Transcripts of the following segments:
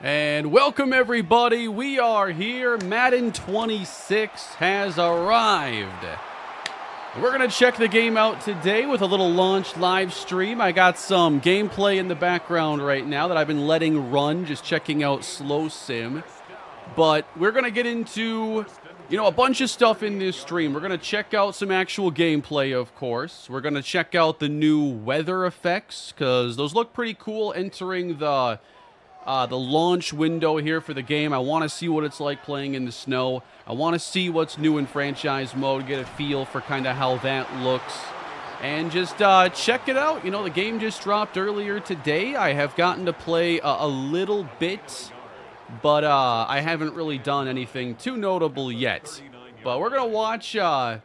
And welcome everybody, we are here. Madden 26 has arrived. We're going to check the game out today with a little launch live stream. I got some gameplay in the background right now that I've been letting run, just checking out Slow Sim. But we're going to get into, a bunch of stuff in this stream. We're going to check out some actual gameplay, of course. We're going to check out the new weather effects, because those look pretty cool entering the launch window here for the game. I want to see what it's like playing in the snow. I want to see what's new in franchise mode, get a feel for kind of how that looks, and just check it out. The game just dropped earlier today. I have gotten to play a little bit, but I haven't really done anything too notable yet. But we're going to watch a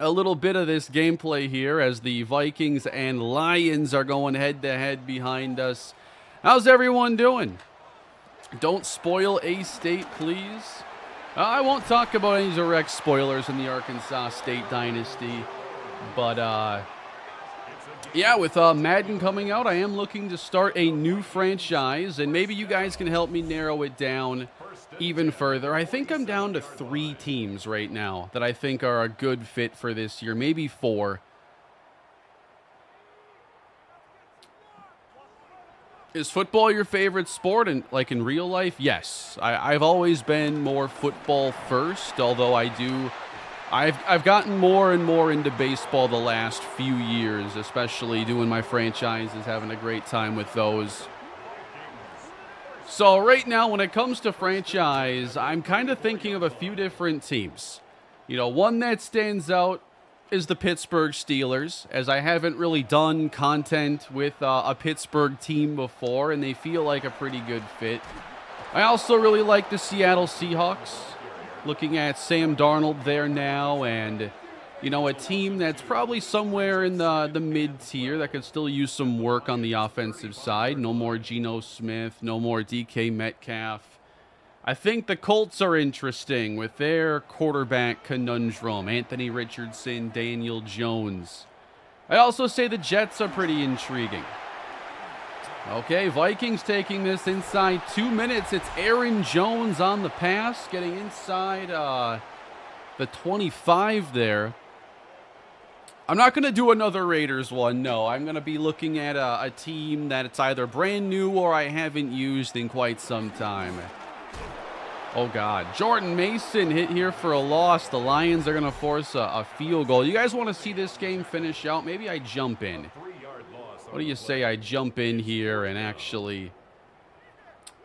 little bit of this gameplay here as the Vikings and Lions are going head-to-head behind us. How's everyone doing? Don't spoil A-State, please. I won't talk about any direct spoilers in the Arkansas State Dynasty. But, yeah, with Madden coming out, I am looking to start a new franchise. And maybe you guys can help me narrow it down even further. I think I'm down to 3 teams right now that I think are a good fit for this year. Maybe 4. Is football your favorite sport in real life? Yes. I've always been more football first, although I've gotten more and more into baseball the last few years, especially doing my franchises, having a great time with those. So right now, when it comes to franchise, I'm kind of thinking of a few different teams. One that stands out is the Pittsburgh Steelers, as I haven't really done content with a Pittsburgh team before, and they feel like a pretty good fit. I also really like the Seattle Seahawks, looking at Sam Darnold there now, and, a team that's probably somewhere in the mid-tier that could still use some work on the offensive side. No more Geno Smith, no more DK Metcalf. I think the Colts are interesting with their quarterback conundrum, Anthony Richardson, Daniel Jones. I also say the Jets are pretty intriguing. Okay, Vikings taking this inside 2 minutes. It's Aaron Jones on the pass, getting inside the 25 there. I'm not going to do another Raiders one, no. I'm going to be looking at a team that it's either brand new or I haven't used in quite some time. Oh, God. Jordan Mason hit here for a loss. The Lions are going to force a field goal. You guys want to see this game finish out? Maybe I jump in. What do you say I jump in here and actually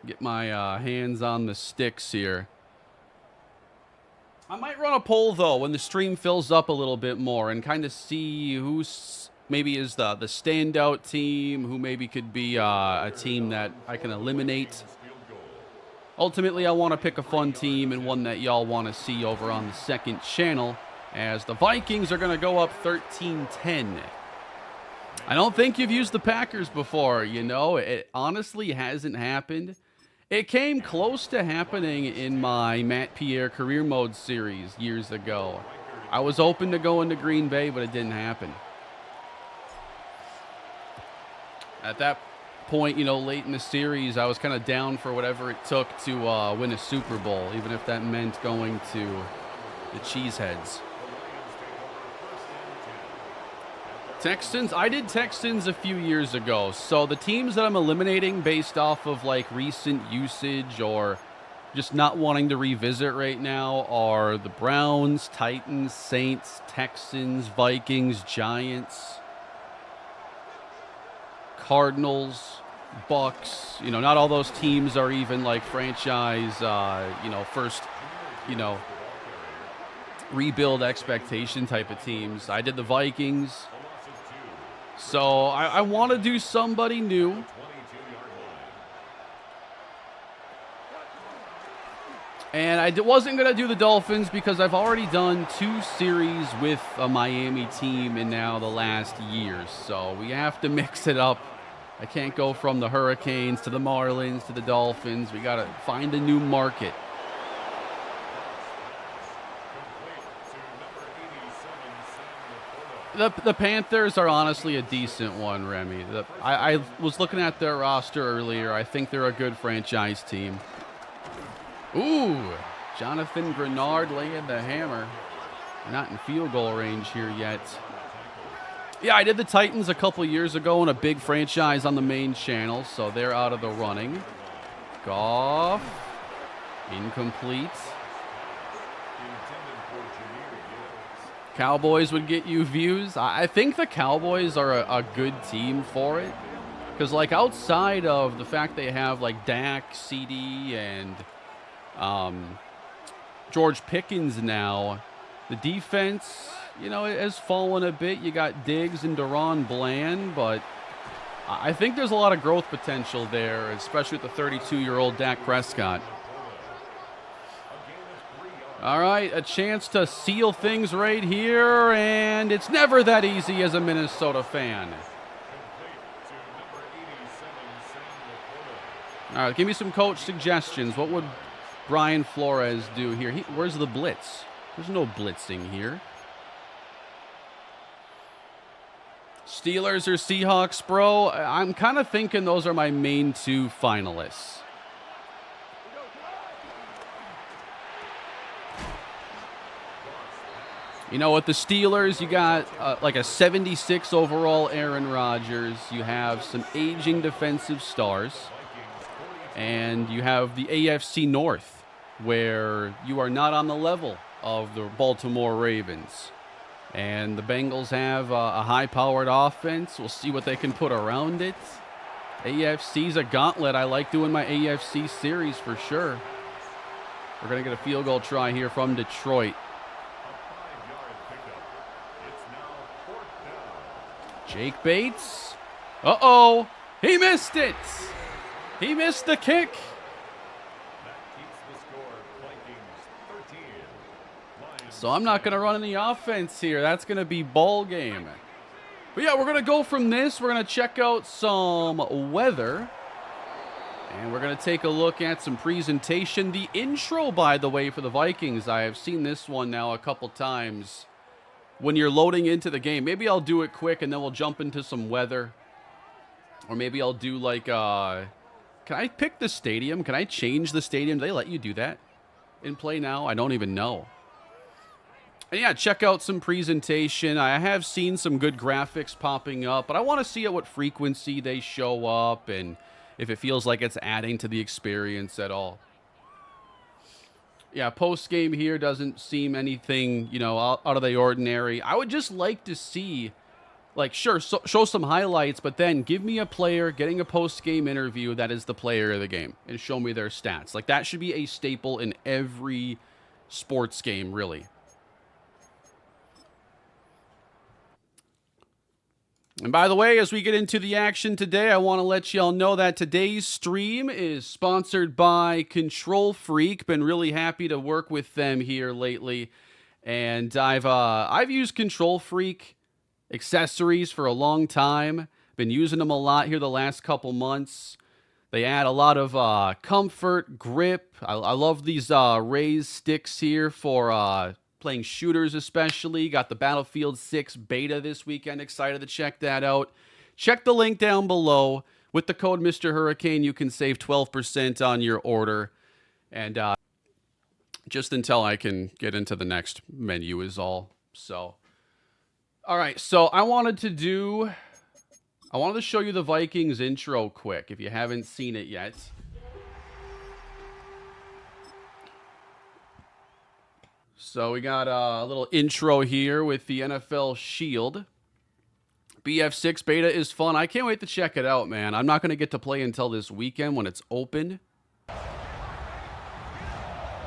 get my hands on the sticks here? I might run a poll, though, when the stream fills up a little bit more and kind of see who's maybe is the standout team, who maybe could be a team that I can eliminate. Ultimately, I want to pick a fun team and one that y'all want to see over on the second channel, as the Vikings are going to go up 13-10. I don't think you've used the Packers before, It honestly hasn't happened. It came close to happening in my Matt Pierre career mode series years ago. I was open to going to Green Bay, but it didn't happen. At that point, late in the series, I was kind of down for whatever it took to win a Super Bowl, even if that meant going to the Cheeseheads. Texans, I did Texans a few years ago, so the teams that I'm eliminating based off of recent usage or just not wanting to revisit right now are the Browns, Titans, Saints, Texans, Vikings, Giants, Cardinals, Bucks. Not all those teams are even franchise, first, rebuild expectation type of teams. I did the Vikings. So I want to do somebody new. And I wasn't going to do the Dolphins because I've already done 2 series with a Miami team in now the last year. So we have to mix it up. I can't go from the Hurricanes to the Marlins to the Dolphins. We got to find a new market. The Panthers are honestly a decent one, Remy. I was looking at their roster earlier. I think they're a good franchise team. Ooh, Jonathan Grenard laying the hammer. Not in field goal range here yet. Yeah, I did the Titans a couple years ago in a big franchise on the main channel, so they're out of the running. Goff. Incomplete. Cowboys would get you views. I think the Cowboys are a good team for it. Because, like, outside of the fact they have, like, Dak, CD, and George Pickens now, the defense, you know, it has fallen a bit. You got Diggs and Deron Bland, but I think there's a lot of growth potential there, especially with the 32-year-old Dak Prescott. All right, a chance to seal things right here, and it's never that easy as a Minnesota fan. All right, give me some coach suggestions. What would Brian Flores do here? Where's the blitz? There's no blitzing here. Steelers or Seahawks, bro? I'm kind of thinking those are my main two finalists. You know, with the Steelers, you got like a 76 overall Aaron Rodgers. You have some aging defensive stars. And you have the AFC North, where you are not on the level of the Baltimore Ravens. And the Bengals have a high-powered offense. We'll see what they can put around it. AFC's a gauntlet. I like doing my AFC series for sure. We're going to get a field goal try here from Detroit. Jake Bates. Uh-oh. He missed it. He missed the kick. So I'm not going to run any offense here. That's going to be ball game. But yeah, we're going to go from this. We're going to check out some weather. And we're going to take a look at some presentation. The intro, by the way, for the Vikings, I have seen this one now a couple times. When you're loading into the game, maybe I'll do it quick and then we'll jump into some weather. Or maybe I'll do like, can I pick the stadium? Can I change the stadium? Do they let you do that in Play Now? I don't even know. And yeah, check out some presentation. I have seen some good graphics popping up, but I want to see at what frequency they show up and if it feels like it's adding to the experience at all. Yeah, post-game here doesn't seem anything, you know, out of the ordinary. I would just like to see, like, sure, show some highlights, but then give me a player getting a post-game interview that is the player of the game and show me their stats. Like, that should be a staple in every sports game, really. And by the way, as we get into the action today, I want to let y'all know that today's stream is sponsored by Control Freak. Been really happy to work with them here lately. And I've used Control Freak accessories for a long time. Been using them a lot here the last couple months. They add a lot of comfort, grip. I love these raised sticks here for playing shooters especially. Got the Battlefield 6 beta this weekend. Excited to check that out. Check the link down below. With the code Mr. Hurricane, you can save 12% on your order. And just until I can get into the next menu is all. So, all right. So I wanted to show you the Vikings intro quick if you haven't seen it yet. So we got a little intro here with the NFL Shield. BF6 beta is fun. I can't wait to check it out, man. I'm not going to get to play until this weekend when it's open.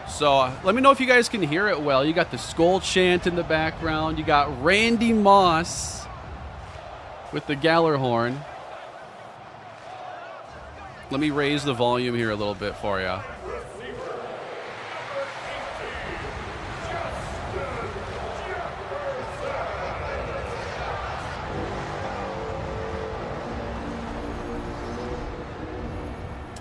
So let me know if you guys can hear it well. You got the Skull chant in the background. You got Randy Moss with the Gallarhorn. Let me raise the volume here a little bit for you.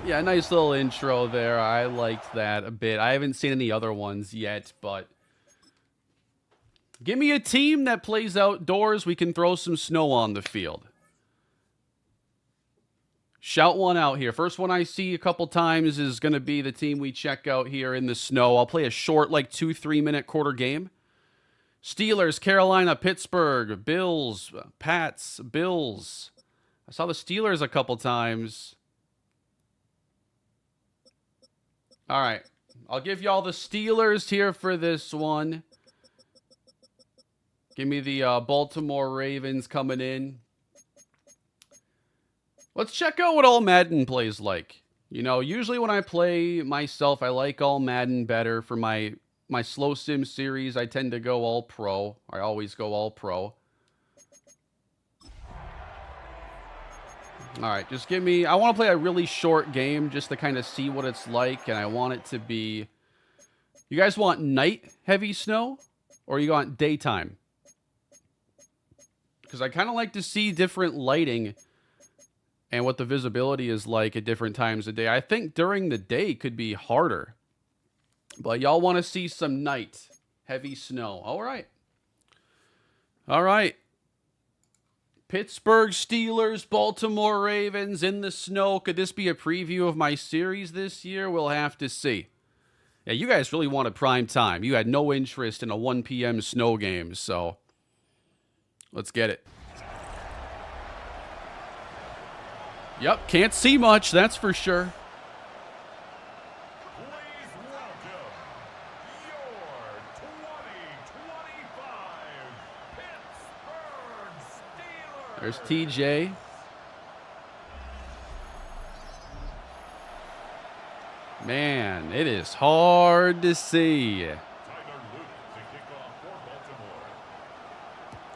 Yeah, nice little intro there. I liked that a bit. I haven't seen any other ones yet, but Give me a team that plays outdoors. We can throw some snow on the field. Shout one out here. First one I see a couple times is going to be the team we check out here in the snow. I'll play a short, like 2-3 minute quarter game. Steelers, Carolina, Pittsburgh, Bills, Pats, Bills. I saw the Steelers a couple times. All right. I'll give y'all the Steelers here for this one. Give me the Baltimore Ravens coming in. Let's check out what all Madden plays like. You know, usually when I play myself, I like all Madden better. For my slow sim series, I tend to go all pro. I always go all pro. All right, just give me... I want to play a really short game just to kind of see what it's like, and I want it to be... You guys want night heavy snow, or you want daytime? Because I kind of like to see different lighting and what the visibility is like at different times of day. I think during the day could be harder. But y'all want to see some night heavy snow. All right. All right. Pittsburgh Steelers, Baltimore Ravens in the snow. Could this be a preview of my series this year? We'll have to see. Yeah, you guys really wanted prime time. You had no interest in a 1 p.m. snow game, so let's get it. Yep, can't see much, that's for sure. Please welcome your 2025 Pittsburgh Steelers. There's TJ. Man, it is hard to see.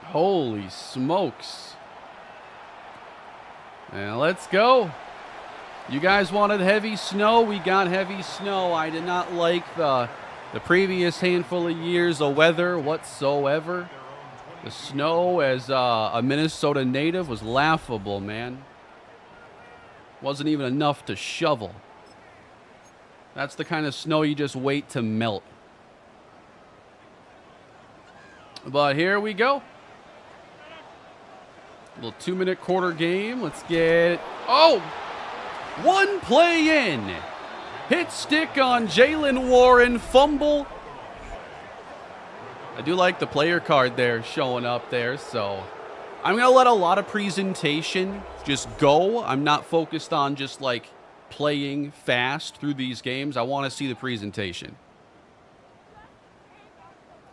Holy smokes. And let's go. You guys wanted heavy snow. We got heavy snow. I did not like the previous handful of years of weather whatsoever. The snow as a Minnesota native was laughable, man. Wasn't even enough to shovel. That's the kind of snow you just wait to melt. But here we go. Little 2-minute quarter game. Let's get... Oh! One play in. Hit stick on Jalen Warren. Fumble. I do like the player card there showing up there. So I'm going to let a lot of presentation just go. I'm not focused on just like playing fast through these games. I want to see the presentation.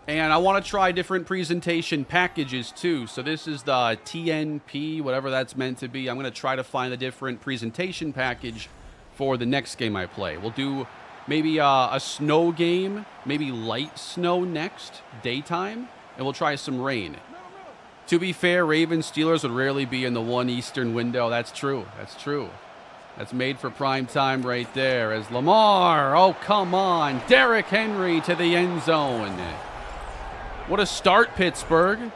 And I want to try different presentation packages too. So this is the TNP, whatever that's meant to be. I'm going to try to find a different presentation package for the next game I play. We'll do maybe a snow game, maybe light snow next, daytime, and we'll try some rain. To be fair, Ravens Steelers would rarely be in the 1 Eastern window. That's true. That's true. That's made for prime time right there as Lamar. Oh, come on. Derrick Henry to the end zone. What a start, Pittsburgh.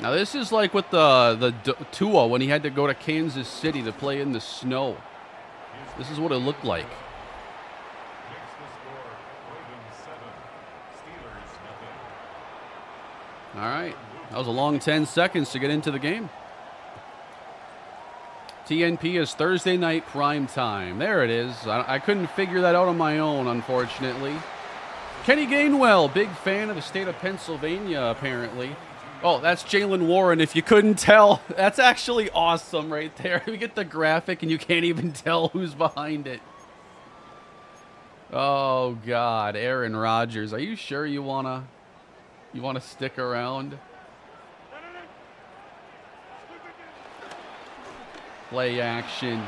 Now this is like with the Tua when he had to go to Kansas City to play in the snow. This is what it looked like. All right. That was a long 10 seconds to get into the game. TNP is Thursday night prime time. There it is. I couldn't figure that out on my own, unfortunately. Kenny Gainwell, big fan of the state of Pennsylvania, apparently. Oh, that's Jalen Warren, if you couldn't tell. That's actually awesome right there. We get the graphic, and you can't even tell who's behind it. Oh, God. Aaron Rodgers. Are you sure you want to stick around? Play action.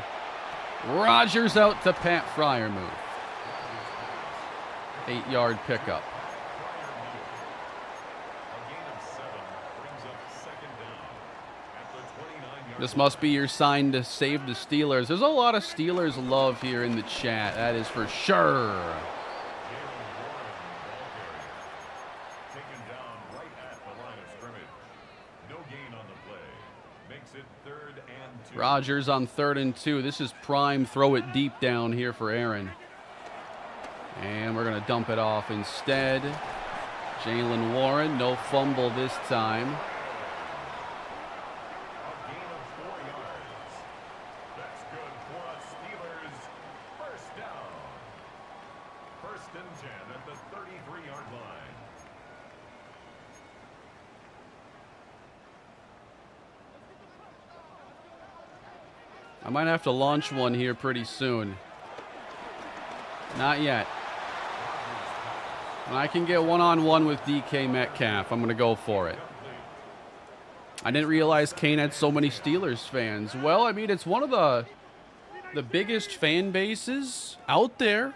Rodgers out to Pat Freiermuth. 8-yard pickup. This must be your sign to save the Steelers. There's a lot of Steelers love here in the chat. That is for sure. makes it 3rd and 2. Rodgers on 3rd and 2. This is prime throw it deep down here for Aaron. And we're going to dump it off instead. Jalen Warren, no fumble this time. A gain of 4 yards. That's good for a Steelers first down. 1st and 10 at the 33-yard line. I might have to launch one here pretty soon. Not yet. When I can get one-on-one with DK Metcalf, I'm going to go for it. I didn't realize Kane had so many Steelers fans. Well, I mean, it's one of the biggest fan bases out there,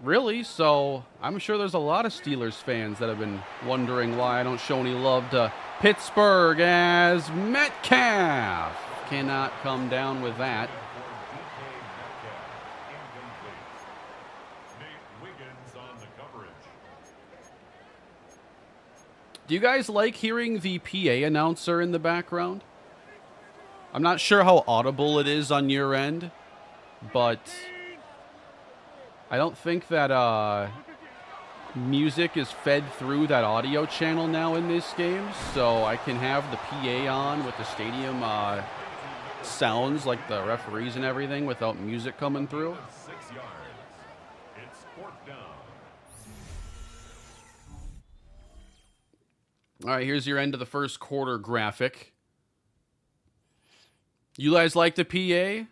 really. So I'm sure there's a lot of Steelers fans that have been wondering why I don't show any love to Pittsburgh as Metcalf cannot come down with that. Do you guys like hearing the PA announcer in the background? I'm not sure how audible it is on your end, but I don't think that music is fed through that audio channel now in this game, so I can have the PA on with the stadium sounds like the referees and everything without music coming through. 6 yards. It's 4th down. All right, here's your end of the first quarter graphic. You guys like the PA?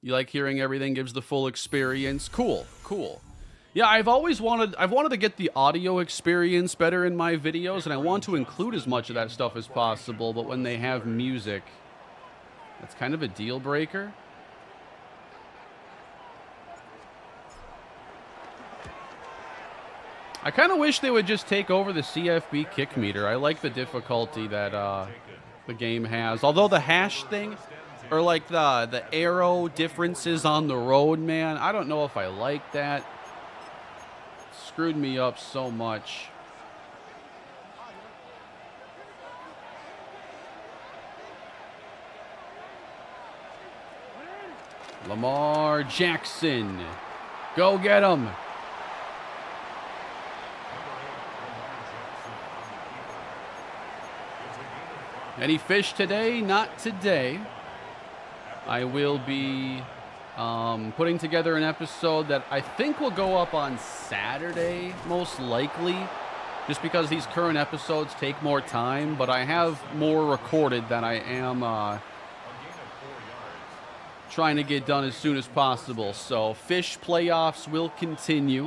You like hearing everything gives the full experience? Cool, cool. Yeah, I've wanted to get the audio experience better in my videos, and I want to include as much of that stuff as possible, but when they have music, that's kind of a deal breaker. I kind of wish they would just take over the CFB kick meter. I like the difficulty that the game has. Although the hash thing, or like the arrow differences on the road, man, I don't know if I like that. It screwed me up so much. Lamar Jackson. Go get him. Any fish today? Not today. I will be putting together an episode that I think will go up on Saturday, most likely, just because these current episodes take more time, but I have more recorded than I am trying to get done as soon as possible. So fish playoffs will continue.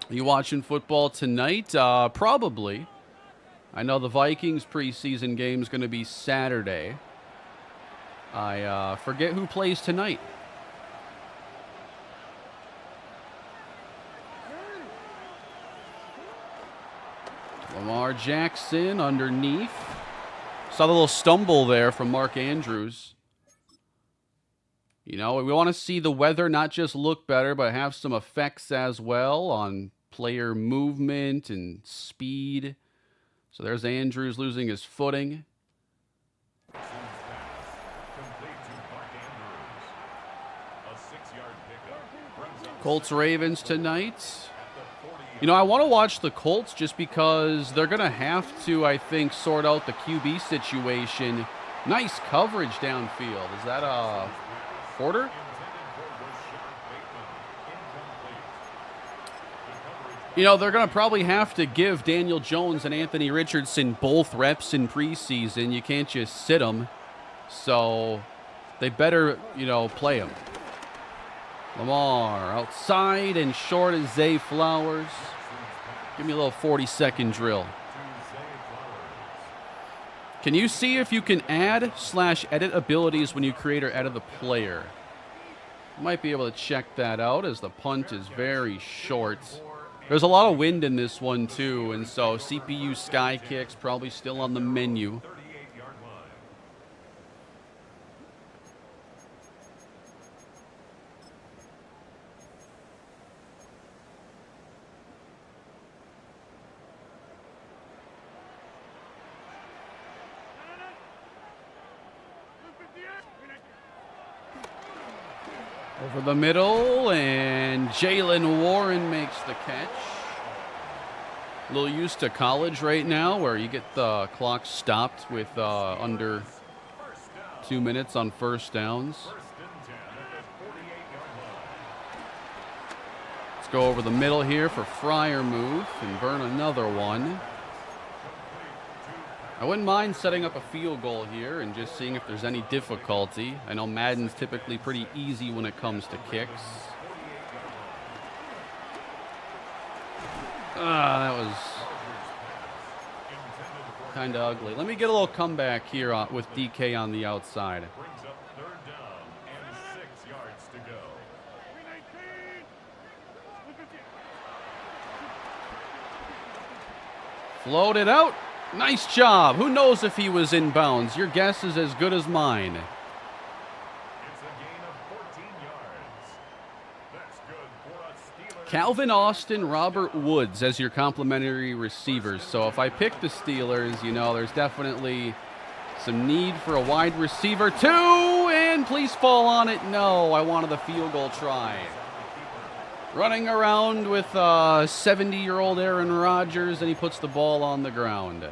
Are you watching football tonight? Probably. I know the Vikings preseason game is going to be Saturday. I forget who plays tonight. Lamar Jackson underneath. Saw the little stumble there from Mark Andrews. You know, we want to see the weather not just look better, but have some effects as well on player movement and speed. So there's Andrews losing his footing. Colts Ravens tonight. You know, I want to watch the Colts just because they're going to have to, I think, sort out the QB situation. Nice coverage downfield. Is that a Porter? You know, they're going to probably have to give Daniel Jones and Anthony Richardson both reps in preseason. You can't just sit them. So they better, you know, play them. Lamar outside and short as Zay Flowers. Give me a little 40-second drill. Can you see if you can add/edit abilities when you create or edit the player? You might be able to check that out as the punt is very short. There's a lot of wind in this one, too, and so CPU sky kicks probably still on the menu. Over the middle, and Jalen Warren makes the catch. A little used to college right now where you get the clock stopped with under 2 minutes on first downs. Let's go over the middle here for Fryer move and burn another one. I wouldn't mind setting up a field goal here and just seeing if there's any difficulty. I know Madden's typically pretty easy when it comes to kicks. That was kind of ugly. Let me get a little comeback here with DK on the outside. Brings up third down and 6 yards to go. Float it out. Nice job. Who knows if he was in bounds? Your guess is as good as mine. It's a gain of 14 yards. That's good for a Steelers. Calvin Austin, Robert Woods as your complimentary receivers. So if I pick the Steelers, you know, there's definitely some need for a wide receiver too. And please fall on it. No, I wanted the field goal try. Running around with 70-year-old Aaron Rodgers, and he puts the ball on the ground.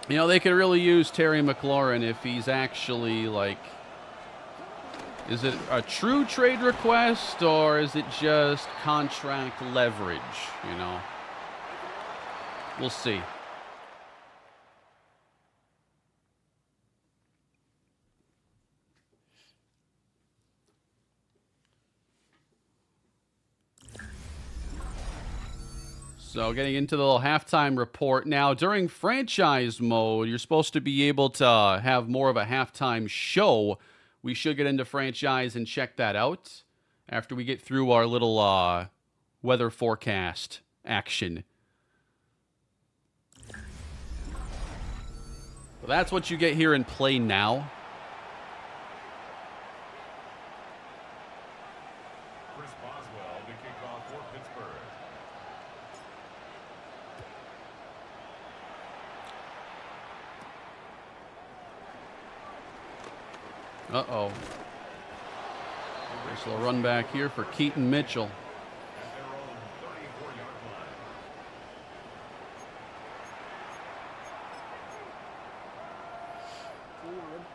You know, they could really use Terry McLaurin if he's actually, like, is it a true trade request or is it just contract leverage, you know? We'll see. So getting into the little halftime report. Now, during franchise mode, you're supposed to be able to have more of a halftime show. We should get into franchise and check that out after we get through our little weather forecast action. Well, that's what you get here in Play Now. Chris Boswell to kick off for Pittsburgh. Uh-oh. Nice little run back here for Keaton Mitchell. At their own 34-yard line.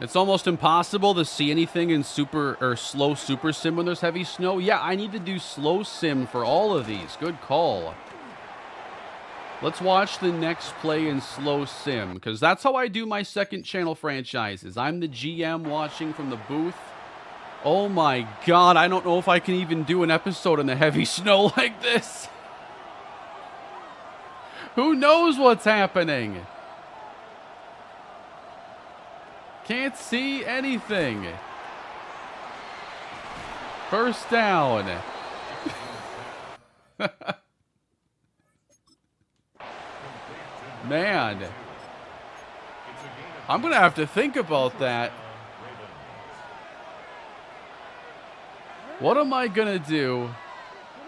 It's almost impossible to see anything in super or slow super sim when there's heavy snow. Yeah, I need to do slow sim for all of these. Good call. Let's watch the next play in slow sim, because that's how I do my second channel franchises. I'm the GM watching from the booth. Oh my God, I don't know if I can even do an episode in the heavy snow like this. Who knows what's happening? Can't see anything. First down. Man, I'm going to have to think about that. What am I going to do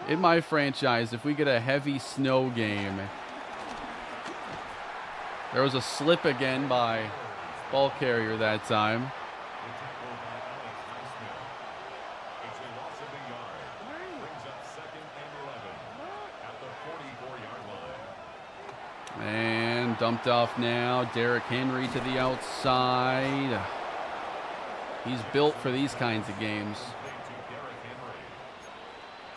in my franchise if we get a heavy snow game? There was a slip again by ball carrier that time. It's a loss of a yard. Brings up 2nd and 11 at the 44-yard line. And dumped off now. Derrick Henry to the outside. He's built for these kinds of games. Complete to Derrick Henry.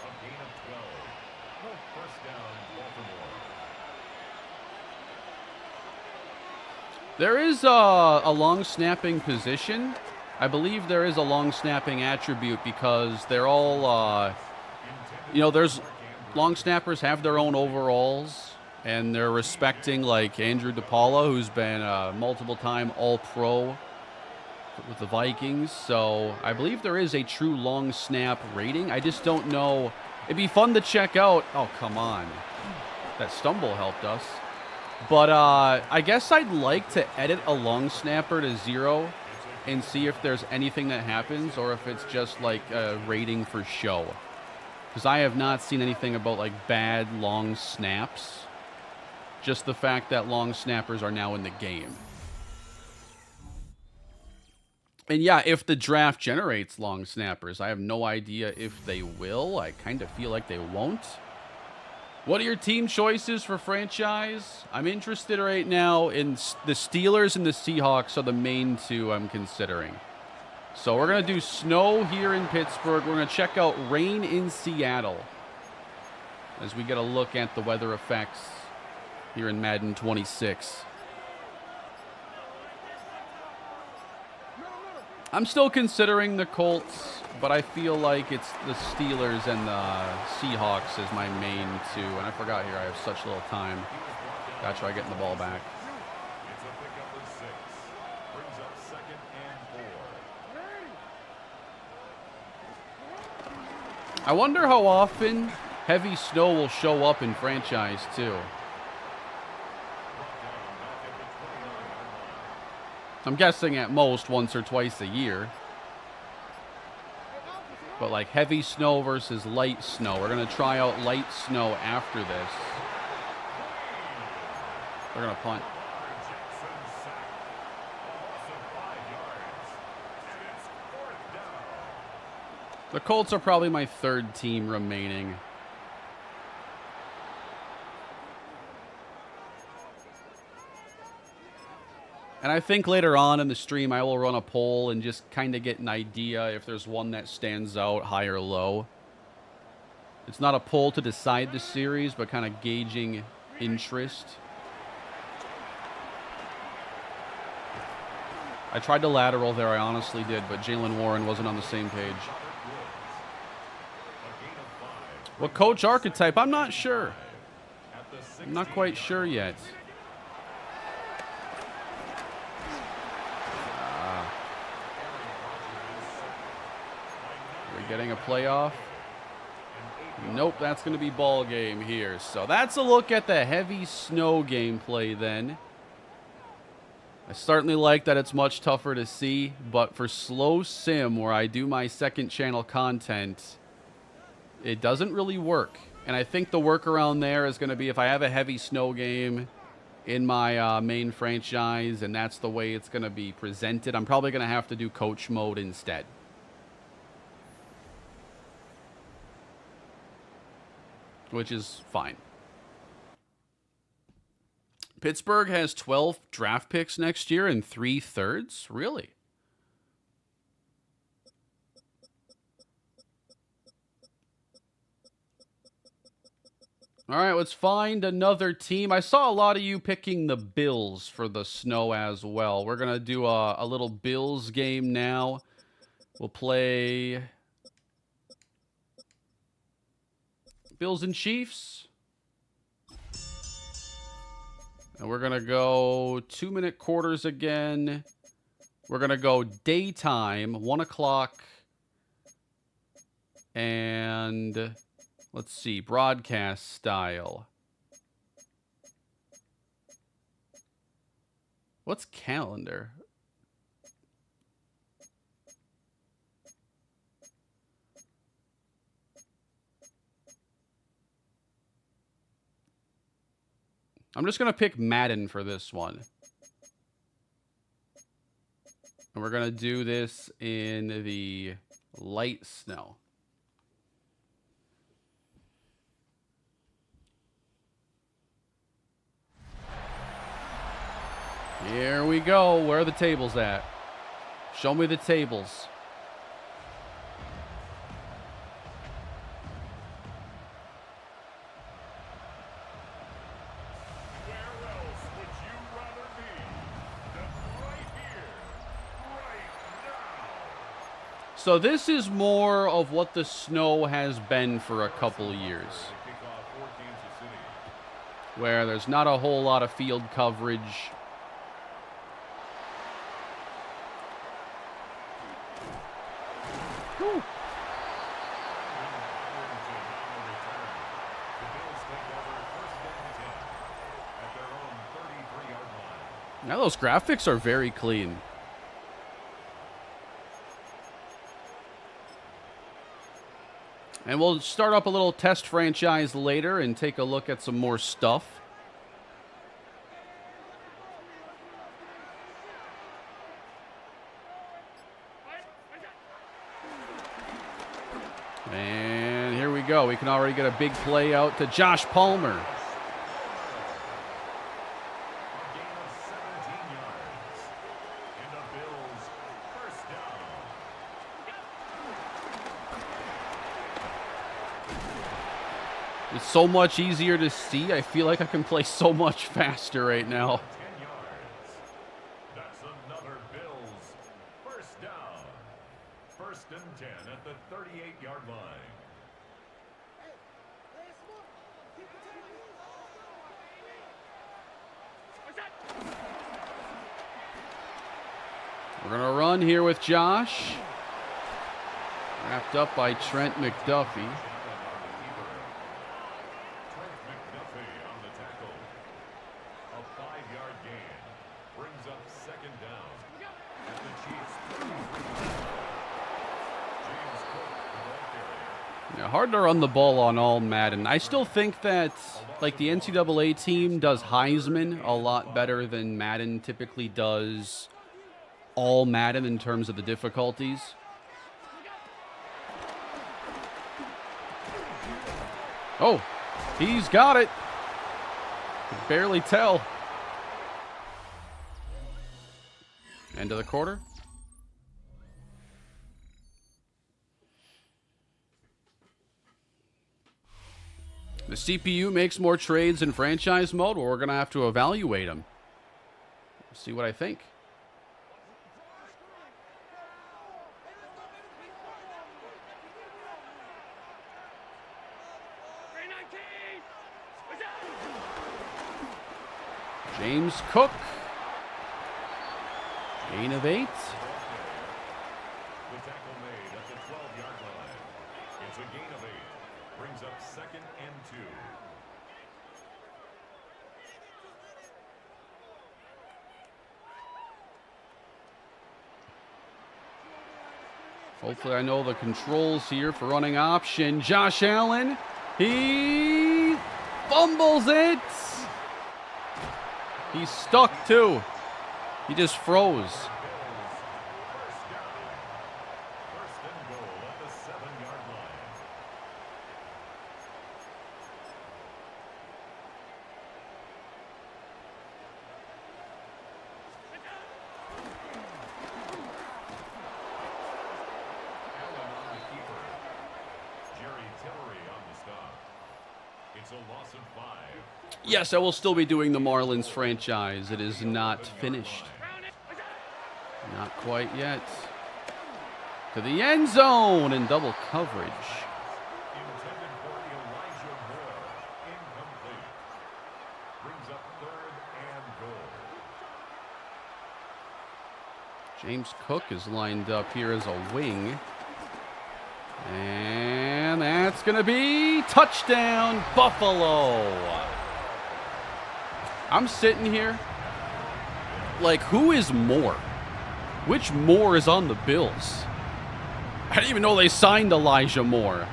A gain of 12. First down, Baltimore. There is a long snapping position. I believe there is a long snapping attribute because they're all, you know, there's long snappers have their own overalls, and they're respecting, like, Andrew DePaula, who's been a multiple-time All-Pro with the Vikings. So I believe there is a true long snap rating. I just don't know. It'd be fun to check out. Oh, come on. That stumble helped us. But I guess I'd like to edit a long snapper to 0 and see if there's anything that happens or if it's just like a rating for show. Because I have not seen anything about like bad long snaps. Just the fact that long snappers are now in the game. And yeah, if the draft generates long snappers, I have no idea if they will. I kind of feel like they won't. What are your team choices for franchise? I'm interested right now in the Steelers and the Seahawks are the main two I'm considering. So we're going to do snow here in Pittsburgh. We're going to check out rain in Seattle as we get a look at the weather effects here in Madden 26. I'm still considering the Colts, but I feel like it's the Steelers and the Seahawks as my main two. And I forgot here I have such little time. Got to try getting the ball back. It's a pickup of 6. Brings up 2nd and 4. I wonder how often heavy snow will show up in franchise too. I'm guessing at most once or twice a year. But like heavy snow versus light snow. We're going to try out light snow after this. They're going to punt. The Colts are probably my third team remaining. And I think later on in the stream, I will run a poll and just kind of get an idea if there's one that stands out high or low. It's not a poll to decide the series, but kind of gauging interest. I tried to lateral there, I honestly did, but Jalen Warren wasn't on the same page. What coach archetype? I'm not sure. I'm not quite sure yet. Getting a playoff? Nope, that's going to be ball game here. So that's a look at the heavy snow gameplay then. I certainly like that it's much tougher to see, but for slow sim where I do my second channel content, it doesn't really work. And I think the workaround there is going to be if I have a heavy snow game in my main franchise and that's the way it's going to be presented, I'm probably going to have to do coach mode instead. Which is fine. Pittsburgh has 12 draft picks next year and 3/3? Really? All right, let's find another team. I saw a lot of you picking the Bills for the snow as well. We're going to do a little Bills game now. We'll play Bills and Chiefs. And we're going to go 2-minute quarters again. We're going to go daytime, 1 o'clock. And let's see, broadcast style. What's calendar? I'm just going to pick Madden for this one. And we're going to do this in the light snow. Here we go. Where are the tables at? Show me the tables. So this is more of what the snow has been for a couple years, where there's not a whole lot of field coverage. Whew. Now those graphics are very clean. And we'll start up a little test franchise later and take a look at some more stuff. And here we go. We can already get a big play out to Josh Palmer. A gain of 17 yards. And the Bills first down. It's so much easier to see. I feel like I can play so much faster right now. 10 yards. That's another Bills first down. First and 10 at the 38-yard line. We're going to run here with Josh. Wrapped up by Trent McDuffie. Trent McDuffie on the tackle. A 5-yard gain brings up second down. At the Chiefs' 33. James Cook, the ball carrier. Yeah, hard to run the ball on all Madden. I still think that like the NCAA team does Heisman a lot better than Madden typically does all Madden in terms of the difficulties. Oh, he's got it. Could barely tell. End of the quarter. The CPU makes more trades in franchise mode. Well, we're going to have to evaluate them. See what I think. James Cook. Gain of 8. The tackle made at the 12-yard line. It's a gain of 8. Brings up second and 2. Hopefully I know the controls here for running option. Josh Allen. He fumbles it. He's stuck too. He just froze. Bills first down. First and goal at the 7-yard line. Allen on the keeper. Jerry Tillery on the stop. It's a loss of 5. Yes, I will still be doing the Marlins franchise. It is not finished. Not quite yet. To the end zone in double coverage. Intended for Elijah Moore. Incomplete. Brings up third and goal. James Cook is lined up here as a wing. And that's going to be touchdown Buffalo. I'm sitting here like, who is Moore? Which Moore is on the Bills? I didn't even know they signed Elijah Moore.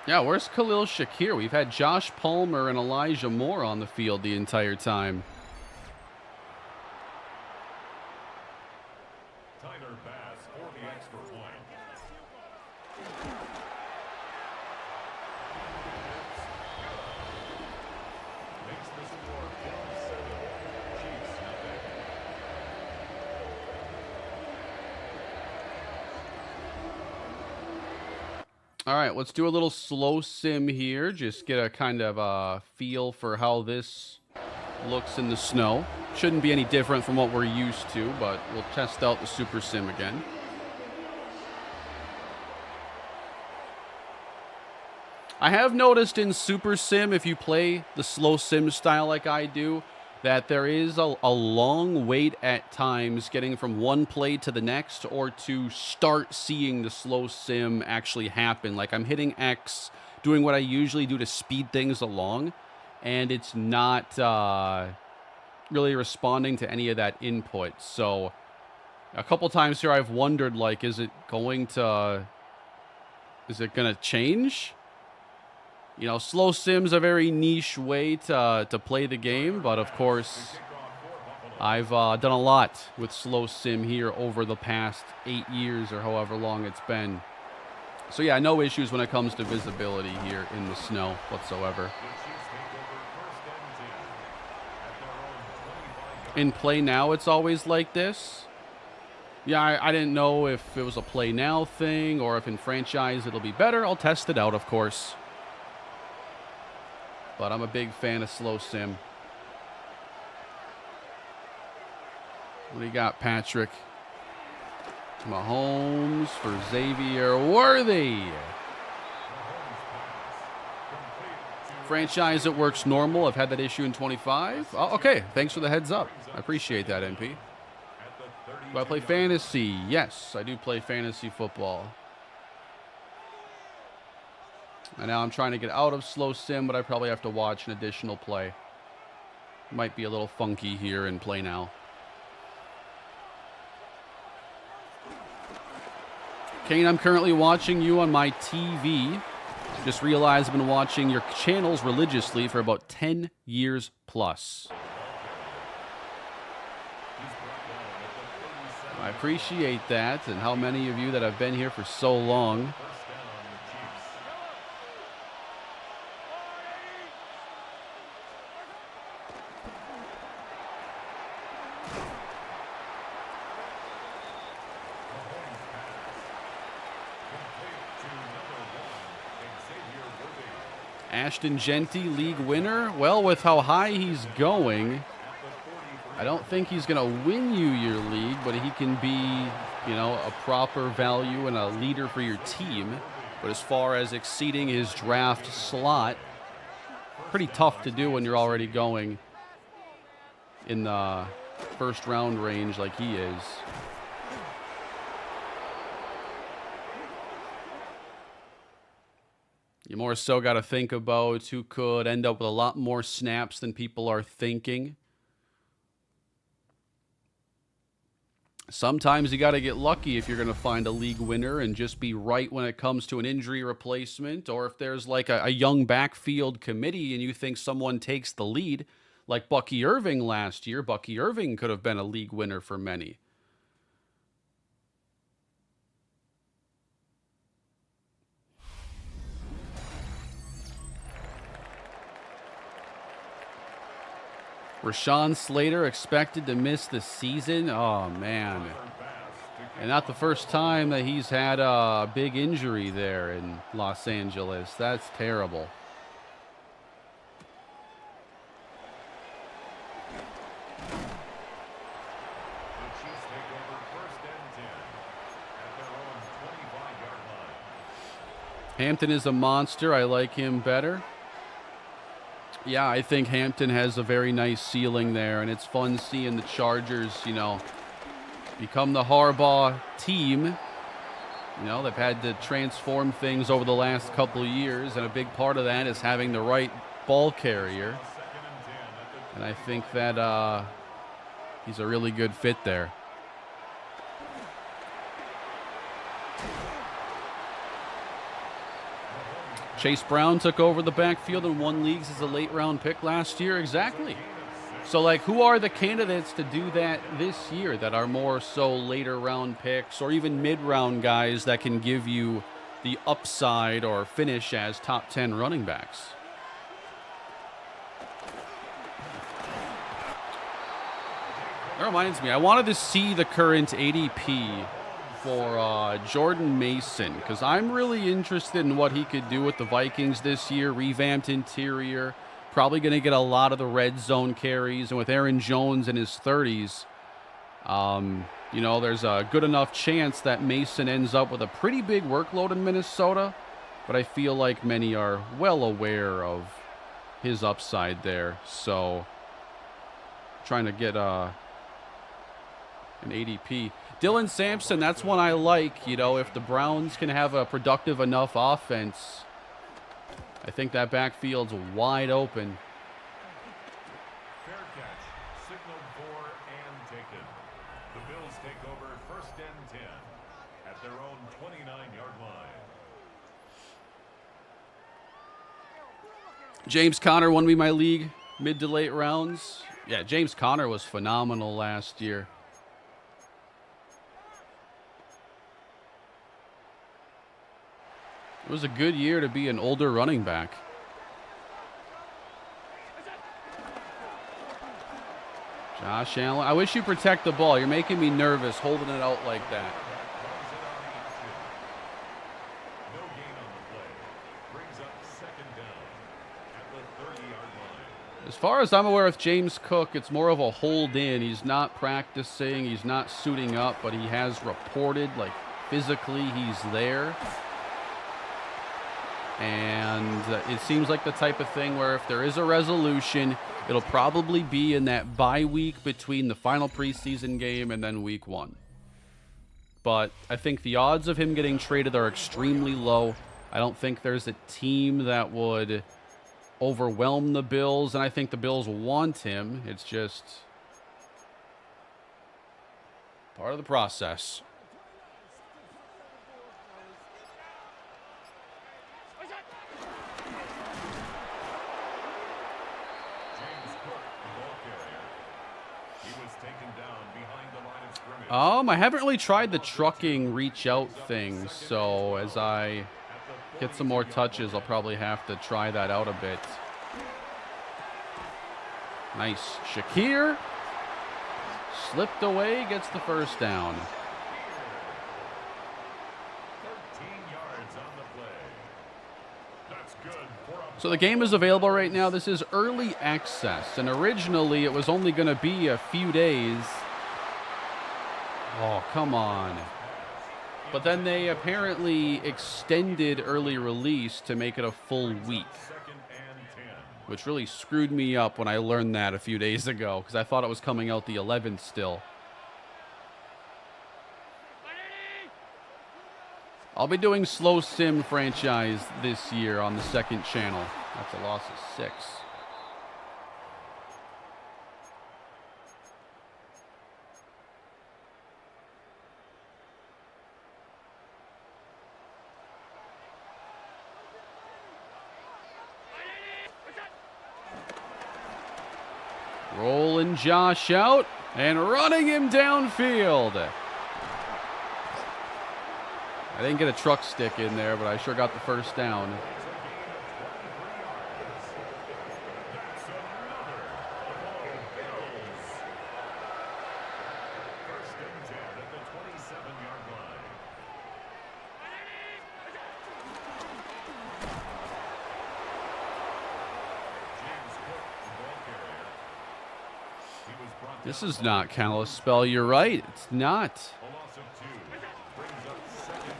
Yeah, where's Khalil Shakir? We've had Josh Palmer and Elijah Moore on the field the entire time. Tyler Bass for the extra point. Makes the score 1-7. Chiefs nothing. All right, let's do a little slow sim here. Just get a kind of feel for how this looks in the snow. Shouldn't be any different from what we're used to, but we'll test out the Super Sim again. I have noticed in Super Sim, if you play the slow sim style like I do, that there is a long wait at times getting from one play to the next or to start seeing the slow sim actually happen. Like I'm hitting X, doing what I usually do to speed things along, and it's not really responding to any of that input. So A couple times here I've wondered, like, is it going to change? You know, slow sim's a very niche way to play the game, but of course, I've done a lot with slow sim here over the past 8 years or however long it's been. So yeah, no issues when it comes to visibility here in the snow whatsoever. In Play Now, it's always like this. Yeah, I didn't know if it was a Play Now thing or if in franchise it'll be better. I'll test it out, of course. But I'm a big fan of slow sim. What do you got, Patrick? Mahomes for Xavier Worthy. Franchise, it works normal. I've had that issue in 25. Oh, okay, thanks for the heads up. I appreciate that, MP. Do I play fantasy? Yes, I do play fantasy football. And now I'm trying to get out of slow sim, but I probably have to watch an additional play. Might be a little funky here in Play Now. Kane, I'm currently watching you on my TV. Just realized I've been watching your channels religiously for about 10 years plus. I appreciate that, and how many of you that have been here for so long. Ashton Genty, league winner. Well, with how high he's going, I don't think he's going to win you your league, but he can be, you know, a proper value and a leader for your team. But as far as exceeding his draft slot, pretty tough to do when you're already going in the first round range like he is. You more so got to think about who could end up with a lot more snaps than people are thinking. Sometimes you got to get lucky if you're going to find a league winner and just be right when it comes to an injury replacement, or if there's like a young backfield committee and you think someone takes the lead, like Bucky Irving last year. Bucky Irving could have been a league winner for many. Rashawn Slater expected to miss the season. Oh, man. And not the first time that he's had a big injury there in Los Angeles. That's terrible. Hampton is a monster. I like him better. Yeah, I think Hampton has a very nice ceiling there, and it's fun seeing the Chargers, you know, become the Harbaugh team. You know, they've had to transform things over the last couple of years, and a big part of that is having the right ball carrier. And I think that he's a really good fit there. Chase Brown took over the backfield and won leagues as a late-round pick last year. Exactly. So, like, who are the candidates to do that this year that are more so later-round picks or even mid-round guys that can give you the upside or finish as top 10 running backs? That reminds me, I wanted to see the current ADP for Jordan Mason, because I'm really interested in what he could do with the Vikings this year. Revamped interior, probably going to get a lot of the red zone carries, and with Aaron Jones in his 30s, you know, there's a good enough chance that Mason ends up with a pretty big workload in Minnesota, but I feel like many are well aware of his upside there, so trying to get an ADP. Dylan Sampson, that's one I like. You know, if the Browns can have a productive enough offense, I think that backfield's wide open. Fair catch, signaled for and taken. The Bills take over James Conner won me my league mid to late rounds. Yeah, James Conner was phenomenal last year. It was a good year to be an older running back. Josh Allen. I wish you protect the ball. You're making me nervous holding it out like that. No gain on the play. Brings up second down at the 30-yard line. As far as I'm aware with James Cook, it's more of a hold in. He's not practicing. He's not suiting up, but he has reported, like, physically he's there. And it seems like the type of thing where if there is a resolution, it'll probably be in that bye week between the final preseason game and then week 1. But I think the odds of him getting traded are extremely low. I don't think there's a team that would overwhelm the Bills, and I think the Bills want him. It's just part of the process. I haven't really tried the trucking reach out thing, so as I get some more touches, I'll probably have to try that out a bit. Nice. Shakir slipped away, gets the first down. 13 yards on the play. That's good for a So the game is available right now. This is early access, and originally it was only going to be a few days. Oh, come on. But then they apparently extended early release to make it a full week, second and 10. which really screwed me up when I learned that a few days ago because I thought it was coming out the 11th still. I'll be doing Slow Sim franchise this year on the second channel. That's a loss of 6. Rolling Josh out and running him downfield. I didn't get a truck stick in there, but I sure got the first down. First and 10 at the 27-yard line. James Cook, the ball carrier. He was brought This down is not Kalispell. You're right. It's not. a loss of 2. Brings up second down.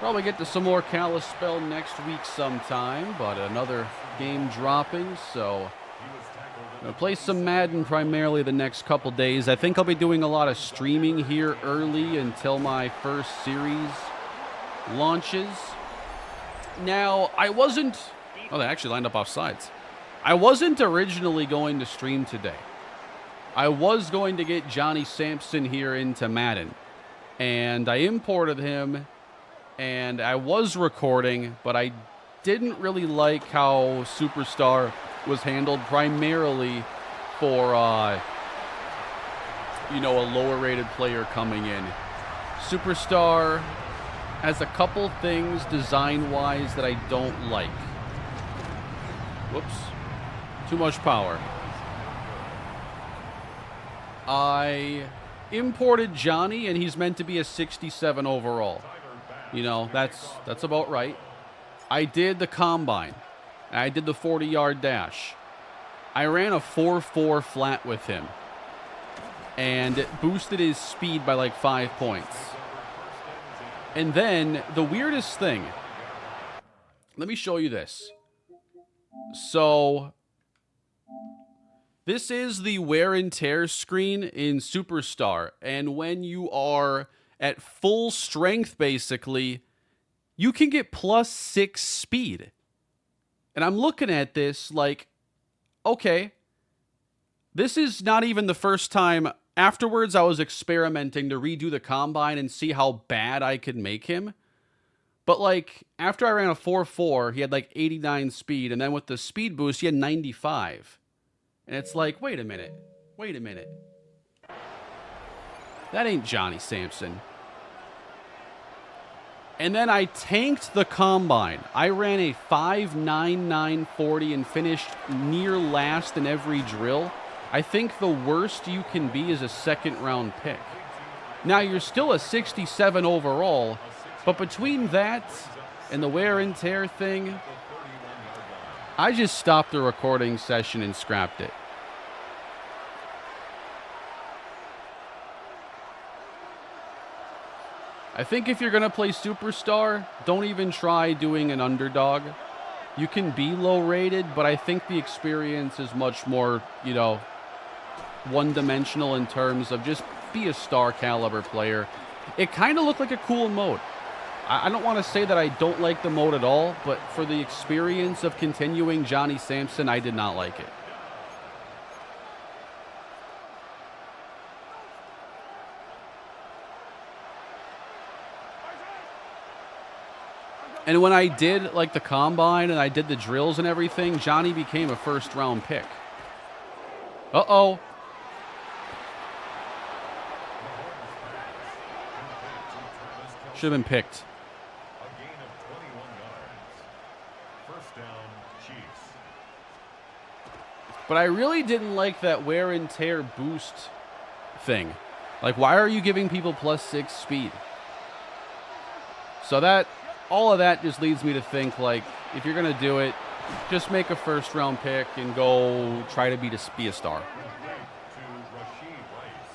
Probably get to some more Kalispell next week sometime, but another game dropping, so He was tackled I'm going to play some Madden primarily the next couple days. I think I'll be doing a lot of streaming here early until my first series launches. Now, I wasn't... Oh, they actually lined up off sides. I wasn't originally going to stream today. I was going to get Johnny Sampson here into Madden, and I imported him, and I was recording, but I didn't really like how Superstar was handled primarily for, a lower-rated player coming in. Superstar has a couple things design-wise that I don't like. Whoops. Too much power. I imported Johnny, and he's meant to be a 67 overall. You know, that's about right. I did the combine. I did the 40-yard dash. I ran a 4.4 flat with him. And it boosted his speed by like 5 points. And then, the weirdest thing. Let me show you this. So, this is the wear and tear screen in Superstar. And when you are at full strength, basically, you can get +6 speed. And I'm looking at this like, okay, this is not even the first time. Afterwards, I was experimenting to redo the combine and see how bad I could make him. But, like, after I ran a 4.4, he had, like, 89 speed. And then with the speed boost, he had 95. And it's like, wait a minute. Wait a minute. That ain't Johnny Sampson. And then I tanked the combine. I ran a 5.9940 and finished near last in every drill. I think the worst you can be is a second-round pick. Now, you're still a 67 overall, but between that and the wear and tear thing, I just stopped the recording session and scrapped it. I think if you're going to play Superstar, don't even try doing an underdog. You can be low rated, but I think the experience is much more, you know, one-dimensional in terms of just be a star caliber player. It kind of looked like a cool mode. I don't want to say that I don't like the mode at all, but for the experience of continuing Johnny Sampson, I did not like it. And when I did, like, the combine and I did the drills and everything, Johnny became a first-round pick. Uh-oh. Should have been picked. A gain of 21 yards. First down, Chiefs. But I really didn't like that wear and tear boost thing. Like, why are you giving people +6 speed? So that... all of that just leads me to think, like, if you're going to do it, just make a first-round pick and go try to be a star. To Rashee Rice.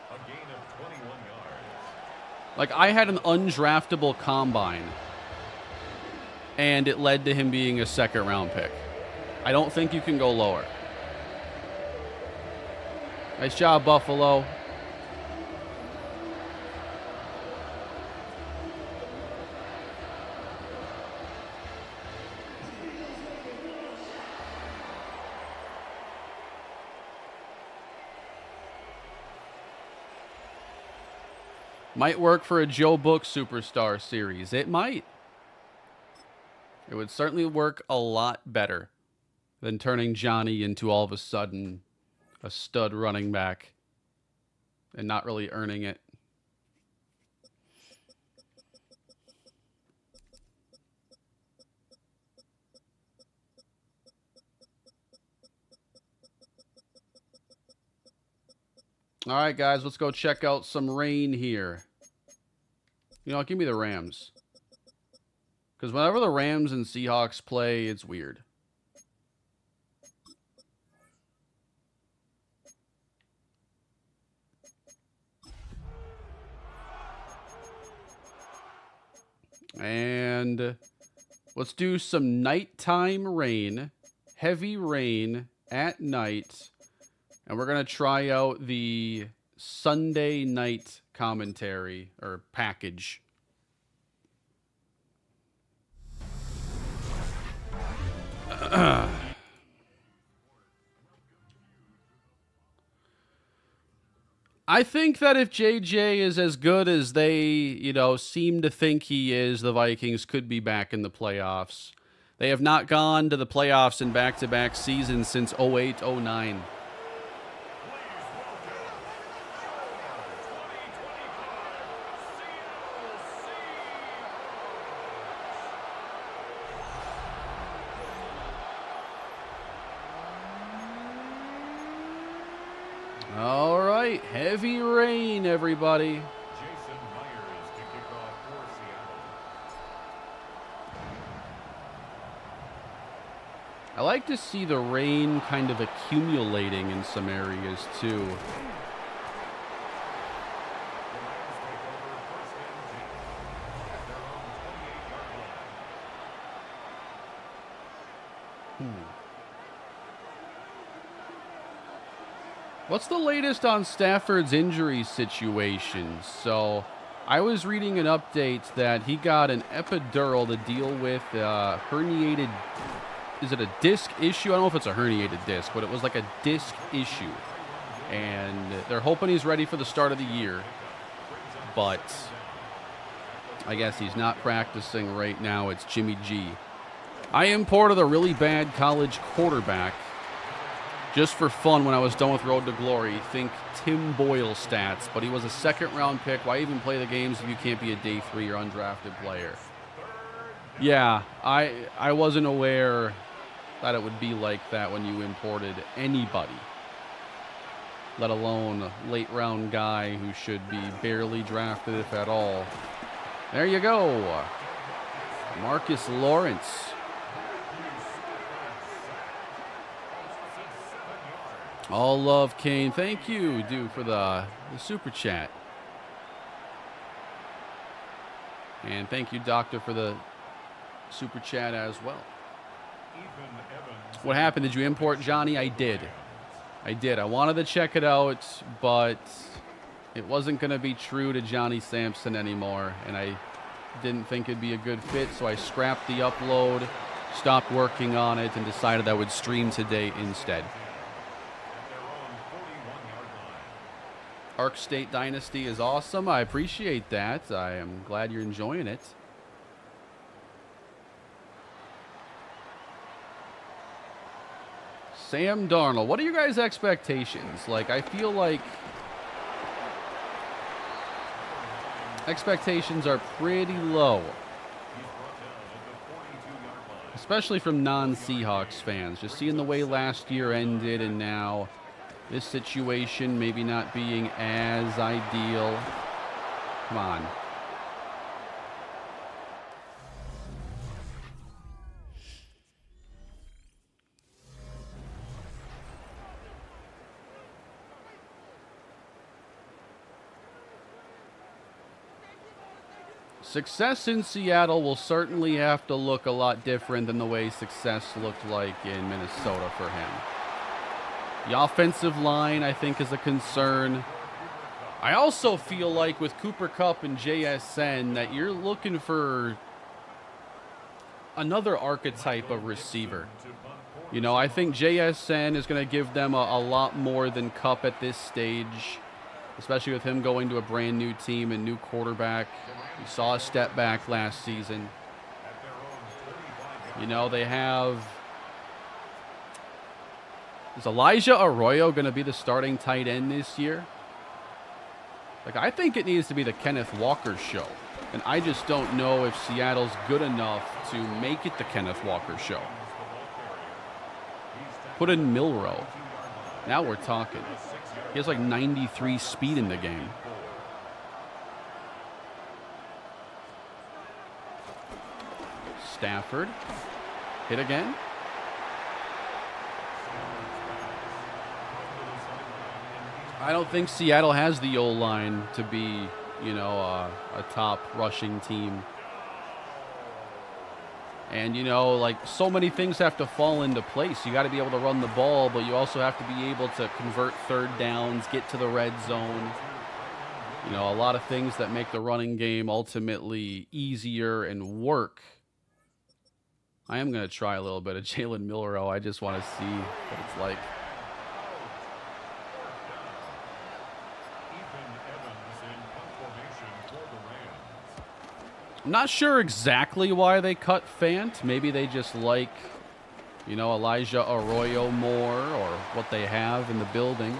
A gain of 21 yards. Like, I had an undraftable combine, and it led to him being a second-round pick. I don't think you can go lower. Nice job, Buffalo. Might work for a Joe Book Superstar series. It might. It would certainly work a lot better than turning Johnny into all of a sudden a stud running back and not really earning it. All right, guys, let's go check out some rain here. You know, give me the Rams. Because whenever the Rams and Seahawks play, it's weird. And let's do some nighttime rain. Heavy rain at night. And we're going to try out the Sunday night commentary or package. I think that if JJ is as good as they, you know, seem to think he is, the Vikings could be back in the playoffs. They have not gone to the playoffs in back-to-back seasons since 08-09. All right, heavy rain, everybody. Jason Myers to kick off for Seattle. I like to see the rain kind of accumulating in some areas, too. What's the latest on Stafford's injury situation? So, I was reading an update that he got an epidural to deal with herniated... Is it a disc issue? I don't know if it's a herniated disc, but it was like a disc issue. And they're hoping he's ready for the start of the year. But I guess he's not practicing right now. It's Jimmy G. I imported a really bad college quarterback just for fun when I was done with Road to Glory. Think Tim Boyle stats, but he was a second-round pick. Why even play the games if you can't be a day 3 or undrafted player? Yeah, I wasn't aware that it would be like that when you imported anybody, let alone a late-round guy who should be barely drafted, if at all. There you go. Marcus Lawrence. All love, Kane. Thank you, dude, for the super chat. And thank you, Doctor, for the super chat as well. What happened? Did you import Johnny? I did. I wanted to check it out, but it wasn't going to be true to Johnny Sampson anymore, and I didn't think it'd be a good fit, so I scrapped the upload, stopped working on it, and decided I would stream today instead. Arc State Dynasty is awesome. I appreciate that. I am glad you're enjoying it. Sam Darnold. What are your guys' expectations? Like, I feel like expectations are pretty low, especially from non-Seahawks fans. Just seeing the way last year ended and now this situation maybe not being as ideal. Come on. Success in Seattle will certainly have to look a lot different than the way success looked like in Minnesota for him. The offensive line, I think, is a concern. I also feel like with Cooper Kupp and JSN that you're looking for another archetype of receiver. You know, I think JSN is going to give them a lot more than Kupp at this stage, especially with him going to a brand new team and new quarterback. We saw a step back last season. You know, they have... Is Elijah Arroyo going to be the starting tight end this year? Like, I think it needs to be the Kenneth Walker show. And I just don't know if Seattle's good enough to make it the Kenneth Walker show. Put in Milrow. Now we're talking. He has like 93 speed in the game. Stafford. Hit again. I don't think Seattle has the O-line to be, you know, a top rushing team. And, you know, like, so many things have to fall into place. You got to be able to run the ball, but you also have to be able to convert third downs, get to the red zone. You know, a lot of things that make the running game ultimately easier and work. I am going to try a little bit of Jalen Milrow. I just want to see what it's like. I'm not sure exactly why they cut Fant. Maybe they just like, you know, Elijah Arroyo more, or what they have in the building. The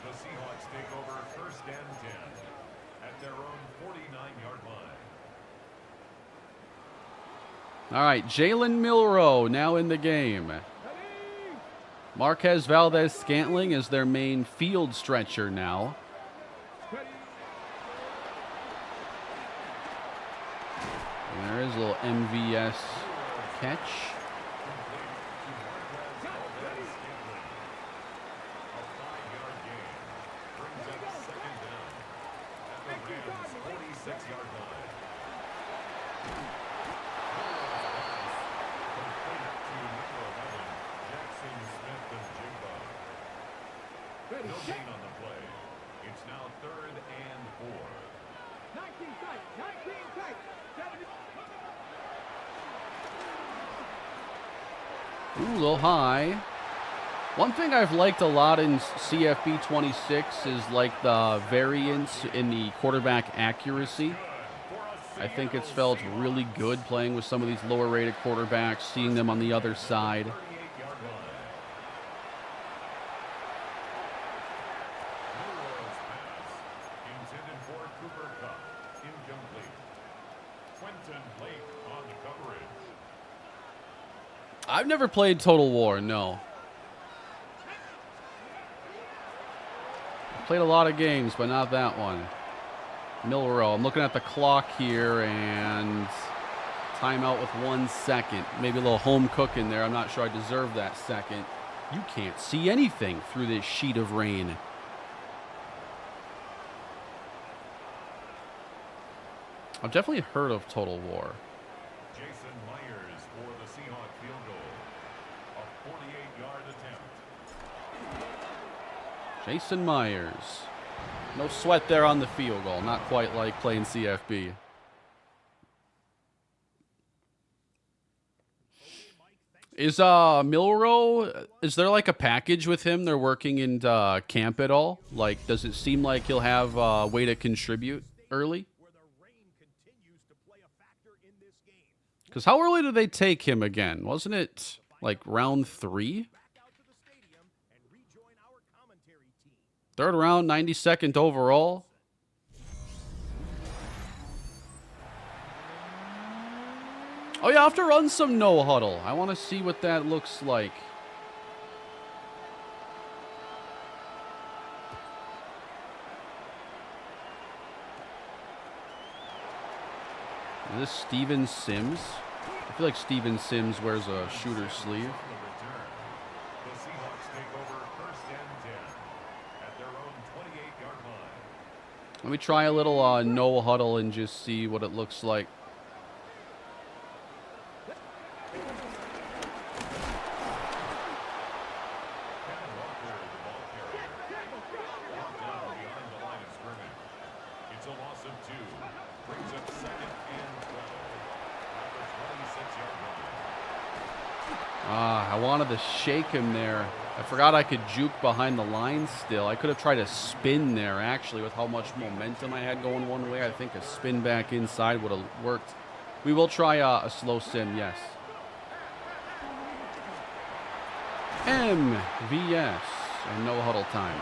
Seahawks take over first and 10 at their own 49-yard line. All right, Jalen Milrow now in the game. Marquez Valdez-Scantling is their main field stretcher now. There is a little MVS catch. No gain on the play. It's now 3rd and 4. 19 tight, 19 tight. Ooh, a little high. One thing I've liked a lot in CFB 26 is like the variance in the quarterback accuracy. I think it's felt really good playing with some of these lower rated quarterbacks, seeing them on the other side. 38-yard line. Milroe's pass intended for Cooper Kupp. Incomplete. Quentin Blake on the coverage. I've never played Total War, no. I've played a lot of games, but not that one. Milroe, I'm looking at the clock here, and timeout with 1 second. Maybe a little home cook in there. I'm not sure I deserve that second. You can't see anything through this sheet of rain. I've definitely heard of Total War. Jason Myers for the Seahawks field goal. A 48-yard attempt. Jason Myers. No sweat there on the field goal. Not quite like playing CFB. Is Milroe, is there like a package with him? They're working in camp at all? Like, does it seem like he'll have a way to contribute early? Because how early did they take him again? Wasn't it like round 3? Third round, 92nd overall. Oh, yeah, I have to run some no huddle. I want to see what that looks like. Is this Steven Sims? I feel like Steven Sims wears a shooter sleeve. The Seahawks take over first and 10 at their own 28-yard line. Let me try a little no huddle and just see what it looks like. Kevin Walker, the ball carrier. Brought down behind the line of scrimmage. It's a loss of 2. Brings up second and 12 at the 26-yard line. I wanted to shake him there. I forgot I could juke behind the line still. I could have tried a spin there, actually, with how much momentum I had going one way. I think a spin back inside would have worked. We will try a slow sim, yes. MVS and no huddle time.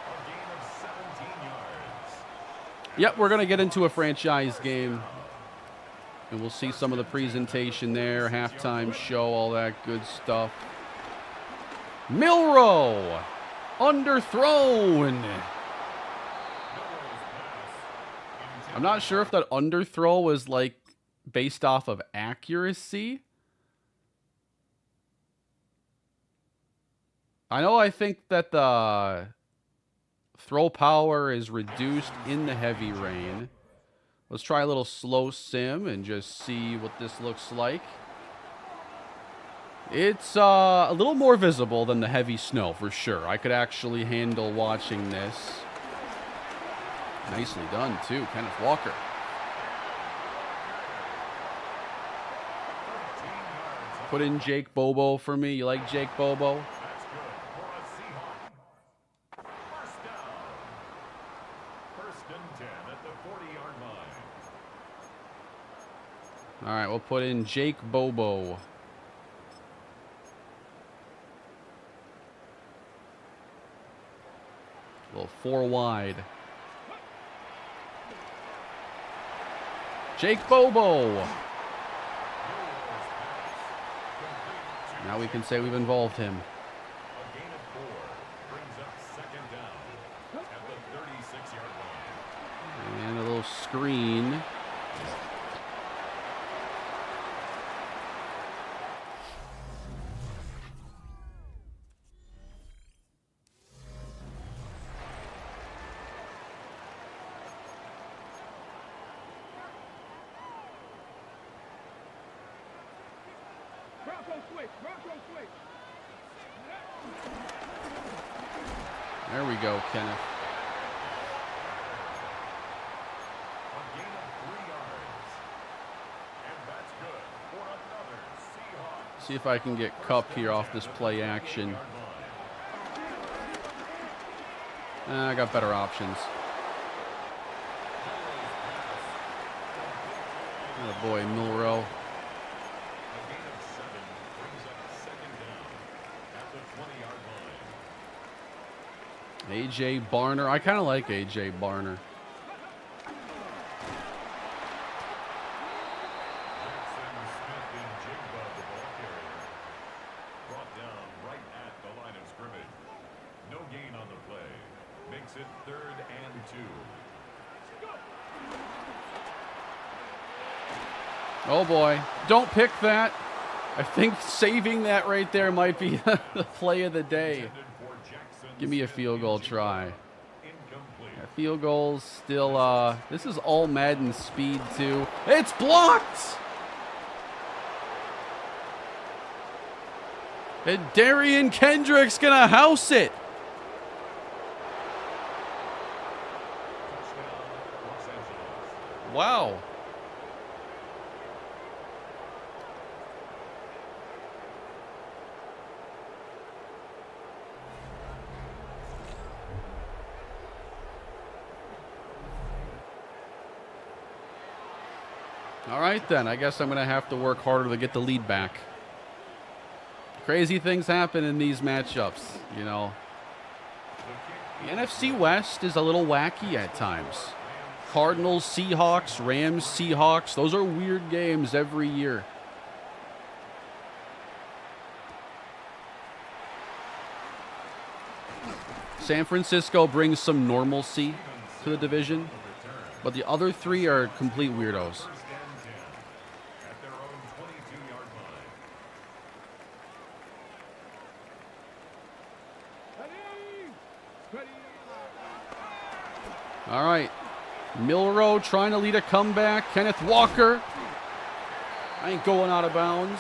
A gain of 17 yards. Yep, we're going to get into a franchise game. And we'll see some of the presentation there, halftime show, all that good stuff. Milroe, underthrown. I'm not sure if that underthrow was like based off of accuracy. I think that the throw power is reduced in the heavy rain. Let's try a little slow sim and just see what this looks like. It's a little more visible than the heavy snow, for sure. I could actually handle watching this. Nicely done, too, Kenneth Walker. Put in Jake Bobo for me. You like Jake Bobo? That's good for a Seahawk. First down. First and 10 at the 40-yard line. All right, we'll put in Jake Bobo. A little 4 wide. Jake Bobo. Now we can say we've involved him. A gain of 4 brings up second down at the 36-yard line. And a little screen. There we go, Kenneth. A gain of 3 yards. And that's good for another Seahawks See if I can get Cup here off this play action. I got better options. Oh boy, Milrow. A.J. Barner. I kind of like A.J. Barner. It 3rd and 2. Oh boy, don't pick that. I think saving that right there might be the play of the day. Give me a field goal try. Yeah, field goals still, this is all Madden speed too. It's blocked! And Darian Kendrick's gonna house it. Wow. All right, then. I guess I'm going to have to work harder to get the lead back. Crazy things happen in these matchups, you know. The NFC West is a little wacky at times. Cardinals, Seahawks, Rams, Seahawks. Those are weird games every year. San Francisco brings some normalcy to the division, but the other three are complete weirdos. All right. Milrow trying to lead a comeback. Kenneth Walker. I ain't going out of bounds.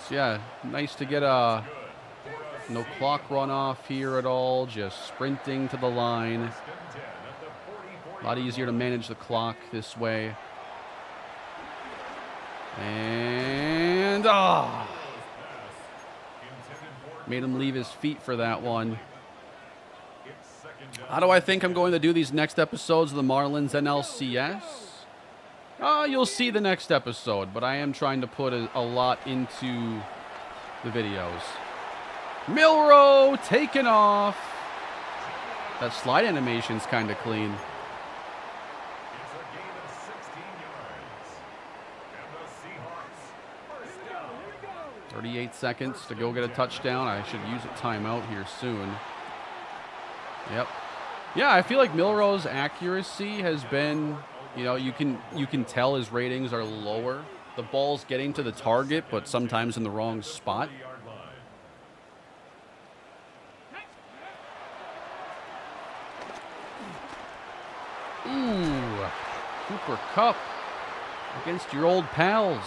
So yeah, nice to get a no clock run off here at all. Just sprinting to the line. A lot easier to manage the clock this way. And made him leave his feet for that one. How do I think I'm going to do these next episodes of the Marlins NLCS? You'll see the next episode, but I am trying to put a lot into the videos. Milrow taken off. That slide animation's kind of clean. 38 seconds to go get a touchdown. I should use a timeout here soon. Yep. Yeah, I feel like Milrow's accuracy has been, you know, you can tell his ratings are lower. The ball's getting to the target, but sometimes in the wrong spot. Ooh, Cooper Kupp against your old pals.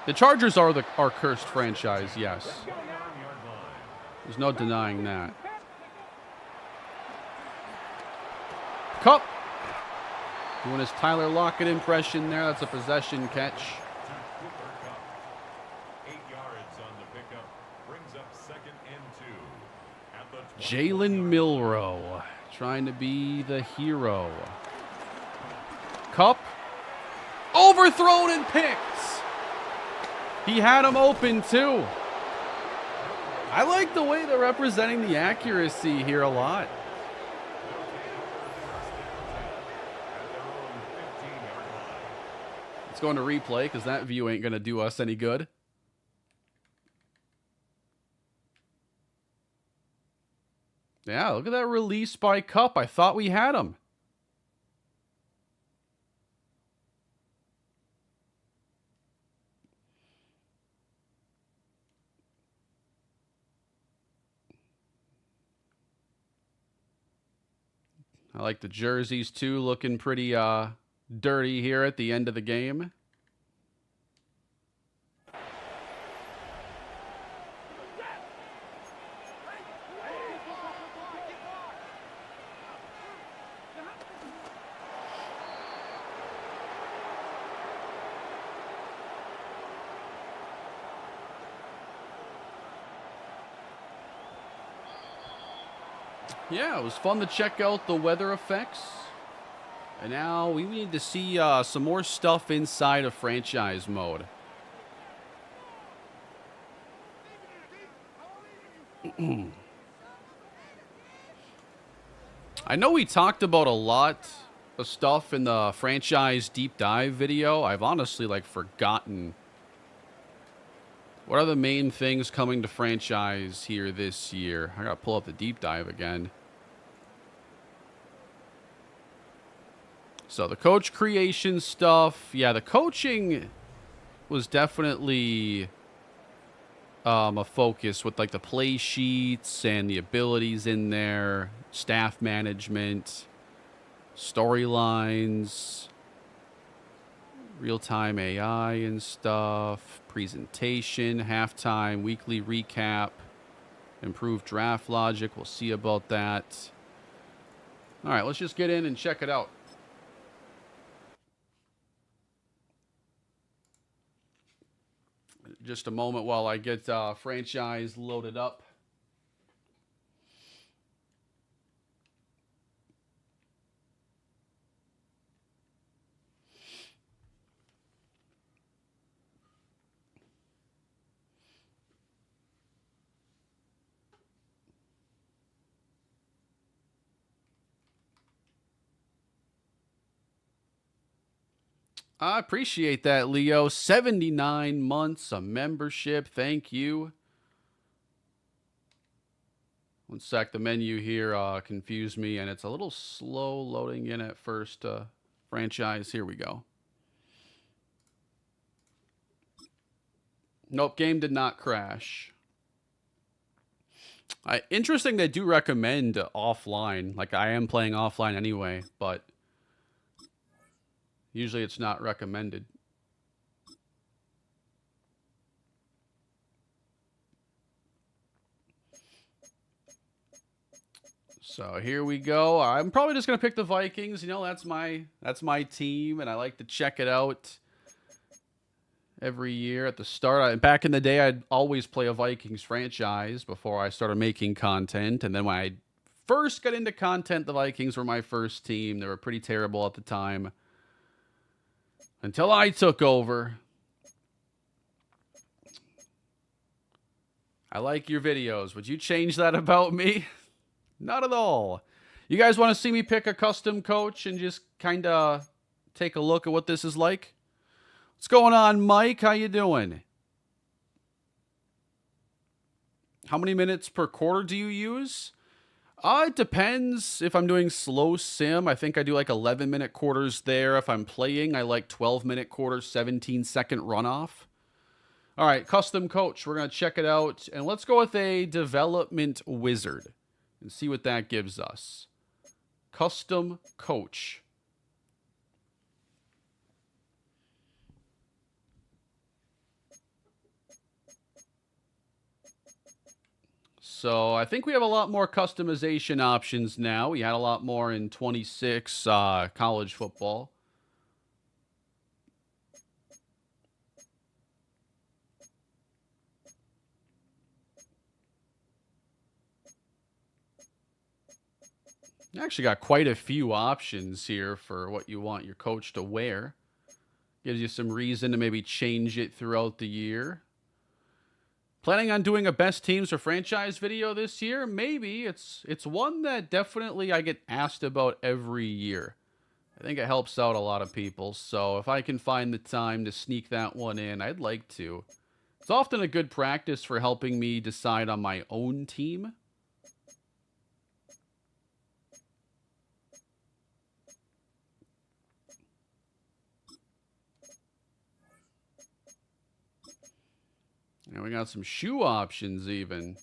The Chargers are our cursed franchise, yes. There's no denying that. Kupp doing his Tyler Lockett impression there. That's a possession catch. Jalen Milrow trying to be the hero. Kupp overthrown and picked. He had him open too. I like the way they're representing the accuracy here a lot. Let's go into replay because that view ain't going to do us any good. Yeah, look at that release by Kupp. I thought we had him. I like the jerseys too, looking pretty dirty here at the end of the game. Yeah, it was fun to check out the weather effects. And now we need to see some more stuff inside of franchise mode. I know we talked about a lot of stuff in the franchise deep dive video. I've honestly like forgotten what are the main things coming to franchise here this year. I gotta pull up the deep dive again. So the coach creation stuff, yeah, the coaching was definitely a focus with like the play sheets and the abilities in there, staff management, storylines, real-time AI and stuff, presentation, halftime, weekly recap, improved draft logic. We'll see about that. All right, let's just get in and check it out. Just a moment while I get franchise loaded up. I appreciate that, Leo. 79 months of membership. Thank you. One sec. The menu here confused me, and it's a little slow loading in at first. Franchise. Here we go. Nope. Game did not crash. Interesting they do recommend offline. Like, I am playing offline anyway, but usually it's not recommended. So here we go. I'm probably just gonna pick the Vikings. You know, that's my team, and I like to check it out every year at the start. Back in the day, I'd always play a Vikings franchise before I started making content, and then when I first got into content, the Vikings were my first team. They were pretty terrible at the time until I took over. I like your videos. Would you change that about me? Not at all. You guys want to see me pick a custom coach and just kind of take a look at what this is like? What's going on, Mike? How you doing? How many minutes per quarter do you use? It depends. If I'm doing slow sim, I think I do like 11-minute quarters there. If I'm playing, I like 12-minute quarters, 17-second runoff. All right, custom coach. We're going to check it out. And let's go with a development wizard and see what that gives us. Custom coach. So I think we have a lot more customization options now. We had a lot more in 26 college football. You actually got quite a few options here for what you want your coach to wear. Gives you some reason to maybe change it throughout the year. Planning on doing a best teams or franchise video this year? Maybe. It's one that definitely I get asked about every year. I think it helps out a lot of people. So if I can find the time to sneak that one in, I'd like to. It's often a good practice for helping me decide on my own team. And we got some shoe options even.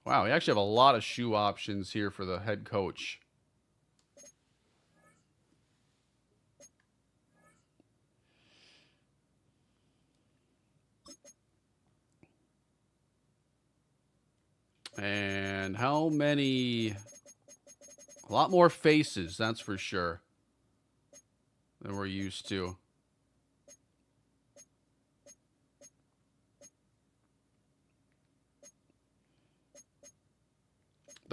Wow, we actually have a lot of shoe options here for the head coach. And how many? A lot more faces, that's for sure, than we're used to.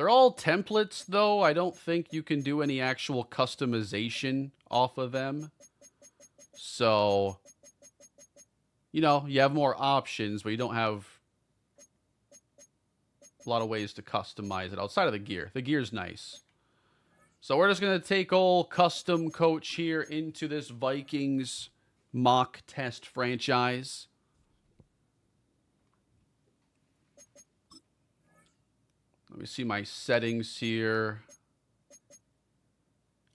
They're all templates, though. I don't think you can do any actual customization off of them. So, you know, you have more options, but you don't have a lot of ways to customize it outside of the gear. The gear's nice. So we're just going to take old custom coach here into this Vikings mock test franchise. Let me see my settings here.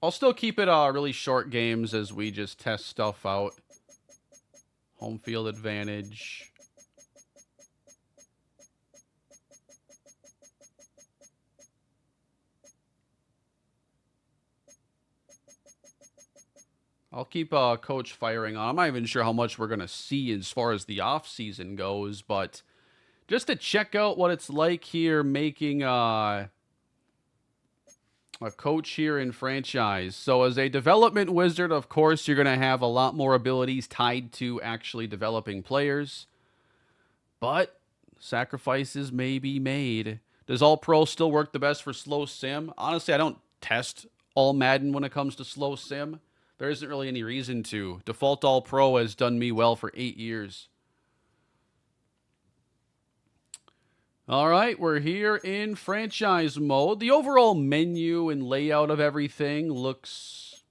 I'll still keep it really short games as we just test stuff out. Home field advantage. I'll keep Coach firing on. I'm not even sure how much we're going to see as far as the offseason goes, but just to check out what it's like here making a coach here in franchise. So as a development wizard, of course, you're going to have a lot more abilities tied to actually developing players. But sacrifices may be made. Does All Pro still work the best for slow sim? Honestly, I don't test all Madden when it comes to slow sim. There isn't really any reason to. Default All Pro has done me well for 8 years. All right, we're here in franchise mode. The overall menu and layout of everything looks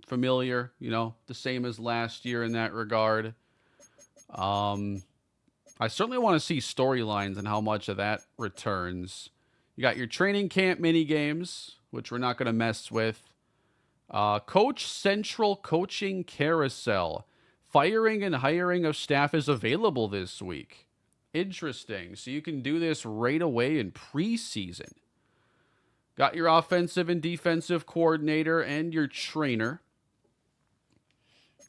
familiar, you know, the same as last year in that regard. I certainly want to see storylines and how much of that returns. You got your training camp mini games, which we're not going to mess with. Coach Central Coaching Carousel. Firing and hiring of staff is available this week. Interesting. So you can do this right away in preseason. Got your offensive and defensive coordinator and your trainer.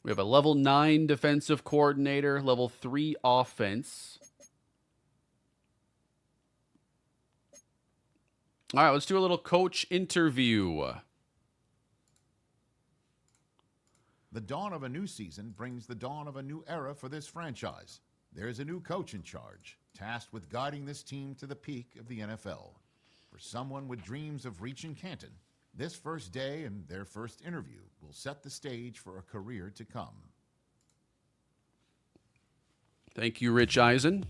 We have a level 9 defensive coordinator, level 3 offense. All right, let's do a little coach interview. The dawn of a new season brings the dawn of a new era for this franchise. There's a new coach in charge, tasked with guiding this team to the peak of the NFL. For someone with dreams of reaching Canton, this first day and their first interview will set the stage for a career to come. Thank you, Rich Eisen.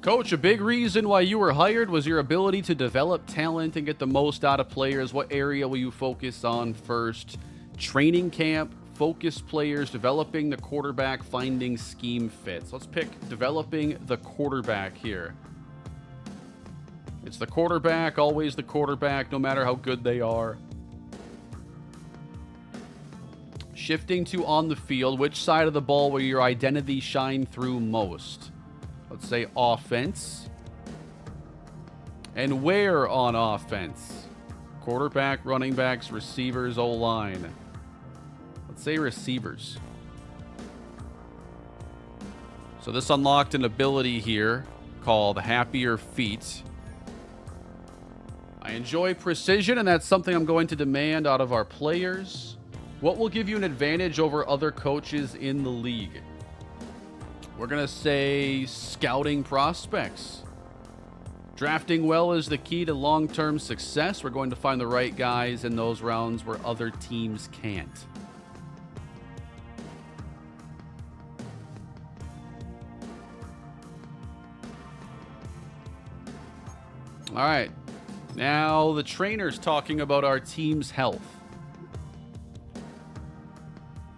Coach, a big reason why you were hired was your ability to develop talent and get the most out of players. What area will you focus on first? Training camp, focus players, developing the quarterback, finding scheme fits. Let's pick developing the quarterback here. It's the quarterback, always the quarterback, no matter how good they are. Shifting to on the field, which side of the ball will your identity shine through most? Let's say offense. And where on offense? Quarterback, running backs, receivers, O-line. Let's say receivers. So this unlocked an ability here called Happier Feet. I enjoy precision, and that's something I'm going to demand out of our players. What will give you an advantage over other coaches in the league? We're going to say scouting prospects. Drafting well is the key to long-term success. We're going to find the right guys in those rounds where other teams can't. All right. Now the trainer's talking about our team's health.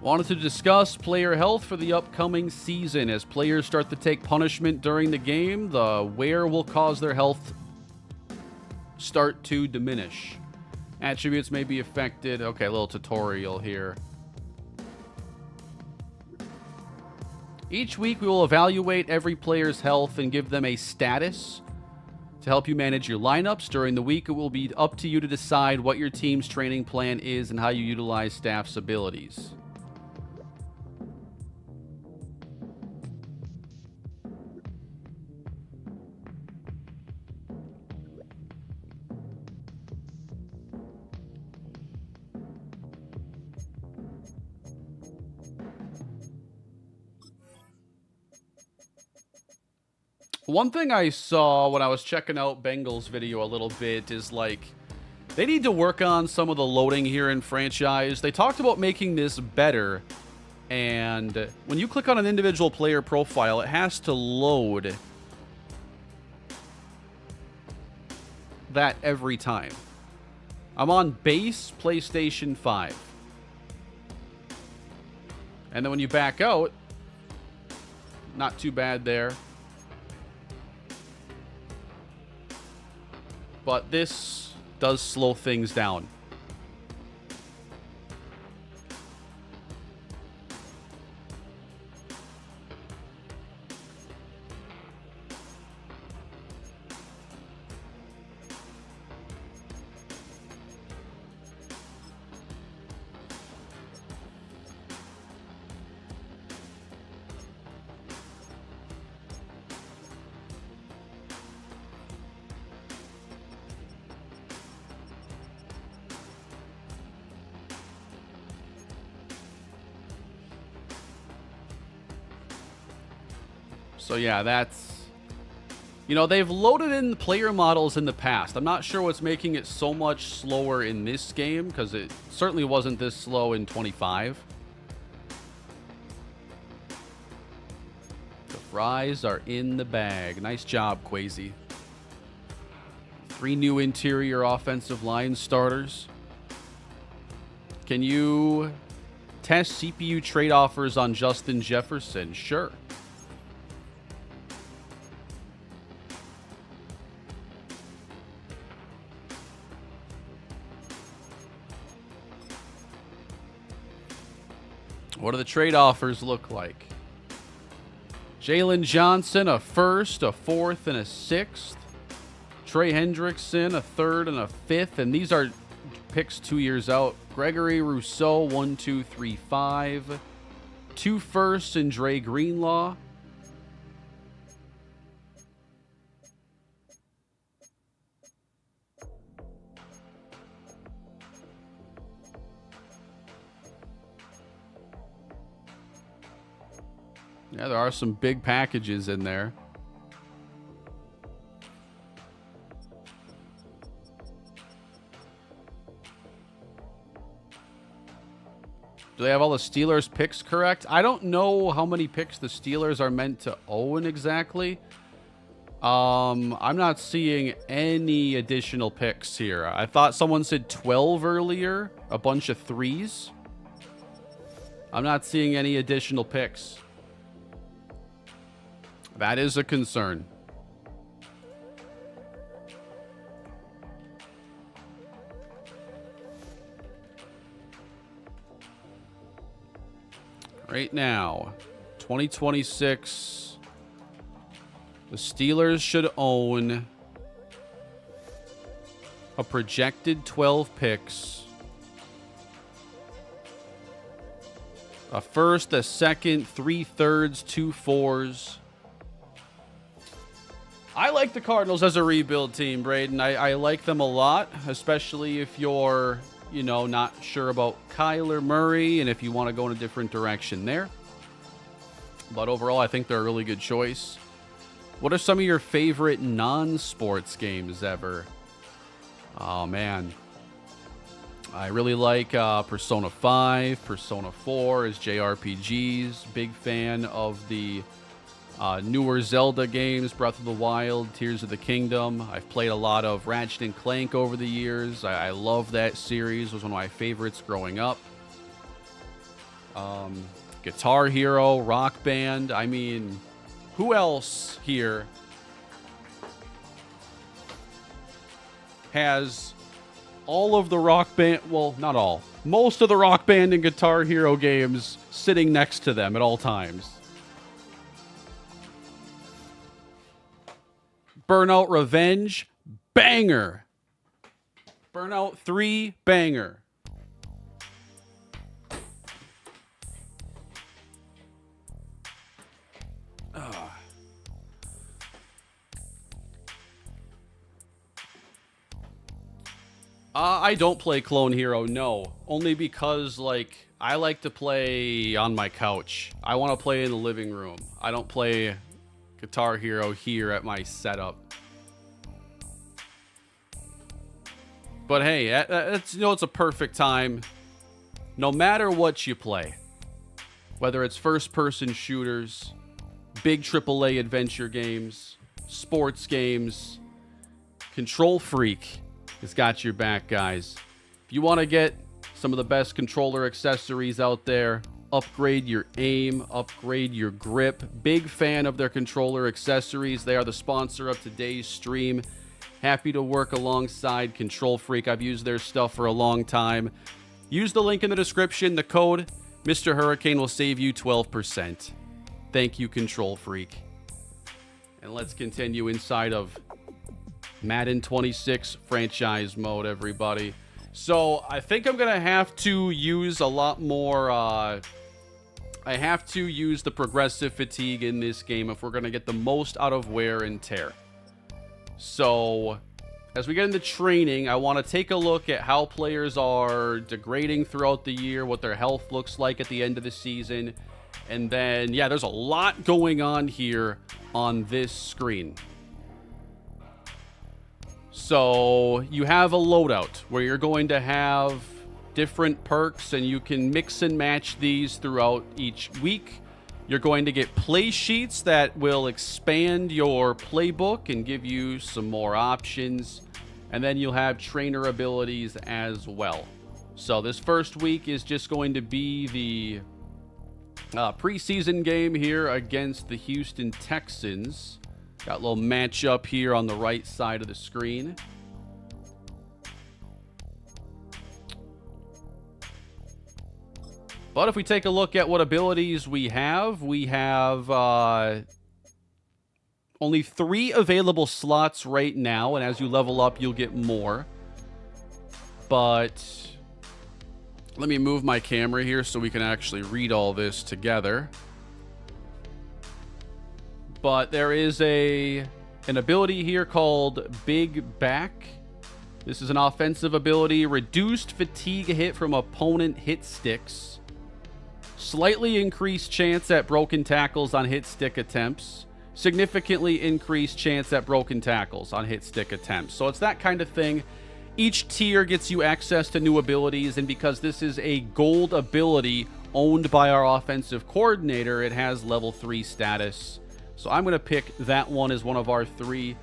Wanted to discuss player health for the upcoming season. As players start to take punishment during the game, the wear will cause their health start to diminish. Attributes may be affected. Okay, a little tutorial here. Each week we will evaluate every player's health and give them a status to help you manage your lineups. During the week, it will be up to you to decide what your team's training plan is and how you utilize staff's abilities. One thing I saw when I was checking out Bengals video a little bit is like they need to work on some of the loading here in franchise. They talked about making this better, and when you click on an individual player profile, it has to load that every time. I'm on base PlayStation 5. And then when you back out, not too bad there. But this does slow things down. So yeah, that's, you know, they've loaded in the player models in the past. I'm not sure what's making it so much slower in this game, because it certainly wasn't this slow in 25. The fries are in the bag. Nice job, Quasi. 3 new interior offensive line starters. Can you test CPU trade offers on Justin Jefferson? Sure. What do the trade offers look like? Jalen Johnson, a first, a fourth, and a sixth. Trey Hendrickson, a third and a fifth. And these are picks 2 years out. Gregory Rousseau, 1, 2, 3, 5. 2 firsts and Dre Greenlaw. Yeah, there are some big packages in there. Do they have all the Steelers picks correct? I don't know how many picks the Steelers are meant to own exactly. I'm not seeing any additional picks here. I thought someone said 12 earlier, a bunch of 3s. I'm not seeing any additional picks. That is a concern. Right now, 2026, the Steelers should own a projected 12 picks, a first, a second, 3 thirds, 2 fours. I like the Cardinals as a rebuild team, Braden. I like them a lot, especially if you're, you know, not sure about Kyler Murray and if you want to go in a different direction there. But overall, I think they're a really good choice. What are some of your favorite non-sports games ever? Oh, man. I really like Persona 5, Persona 4 as JRPGs. Big fan of the newer Zelda games, Breath of the Wild, Tears of the Kingdom. I've played a lot of Ratchet and Clank over the years. I love that series. It was one of my favorites growing up. Guitar Hero, Rock Band. I mean, who else here has all of the Rock Band, well, not all, most of the Rock Band and Guitar Hero games sitting next to them at all times? Burnout Revenge, banger. Burnout 3, banger. I don't play Clone Hero, no. Only because, like, I like to play on my couch. I want to play in the living room. I don't play Guitar Hero here at my setup. But hey, it's, it's a perfect time. No matter what you play, whether it's first-person shooters, big AAA adventure games, sports games, Control Freak has got your back, guys. If you want to get some of the best controller accessories out there, upgrade your aim, upgrade your grip. Big fan of their controller accessories. They are the sponsor of today's stream. Happy to work alongside Control Freak. I've used their stuff for a long time. Use the link in the description. The code Mr. Hurricane will save you 12%. Thank you, Control Freak. And let's continue inside of Madden 26 franchise mode, everybody. So I think I'm going to have to use a lot more... I have to use the progressive fatigue in this game if we're going to get the most out of wear and tear. So, as we get into training, I want to take a look at how players are degrading throughout the year, what their health looks like at the end of the season. And then, yeah, there's a lot going on here on this screen. So, you have a loadout where you're going to have different perks, and you can mix and match these throughout each week. You're going to get play sheets that will expand your playbook and give you some more options. And then you'll have trainer abilities as well. So this first week is just going to be the preseason game here against the Houston Texans. Got a little matchup here on the right side of the screen. But if we take a look at what abilities we have only 3 available slots right now, and as you level up, you'll get more. But let me move my camera here so we can actually read all this together. But there is an ability here called Big Back. This is an offensive ability. Reduced fatigue hit from opponent hit sticks. Slightly increased chance at broken tackles on hit stick attempts. Significantly increased chance at broken tackles on hit stick attempts. So it's that kind of thing. Each tier gets you access to new abilities, and because this is a gold ability owned by our offensive coordinator, it has level 3 status. So I'm going to pick that one as one of our 3.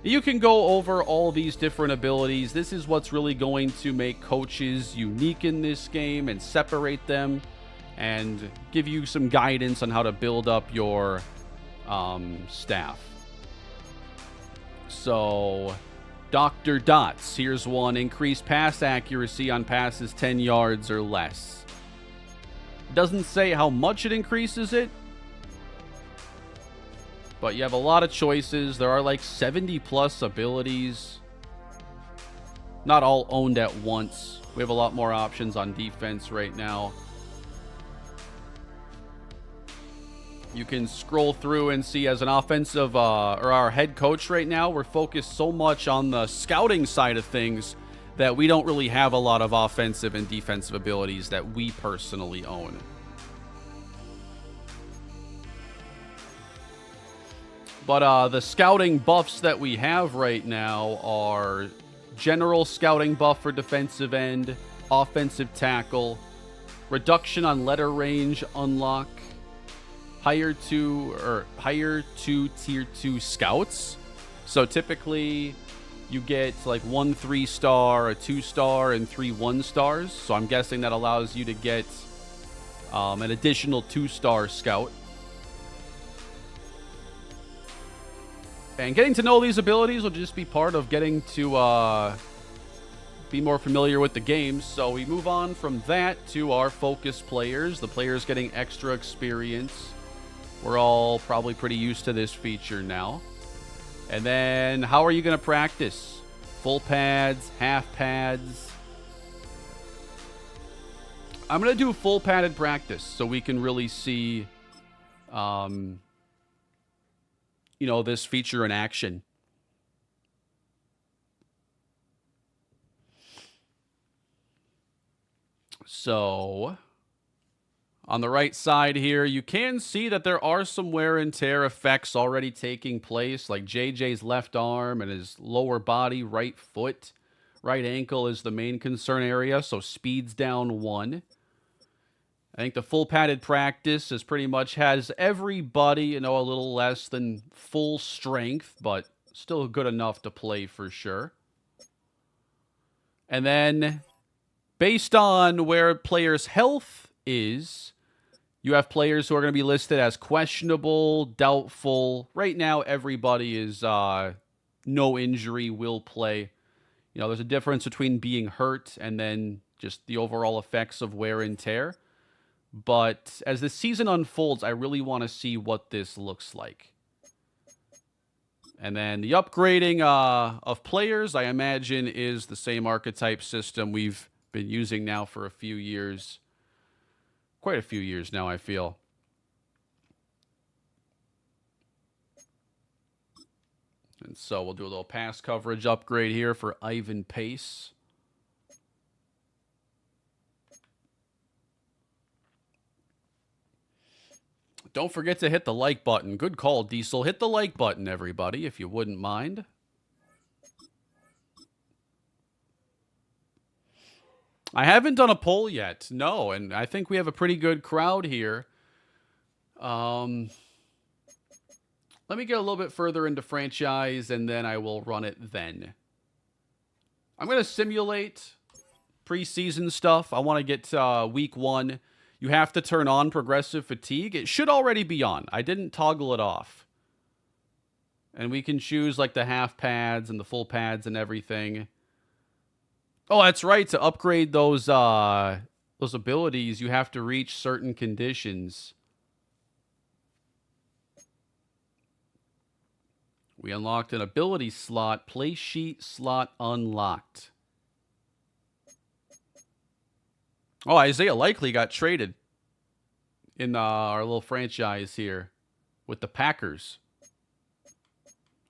You can go over all these different abilities. This is what's really going to make coaches unique in this game and separate them, and give you some guidance on how to build up your staff. So, Dr. Dots. Here's one. Increased pass accuracy on passes 10 yards or less. Doesn't say how much it increases it, but you have a lot of choices. There are like 70 plus abilities. Not all owned at once. We have a lot more options on defense right now. You can scroll through and see, as an offensive, or our head coach right now, we're focused so much on the scouting side of things that we don't really have a lot of offensive and defensive abilities that we personally own. But the scouting buffs that we have right now are general scouting buff for defensive end, offensive tackle, reduction on letter range unlock, higher to tier 2 scouts. So typically you get like 1 3-star, a 2-star, and 3 1-stars. So I'm guessing that allows you to get an additional 2-star scout. And getting to know these abilities will just be part of getting to be more familiar with the game. So we move on from that to our focus players, the players getting extra experience. We're all probably pretty used to this feature now. And then, how are you going to practice? Full pads, half pads. I'm going to do full padded practice so we can really see, this feature in action. So, On the right side here, you can see that there are some wear and tear effects already taking place, like JJ's left arm and his lower body, right foot. Right ankle is the main concern area, so speed's down 1. I think the full padded practice is pretty much has everybody, a little less than full strength, but still good enough to play for sure. And then, based on where players' health is, you have players who are going to be listed as questionable, doubtful. Right now, everybody is no injury, will play. There's a difference between being hurt and then just the overall effects of wear and tear. But as the season unfolds, I really want to see what this looks like. And then the upgrading of players, I imagine, is the same archetype system we've been using now for a few years. Quite a few years now, I feel. And so we'll do a little pass coverage upgrade here for Ivan Pace. Don't forget to hit the like button. Good call, Diesel. Hit the like button, everybody, if you wouldn't mind. I haven't done a poll yet, no, and I think we have a pretty good crowd here. Let me get a little bit further into franchise, and then I will run it then. I'm going to simulate preseason stuff. I want to get week 1. You have to turn on progressive fatigue. It should already be on. I didn't toggle it off. And we can choose like the half pads and the full pads and everything. Oh, that's right. To upgrade those abilities, you have to reach certain conditions. We unlocked an ability slot. Play sheet slot unlocked. Oh, Isaiah Likely got traded in our little franchise here with the Packers.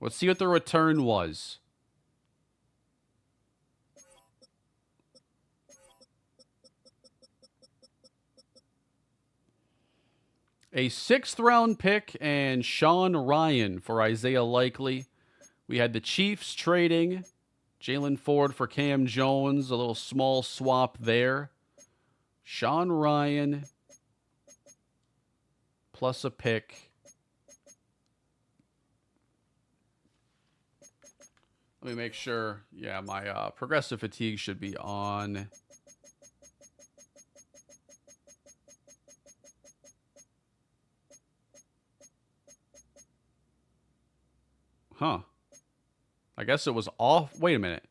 Let's see what the return was. A 6th-round pick and Sean Ryan for Isaiah Likely. We had the Chiefs trading Jalen Ford for Cam Jones. A little small swap there. Sean Ryan plus a pick. Let me make sure. Yeah, my progressive fatigue should be on. Huh. I guess it was off. Wait a minute.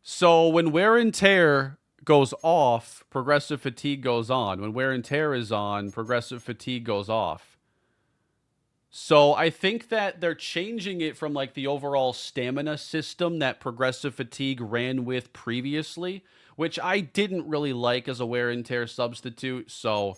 So when wear and tear goes off, progressive fatigue goes on. When wear and tear is on, progressive fatigue goes off. So I think that they're changing it from like the overall stamina system that progressive fatigue ran with previously, which I didn't really like as a wear and tear substitute. So,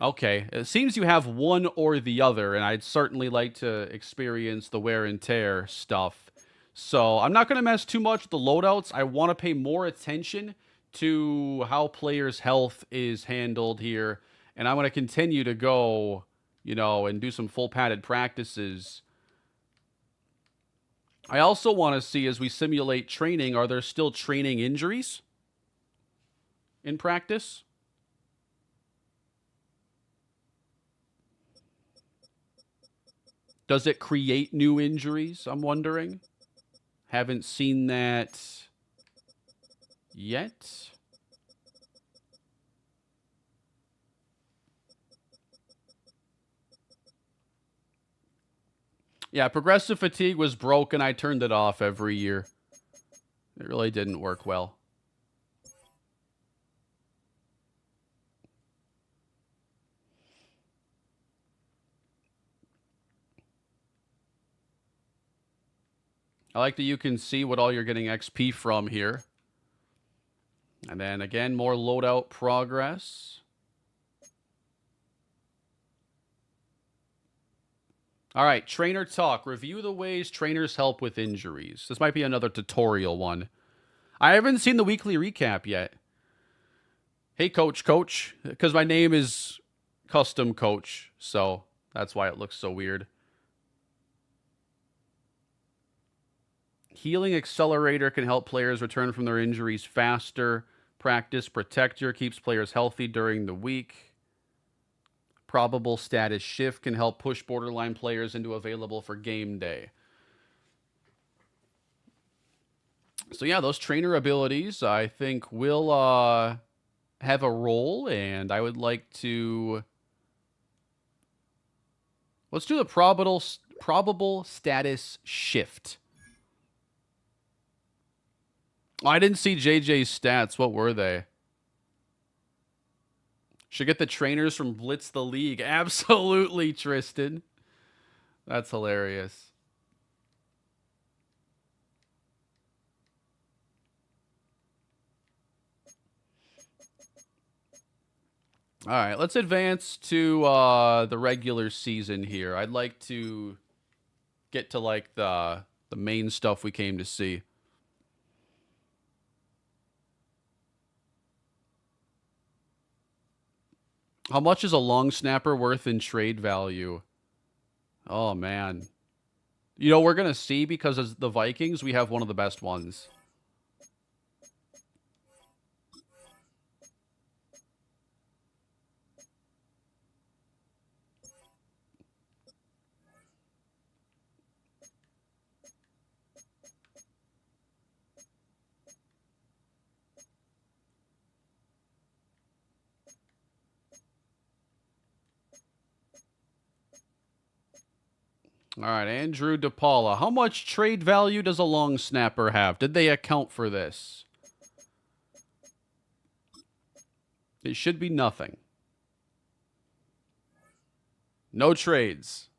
okay, it seems you have one or the other, and I'd certainly like to experience the wear and tear stuff. So I'm not going to mess too much with the loadouts. I want to pay more attention to how players' health is handled here. And I'm going to continue to go, and do some full padded practices. I also want to see, as we simulate training, are there still training injuries in practice? Does it create new injuries? I'm wondering. Haven't seen that yet. Yeah, progressive fatigue was broken. I turned it off every year. It really didn't work well. I like that you can see what all you're getting XP from here. And then again, more loadout progress. All right, trainer talk. Review the ways trainers help with injuries. This might be another tutorial one. I haven't seen the weekly recap yet. Hey, coach, because my name is custom coach, so that's why it looks so weird. Healing Accelerator can help players return from their injuries faster. Practice Protector keeps players healthy during the week. Probable Status Shift can help push borderline players into available for game day. So yeah, those trainer abilities I think will have a role, and I would like to... Let's do the probable status shift. Oh, I didn't see JJ's stats. What were they? Should get the trainers from Blitz the League. Absolutely, Tristan. That's hilarious. All right, let's advance to the regular season here. I'd like to get to like the main stuff we came to see. How much is a long snapper worth in trade value? Oh, man. You know, we're going to see because as the Vikings, we have one of the best ones. All right, Andrew DePaula. How much trade value does a long snapper have? Did they account for this? It should be nothing. No trades.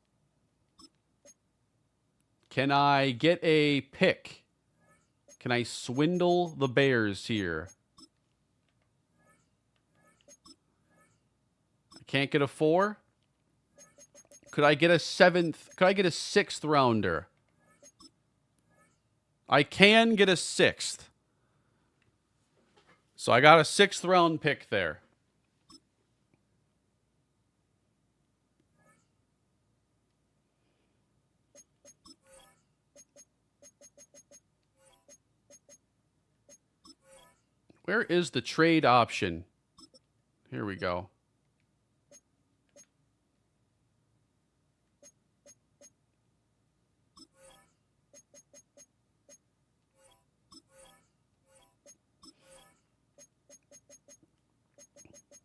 Can I get a pick? Can I swindle the Bears here? I can't get a 4. Could I get a 7th? Could I get a 6th rounder? I can get a 6th. So I got a 6th round pick there. Where is the trade option? Here we go.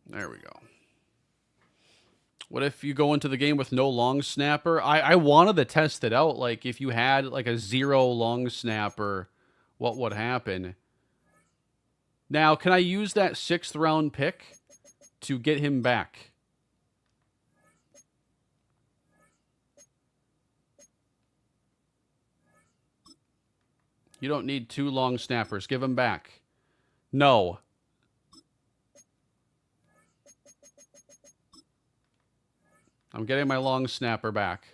There we go. What if you go into the game with no long snapper? I wanted to test it out. Like, if you had, like, a 0 long snapper, what would happen? Now, can I use that 6th round pick to get him back? You don't need 2 long snappers. Give him back. No. I'm getting my long snapper back.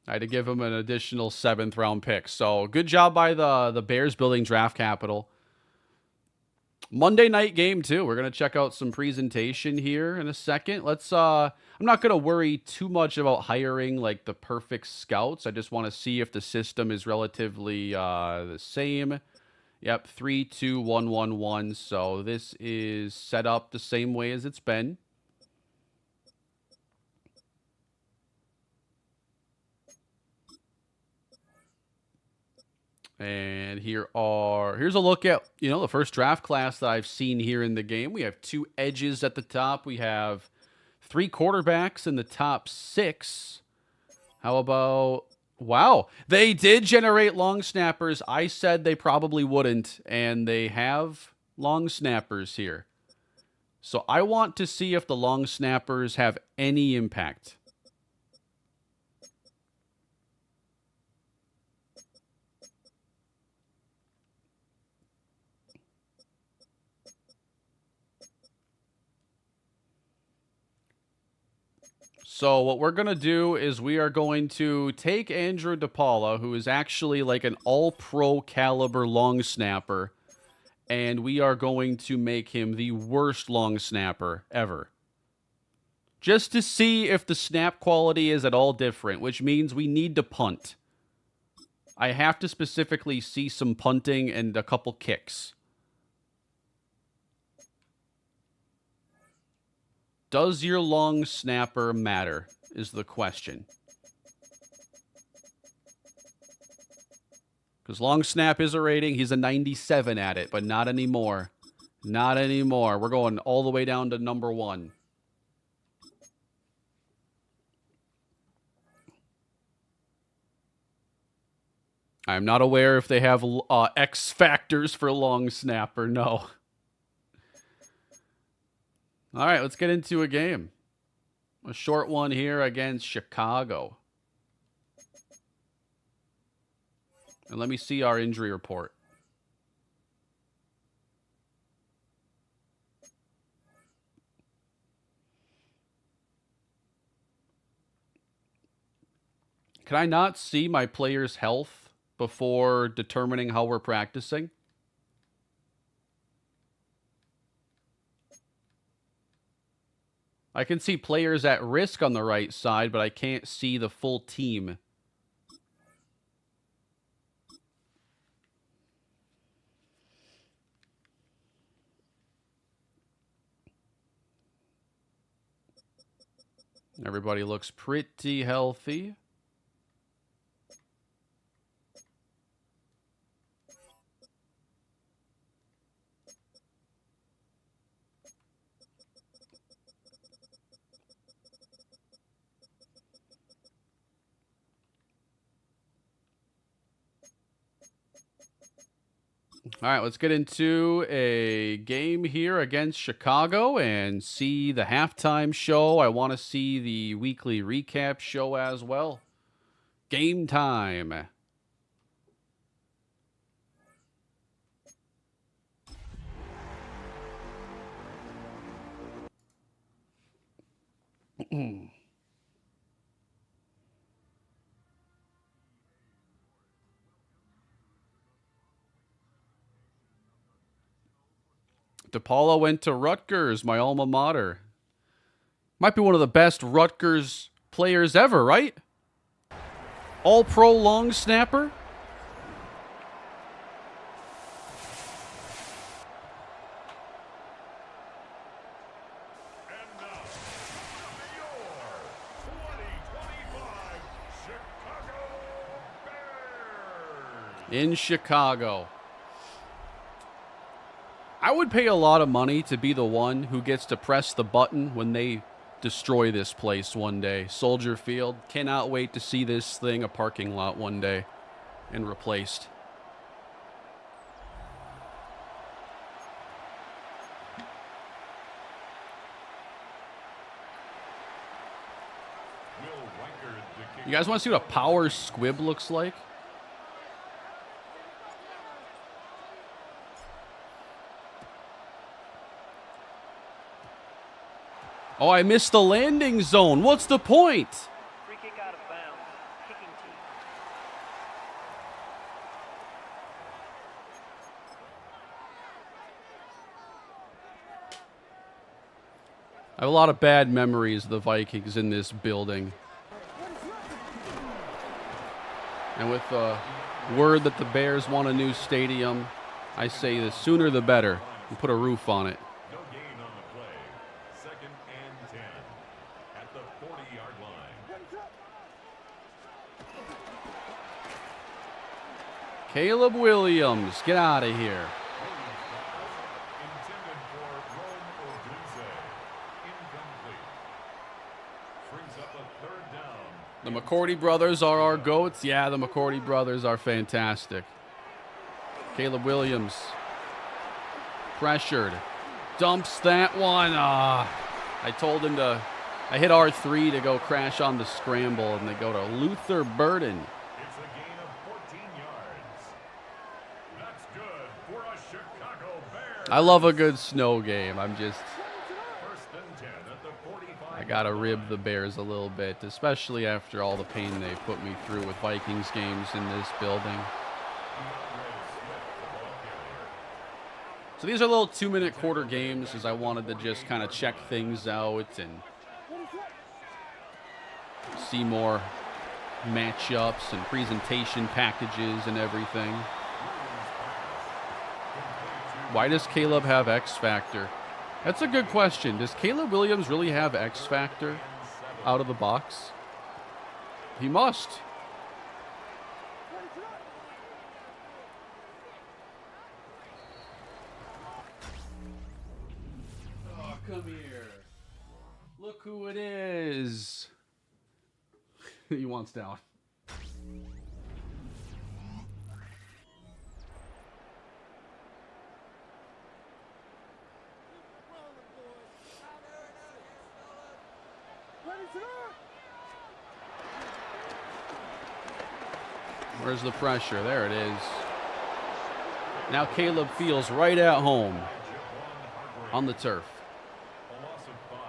I had to give him an additional 7th round pick. So good job by the Bears building draft capital. Monday night game too. We're gonna check out some presentation here in a second. Let's I'm not gonna worry too much about hiring like the perfect scouts. I just want to see if the system is relatively the same. Yep, 3-2-1-1-1. So this is set up the same way as it's been. And here's a look at, the first draft class that I've seen here in the game. We have 2 edges at the top. We have 3 quarterbacks in the top 6. How about... Wow, they did generate long snappers. I said they probably wouldn't, and they have long snappers here. So I want to see if the long snappers have any impact. So what we're going to do is we are going to take Andrew DePaula, who is actually like an all-pro caliber long snapper, and we are going to make him the worst long snapper ever. Just to see if the snap quality is at all different, which means we need to punt. I have to specifically see some punting and a couple kicks. Does your long snapper matter, is the question. Because long snap is a rating. He's a 97 at it, but not anymore. Not anymore. We're going all the way down to number 1. I'm not aware if they have X factors for long snapper. No. All right, let's get into a game. A short one here against Chicago. And let me see our injury report. Can I not see my player's health before determining how we're practicing? I can see players at risk on the right side, but I can't see the full team. Everybody looks pretty healthy. All right, let's get into a game here against Chicago and see the halftime show. I want to see the weekly recap show as well. Game time. DePaula went to Rutgers, my alma mater. Might be one of the best Rutgers players ever, right? All-pro long snapper. And now, your 2025 Chicago Bears. In Chicago. I would pay a lot of money to be the one who gets to press the button when they destroy this place one day. Soldier Field. Cannot wait to see this thing a parking lot one day and replaced. You guys want to see what a power squib looks like? Oh, I missed the landing zone. What's the point? Free kick out of bounds. Kicking team. I have a lot of bad memories of the Vikings in this building. And with the word that the Bears want a new stadium, I say the sooner the better. And put a roof on it. No gain on the play. 2nd and 10 at the 40-yard line. Caleb Williams, get out of here. Intended for Rome Odunze. Incomplete. Brings up a 3rd down. The McCourty brothers are our GOATs. Yeah, the McCourty brothers are fantastic. Caleb Williams. Pressured. Dumps that one. I told him to... I hit R3 to go crash on the scramble, and they go to Luther Burden. It's a gain of 14 yards. That's good for a Chicago Bears. I love a good snow game. I'm just... 1st and 10 at the 45. I got to rib the Bears a little bit, especially after all the pain they put me through with Vikings games in this building. So these are little 2-minute quarter games as I wanted to just kind of check things out and see more matchups and presentation packages and everything. Why does Caleb have X Factor? That's a good question. Does Caleb Williams really have X Factor out of the box? He must. Oh, come here. Look who it is. He wants down. Where's the pressure? There it is. Now Caleb feels right at home on the turf. A loss of 5.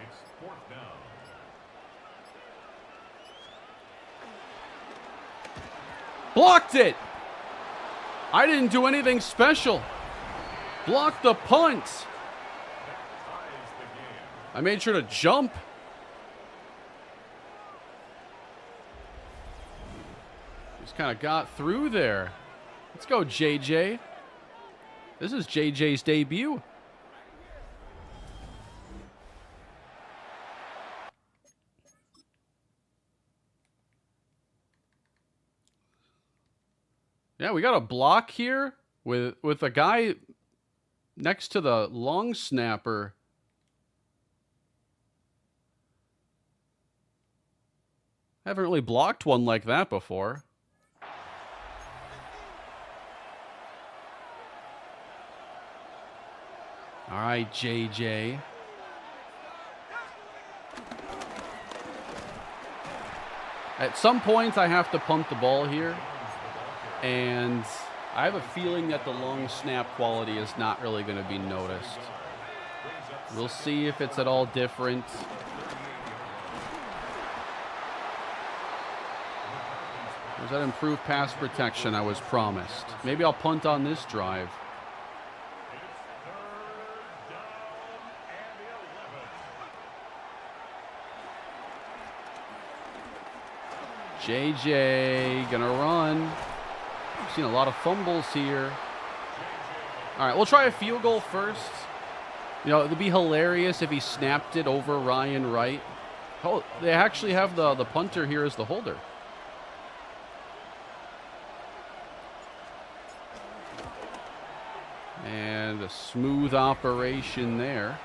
It's 4th down. Blocked it. I didn't do anything special. Blocked the punt. Ties the game. I made sure to jump. Just kind of got through there. Let's go, JJ. This is JJ's debut. Yeah, we got a block here with a guy next to the long snapper. I haven't really blocked one like that before. All right, JJ. At some point, I have to punt the ball here. And I have a feeling that the long snap quality is not really going to be noticed. We'll see if it's at all different. There's that improved pass protection I was promised. Maybe I'll punt on this drive. JJ gonna run. I've seen a lot of fumbles here. All right, we'll try a field goal first. You know, it'd be hilarious if he snapped it over Ryan Wright. Oh, they actually have the punter here as the holder. And a smooth operation there.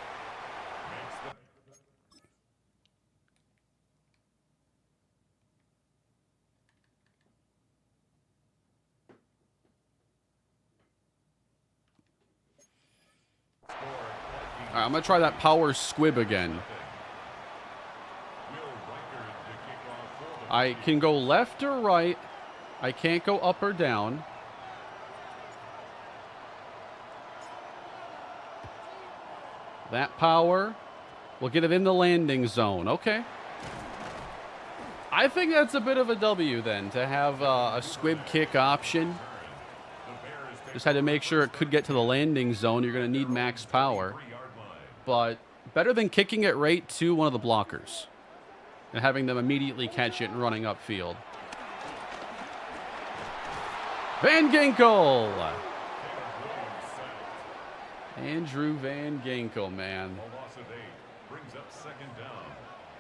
All right, I'm going to try that power squib again. I can go left or right. I can't go up or down. That power will get it in the landing zone. Okay. I think that's a bit of a W then, to have a squib kick option. Just had to make sure it could get to the landing zone. You're going to need max power. But better than kicking it right to one of the blockers and having them immediately catch it and running upfield. Van Ginkel. Andrew Van Ginkel, man. A loss of 8 brings up 2nd down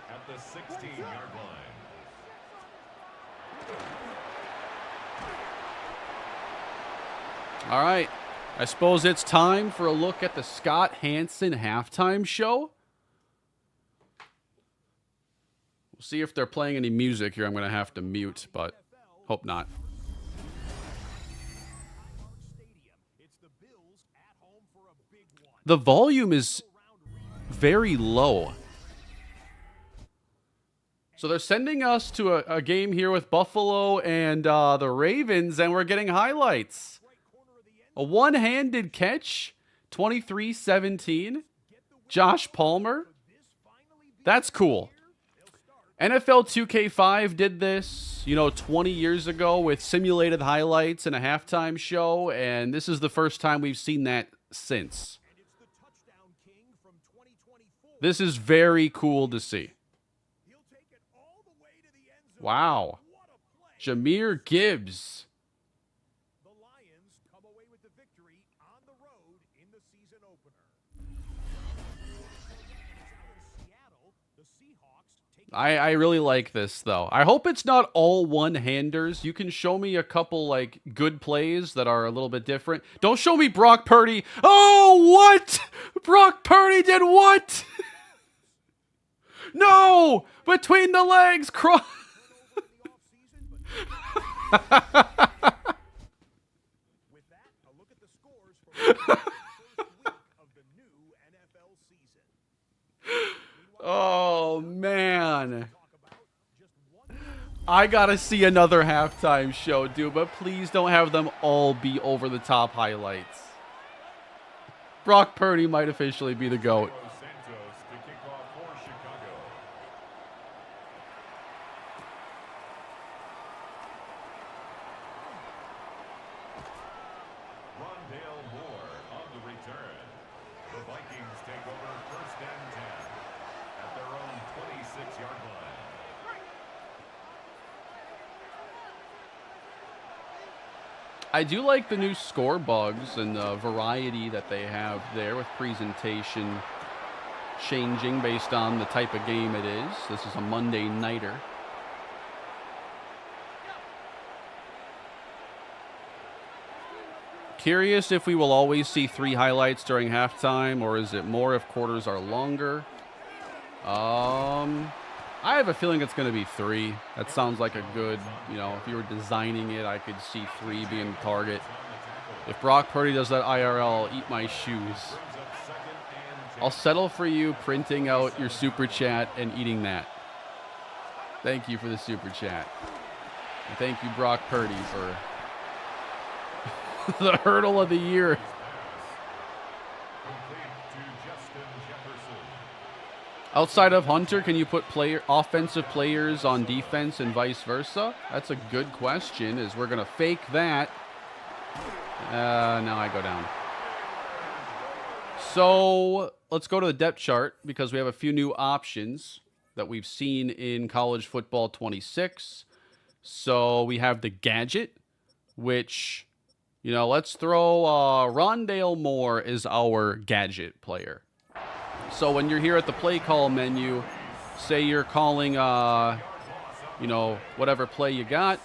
at the 16-yard line. All right. I suppose it's time for a look at the Scott Hansen halftime show. We'll see if they're playing any music here. I'm going to have to mute, but hope not. The volume is very low. So they're sending us to a game here with Buffalo and the Ravens, and we're getting highlights. A one-handed catch, 23-17. Josh Palmer. That's cool. NFL 2K5 did this, 20 years ago with simulated highlights and a halftime show, and this is the first time we've seen that since. This is very cool to see. Wow. Jahmyr Gibbs. The Lions come away with the victory on the road in the season opener. Seattle, the Seahawks take I really like this, though. I hope it's not all one-handers. You can show me a couple, like, good plays that are a little bit different. Don't show me Brock Purdy. Oh, what? Brock Purdy did what? No! Between the legs, cross. with that, a look at the scores for the first week of the new NFL season. Oh, man. Talk about just one I gotta see another halftime show, dude, but please don't have them all be over-the-top highlights. Brock Purdy might officially be the GOAT. Santos to kick off for Chicago. Rondale Moore on the return. The Vikings take over 1st and 10 at their own 26-yard line. I do like the new score bugs and the variety that they have there with presentation changing based on the type of game it is. This is a Monday nighter. Curious if we will always see 3 highlights during halftime, or is it more if quarters are longer? I have a feeling it's going to be 3. That sounds like a good, if you were designing it, I could see 3 being the target. If Brock Purdy does that IRL, I'll eat my shoes. I'll settle for you printing out your super chat and eating that. Thank you for the super chat. And thank you, Brock Purdy, for the hurdle of the year. Outside of Hunter, can you put offensive players on defense and vice versa? That's a good question, as we're going to fake that. Now I go down. So let's go to the depth chart, because we have a few new options that we've seen in College Football 26. So we have the gadget, which, let's throw Rondale Moore as our gadget player. So when you're here at the play call menu, say you're calling, whatever play you got,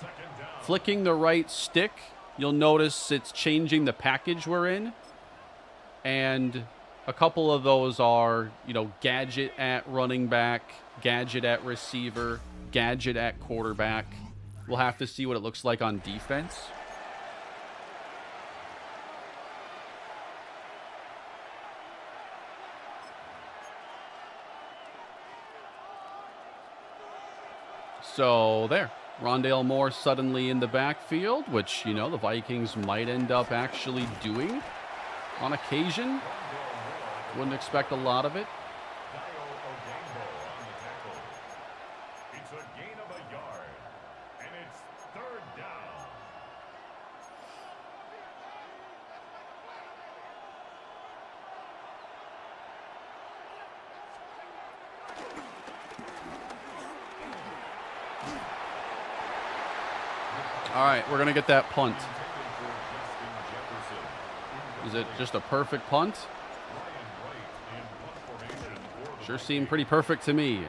flicking the right stick, you'll notice it's changing the package we're in. And a couple of those are, gadget at running back, gadget at receiver, gadget at quarterback. We'll have to see what it looks like on defense. So there, Rondale Moore suddenly in the backfield, which, the Vikings might end up actually doing on occasion. Wouldn't expect a lot of it. It's a gain of a yard, and it's 3rd down. All right, we're going to get that punt. Is it just a perfect punt? Sure seemed pretty perfect to me.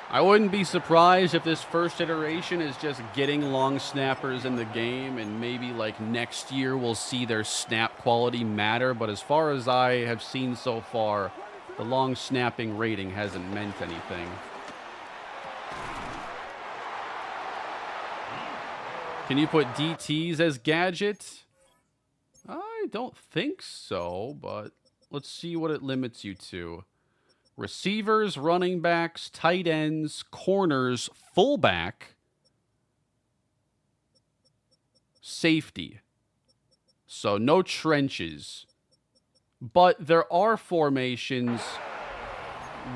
I wouldn't be surprised if this first iteration is just getting long snappers in the game, and maybe like next year we'll see their snap quality matter. But as far as I have seen so far, the long snapping rating hasn't meant anything. Can you put DTs as gadget? I don't think so, but let's see what it limits you to. Receivers, running backs, tight ends, corners, fullback, safety. So no trenches. But there are formations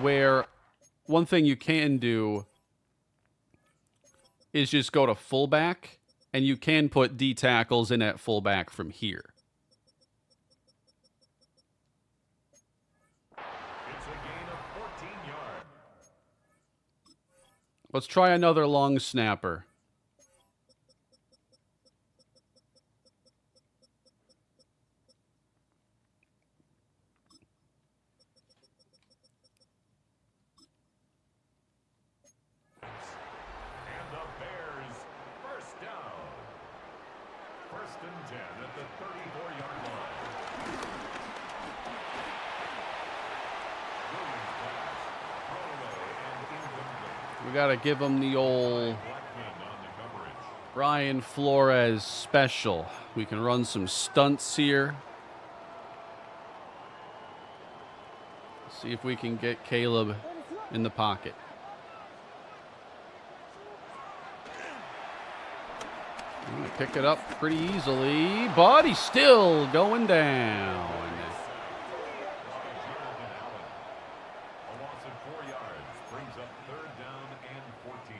where one thing you can do is just go to fullback, and you can put D tackles in at fullback from here. It's a gain of 14 yards. Let's try another long snapper. And the Bears first down. 1st and 10 at the 34-yard line. Williams pass. Thrown away and incomplete. We got to give him the old Blackman on the coverage. Brian Flores special. We can run some stunts here. See if we can get Caleb in the pocket. Pick it up pretty easily, but he's still going down. Jonathan Allen. A loss of 4 yards brings up 3rd down and 14.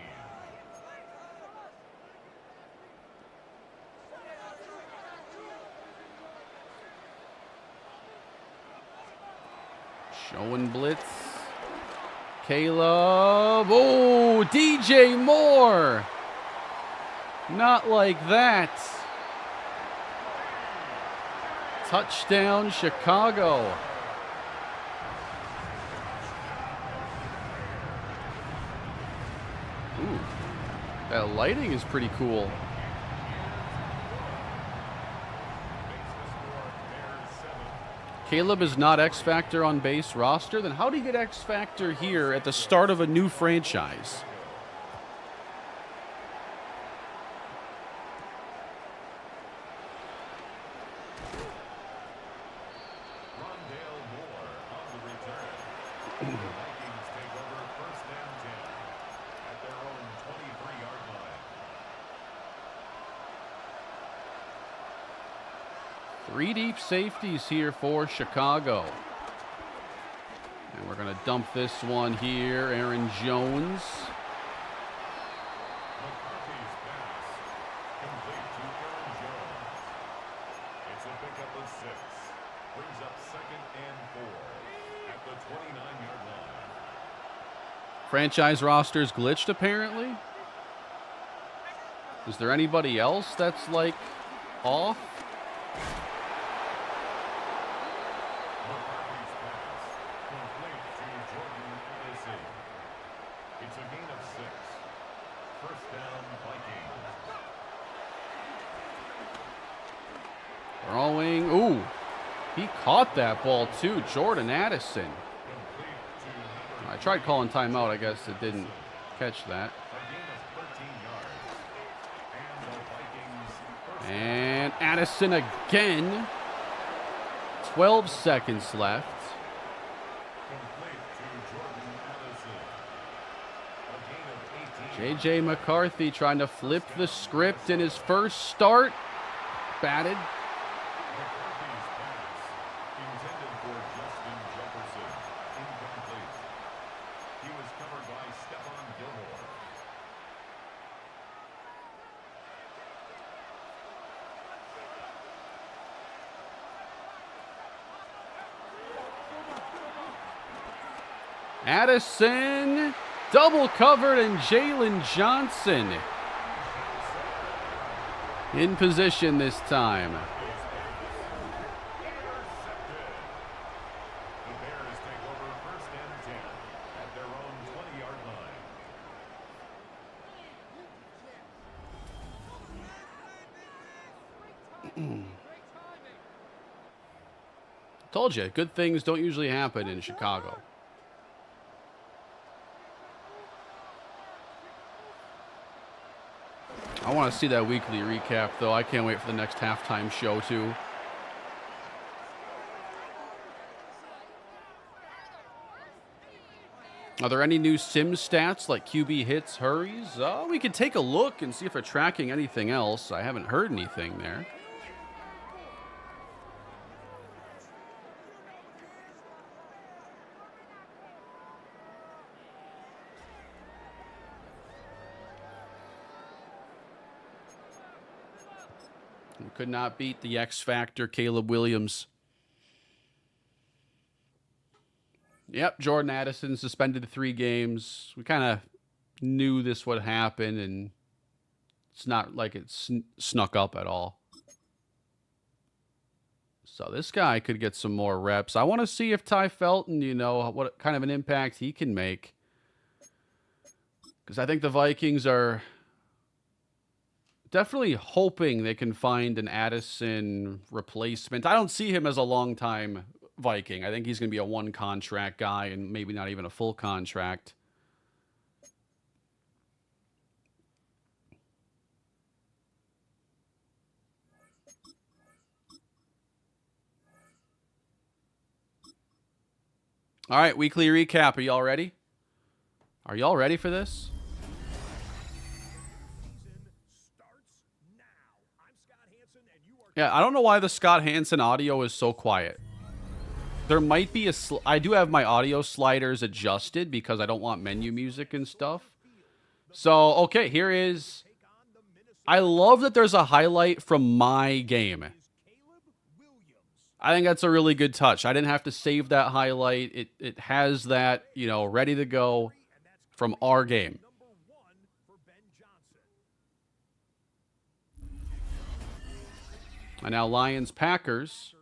Showing blitz. Caleb. Oh, DJ Moore. Not like that. Touchdown, Chicago. Ooh, that lighting is pretty cool. Caleb is not X Factor on base roster. Then how do you get X Factor here at the start of a new franchise? Rondale Moore on the return. The Vikings take over 1st and 10 at their own 23-yard line. 3 deep safeties here for Chicago. And we're going to dump this one here. Aaron Jones. McCarthy's pass complete to Aaron Jones. It's a pickup of 6. Brings up 2nd and 4 at the 29-yard line. Franchise roster's glitched, apparently. Is there anybody else that's, like, off? McCarthy's pass complete to Jordan Addison. It's a gain of 6. 1st down, Vikings. Throwing. Ooh. He caught that ball, too. Jordan Addison. I tried calling timeout. I guess it didn't catch that. And Addison again. 12 seconds left. J.J. McCarthy trying to flip the script in his first start. Batted. Addison, double covered, and Jalen Johnson in position this time. The Bears take over 1st and 10 at their own 20-yard line. Told you, good things don't usually happen in Chicago. I want to see that weekly recap, though. I can't wait for the next halftime show, too. Are there any new sim stats like QB hits, hurries? We could take a look and see if they're tracking anything else. I haven't heard anything there. We could not beat the X Factor, Caleb Williams. Yep, Jordan Addison suspended 3 games. We kind of knew this would happen, and it's not like it snuck up at all. So this guy could get some more reps. I want to see if Ty Felton, you know, what kind of an impact he can make. Because I think the Vikings are definitely hoping they can find an Addison replacement. I don't see him as a long-time Viking. I think he's going to be a one-contract guy and maybe not even a full contract. All right, weekly recap. Are y'all ready? Are y'all ready for this? Yeah, I don't know why the Scott Hansen audio is so quiet. There might be I do have my audio sliders adjusted because I don't want menu music and stuff. So, okay, here is... I love that there's a highlight from my game. I think that's a really good touch. I didn't have to save that highlight. It has that, you know, ready to go from our game. And now Lions-Packers.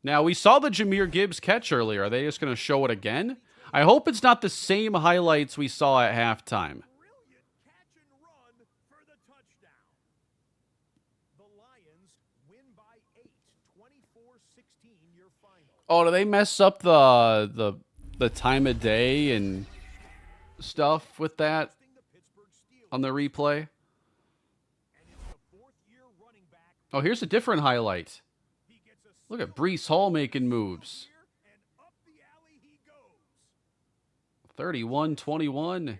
Now, we saw the Jahmyr Gibbs catch earlier. Are they just going to show it again? I hope it's not the same highlights we saw at halftime. Oh, do they mess up the time of day and stuff with that on the replay? Oh, here's a different highlight. Look at Breece Hall making moves. 31-21.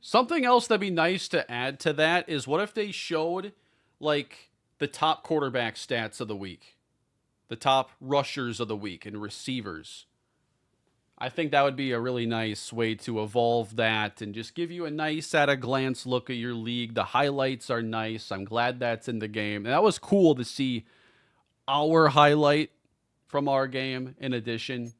Something else that'd be nice to add to that is what if they showed, like, the top quarterback stats of the week? The top rushers of the week and receivers. I think that would be a really nice way to evolve that and just give you a nice at-a-glance look at your league. The highlights are nice. I'm glad that's in the game. And that was cool to see our highlight from our game in addition.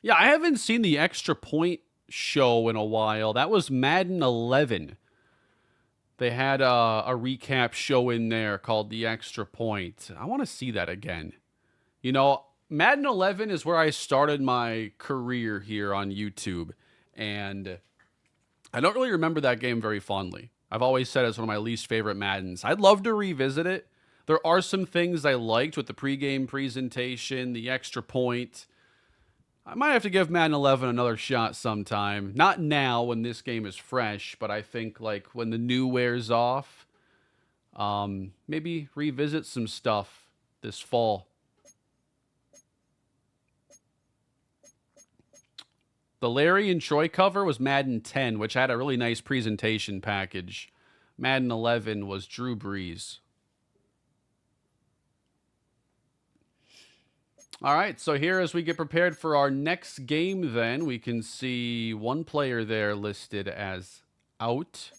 Yeah, I haven't seen the extra point show in a while. That was Madden 11. They had a recap show in there called The Extra Point. I want to see that again. You know, Madden 11 is where I started my career here on YouTube. And I don't really remember that game very fondly. I've always said it's one of my least favorite Maddens. I'd love to revisit it. There are some things I liked with the pregame presentation, the extra point. I might have to give Madden 11 another shot sometime. Not now when this game is fresh, but I think like when the new wears off, maybe revisit some stuff this fall. The Larry and Troy cover was Madden 10, which had a really nice presentation package. Madden 11 was Drew Brees. All right, so here as we get prepared for our next game then, we can see one player there listed as out.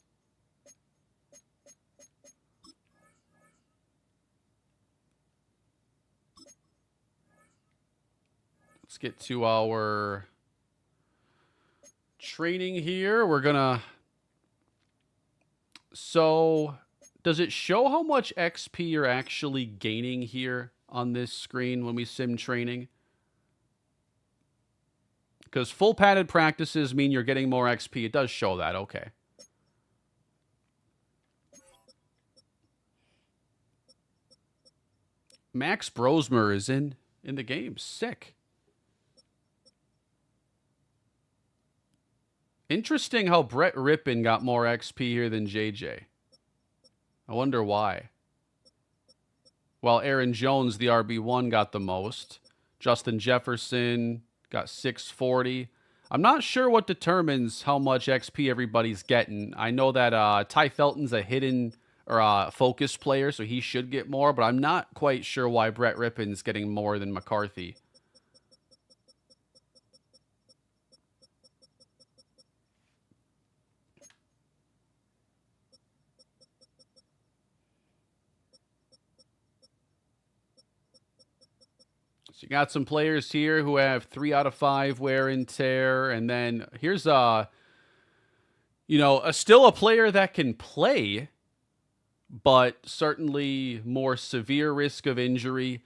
Let's get to our training here. We're gonna... So, does it show how much XP you're actually gaining here on this screen when we sim training? Because full padded practices mean you're getting more XP. It does show that. Okay. Max Brosmer is in the game. Sick. Interesting how Brett Rippon got more XP here than JJ. I wonder why. Well, Aaron Jones, the RB1, got the most. Justin Jefferson got 640. I'm not sure what determines how much XP everybody's getting. I know that Ty Felton's a hidden or a focus player, so he should get more, but I'm not quite sure why Brett Rippon's getting more than McCarthy. So you got some players here who have 3 out of 5 wear and tear, and then here's still a player that can play, but certainly more severe risk of injury.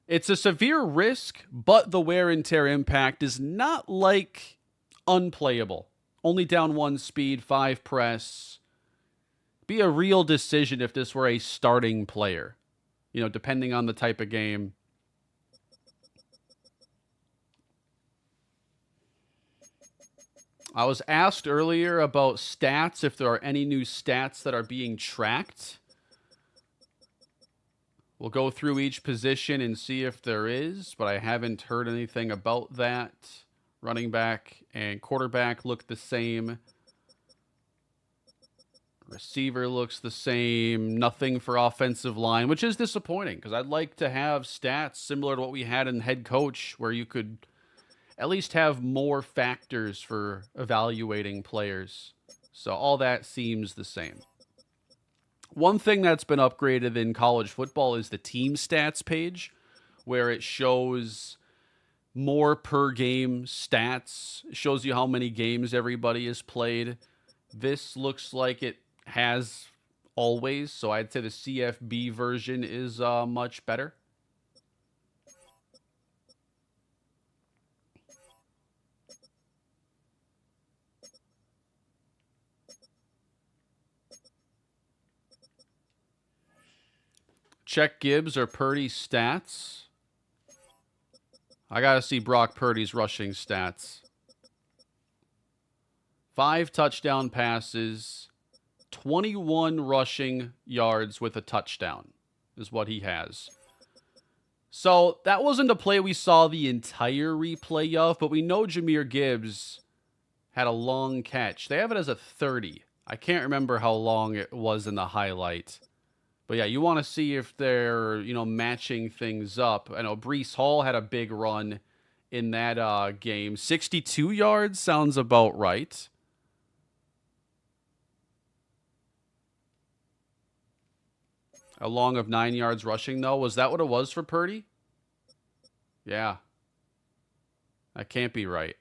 It's a severe risk, but the wear and tear impact is not like unplayable. Only down 1 speed, 5 press. Be a real decision if this were a starting player, depending on the type of game. I was asked earlier about stats, if there are any new stats that are being tracked. We'll go through each position and see if there is, but I haven't heard anything about that. Running back and quarterback look the same. Receiver looks the same. Nothing for offensive line, which is disappointing because I'd like to have stats similar to what we had in head coach, where you could at least have more factors for evaluating players. So all that seems the same. One thing that's been upgraded in college football is the team stats page, where it shows more per game stats. It shows you how many games everybody has played. This looks like it has always, so I'd say the CFB version is much better. Check Gibbs or Purdy's stats. I got to see Brock Purdy's rushing stats. 5 touchdown passes, 21 rushing yards with a touchdown is what he has. So that wasn't a play we saw the entire replay of, but we know Jahmyr Gibbs had a long catch. They have it as a 30. I can't remember how long it was in the highlight. But yeah, you want to see if they're, matching things up. I know Breece Hall had a big run in that game. 62 yards sounds about right. A long of 9 yards rushing, though. Was that what it was for Purdy? Yeah. That can't be right.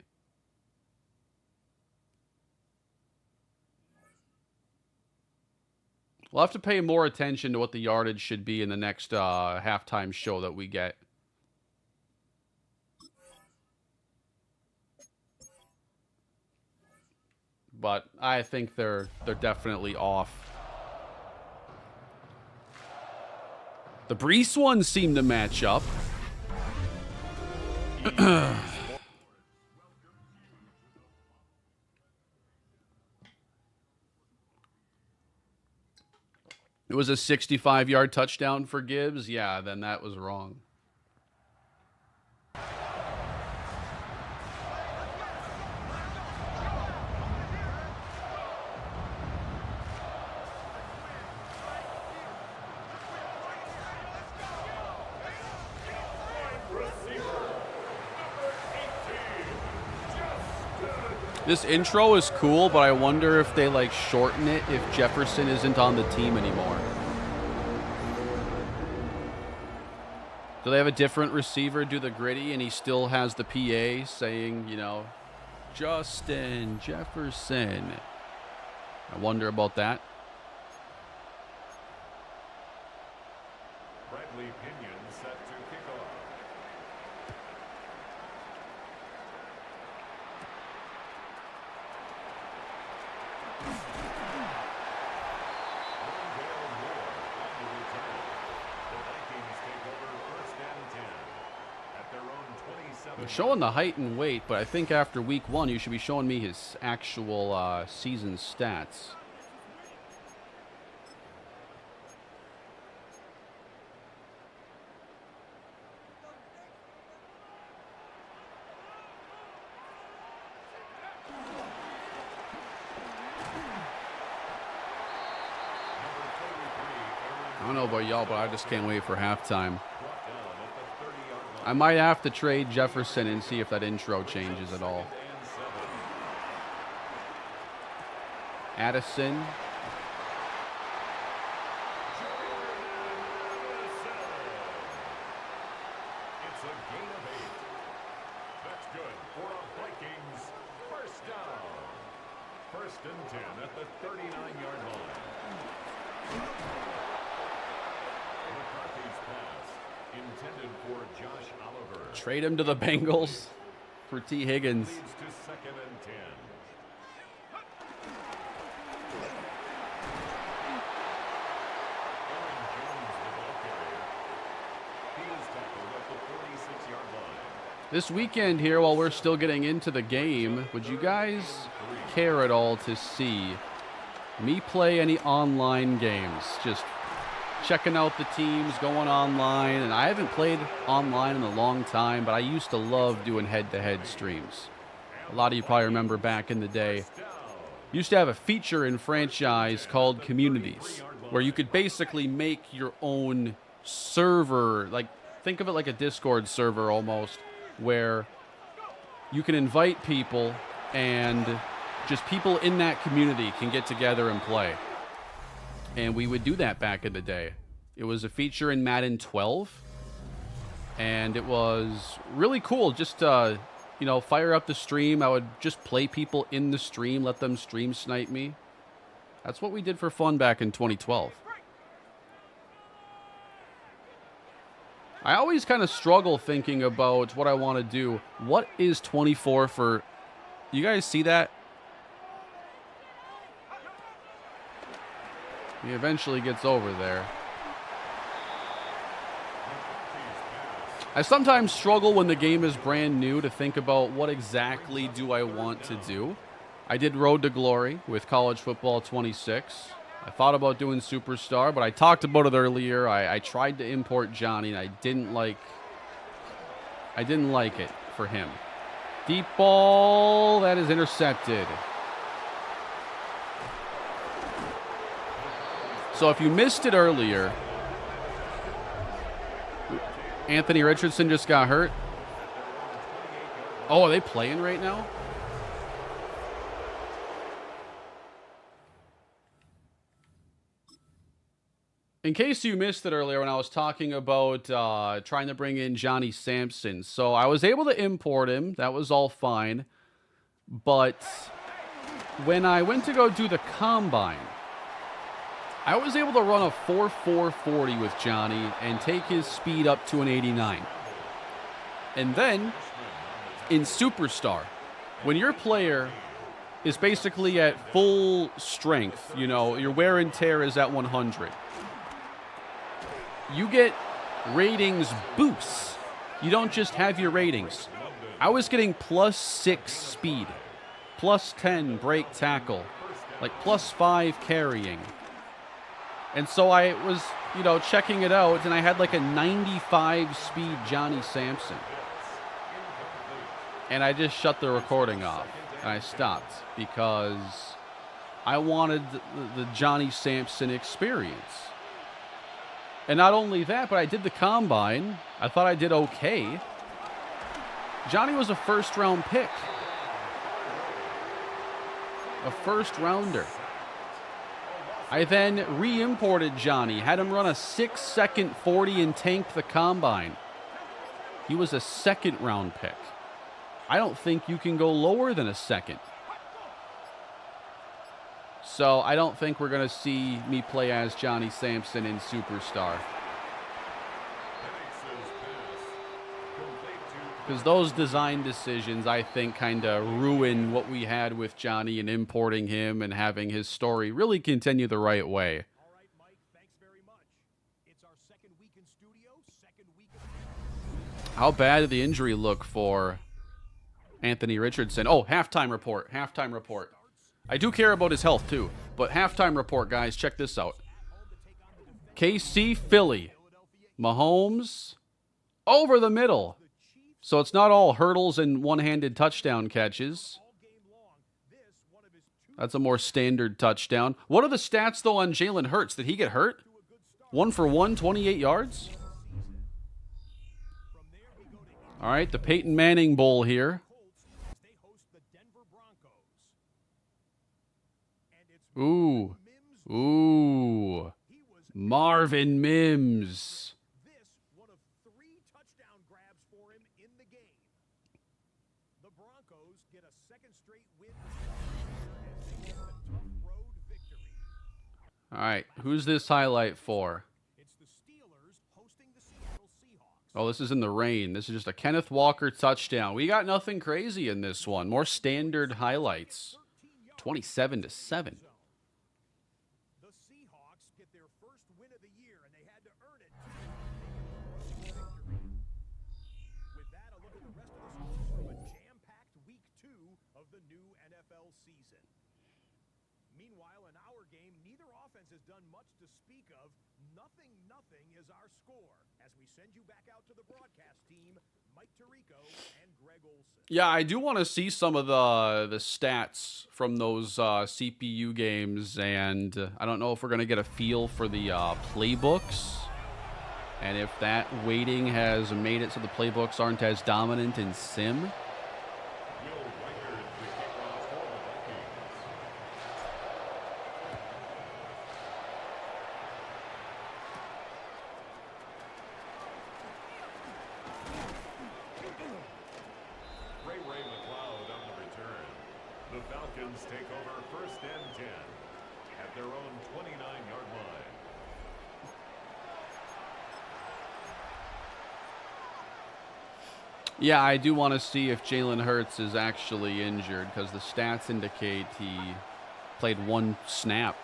We'll have to pay more attention to what the yardage should be in the next halftime show that we get. But I think they're definitely off. The Breece ones seem to match up. It was a 65-yard touchdown for Gibbs. Yeah, then that was wrong. This intro is cool, but I wonder if they shorten it if Jefferson isn't on the team anymore. Do they have a different receiver do the gritty and he still has the PA saying, Justin Jefferson? I wonder about that. Bradley Pinion set to kick off. We're showing the height and weight, but I think after week 1, you should be showing me his actual season stats. I don't know about y'all, but I just can't wait for halftime. I might have to trade Jefferson and see if that intro changes at all. Addison. It's a gain of 8. That's good for a Vikings first down. 1st and 10 at the 39-yard line. McCarthy's pass intended for Josh Oliver. Trade him to the Bengals for T. Higgins. Leads to 2nd and 10. Aaron Jones, the ball carrier. He is tackled at the 46-yard line. This weekend here, while we're still getting into the game, would you guys care at all to see me play any online games? Just checking out the teams, going online. And I haven't played online in a long time, but I used to love doing head-to-head streams. A lot of you probably remember back in the day, used to have a feature in franchise called Communities, where you could basically make your own server, like think of it like a Discord server almost, where you can invite people and just people in that community can get together and play. And we would do that back in the day. It was a feature in Madden 12, and it was really cool. Just you know, fire up the stream. I would just play people in the stream, let them stream snipe me. That's what we did for fun back in 2012. I always kind of struggle thinking about what I want to do. What is 24 for? You guys see that? He eventually gets over there. I sometimes struggle when the game is brand new to think about what exactly do I want to do. I did Road to Glory with College Football 26. I thought about doing Superstar, but I talked about it earlier. I tried to import Johnny, and I didn't like it for him. Deep ball, that is intercepted. So if you missed it earlier, Anthony Richardson just got hurt. Oh, are they playing right now? In case you missed it earlier when I was talking about trying to bring in Johnny Sampson. So I was able to import him. That was all fine. But when I went to go do the combine, I was able to run a 4.440 with Johnny and take his speed up to an 89. And then in Superstar, when your player is basically at full strength, you know, your wear and tear is at 100, you get ratings boosts. You don't just have your ratings. I was getting +6 speed, +10 break tackle, like +5 carrying. And so I was, you know, checking it out, and I had like a 95 speed Johnny Sampson. And I just shut the recording off, and I stopped because I wanted the Johnny Sampson experience. And not only that, but I did the combine. I thought I did okay. Johnny was a first-round pick. A first-rounder. I then re-imported Johnny, had him run a 6-second 40 and tank the combine. He was a second-round pick. I don't think you can go lower than a second. So I don't think we're going to see me play as Johnny Sampson in Superstar. Because those design decisions, I think, kind of ruin what we had with Johnny and importing him and having his story really continue the right way. All right, Mike, thanks very much. It's our second week in studio, second week of How bad did the injury look for Anthony Richardson? Oh, halftime report. Halftime report. I do care about his health, too. But halftime report, guys. Check this out. KC Philly. Mahomes over the middle. So it's not all hurdles and one-handed touchdown catches. That's a more standard touchdown. What are the stats, though, on Jalen Hurts? Did he get hurt? 1 for 1, 28 yards? All right, the Peyton Manning Bowl here. Ooh. Ooh. Marvin Mims. This one of 3 touchdown grabs for him in the game. The Broncos get a second straight win as they get the tough road victory. All right, who's this highlight for? It's the Steelers hosting the Seattle Seahawks. Oh, this is in the rain. This is just a Kenneth Walker touchdown. We got nothing crazy in this one. More standard highlights. 27-7. The Seahawks get their first win of the year, and they had to earn it to get a victory. With that, a look at the rest of the scores from a jam-packed Week 2 of the new NFL season. Meanwhile, in our game, neither offense has done much to speak of. Nothing is our score. As we send you back out to the broadcast team, Mike Tirico and Greg Olson. Yeah, I do want to see some of the stats from those CPU games, and I don't know if we're going to get a feel for the playbooks, and if that weighting has made it so the playbooks aren't as dominant in Sim. The Falcons take over 1st and 10 at their own 29-yard line. Yeah, I do want to see if Jalen Hurts is actually injured because the stats indicate he played 1 snap.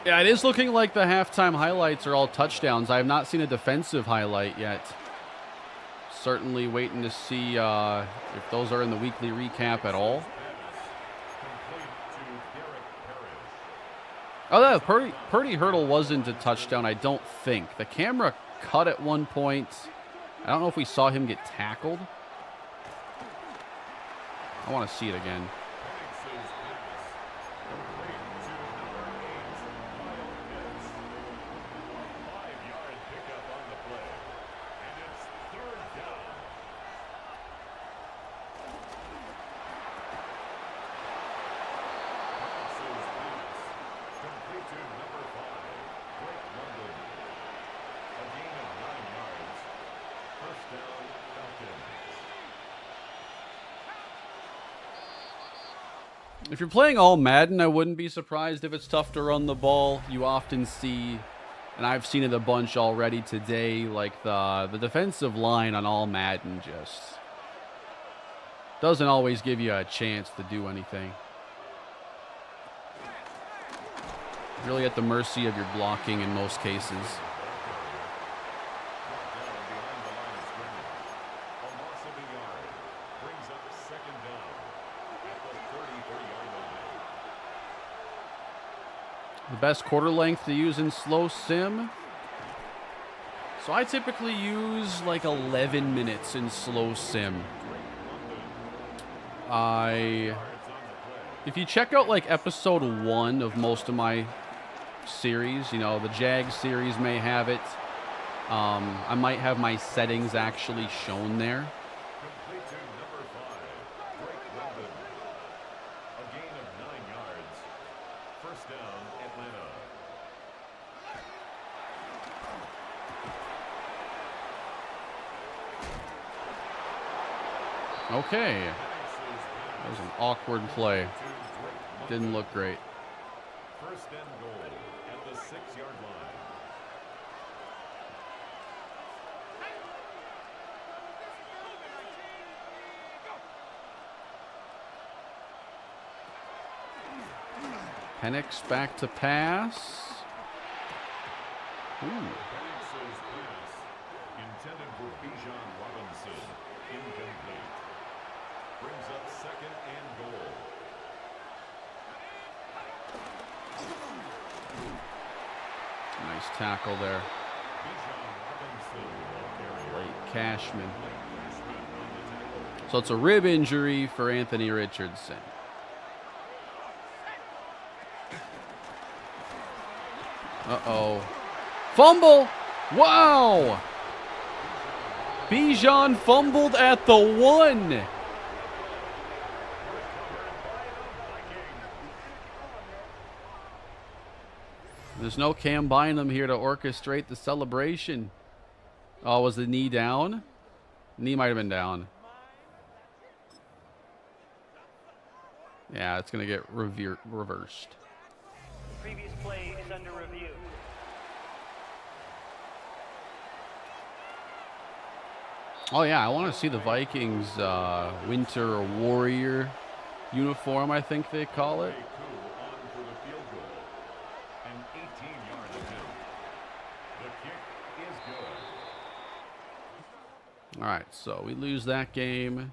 Yeah, it is looking like the halftime highlights are all touchdowns. I have not seen a defensive highlight yet. Certainly waiting to see if those are in the weekly recap at all. Oh, that Purdy hurdle wasn't a touchdown, I don't think. The camera cut at one point. I don't know if we saw him get tackled. I want to see it again. If you're playing all Madden, I wouldn't be surprised if it's tough to run the ball. You often see, and I've seen it a bunch already today, like the defensive line on all Madden just doesn't always give you a chance to do anything. Really at the mercy of your blocking in most cases. The best quarter length to use in slow sim. So I typically use like 11 minutes in slow sim. If you check out like episode 1 of most of my series, you know, the Jag series may have it. I might have my settings actually shown there. Okay. That was an awkward play. Didn't look great. 1st and goal at the 6-yard line. Penix back to pass. Ooh. Penix's pass intended for Bijan Robinson. Incomplete. Brings up second and goal. Nice tackle there. Bijan Robinson. Blake Cashman. So it's a rib injury for Anthony Richardson. Uh-oh. Fumble! Wow! Bijan fumbled at the 1. There's no Cam Bynum here to orchestrate the celebration. Oh, was the knee down? Knee might have been down. Yeah, it's going to get reversed. Previous play is under review. Oh, yeah, I want to see the Vikings winter or warrior uniform, I think they call it. On for the field goal. An 18-yard attempt. The kick is good. All right, so we lose that game.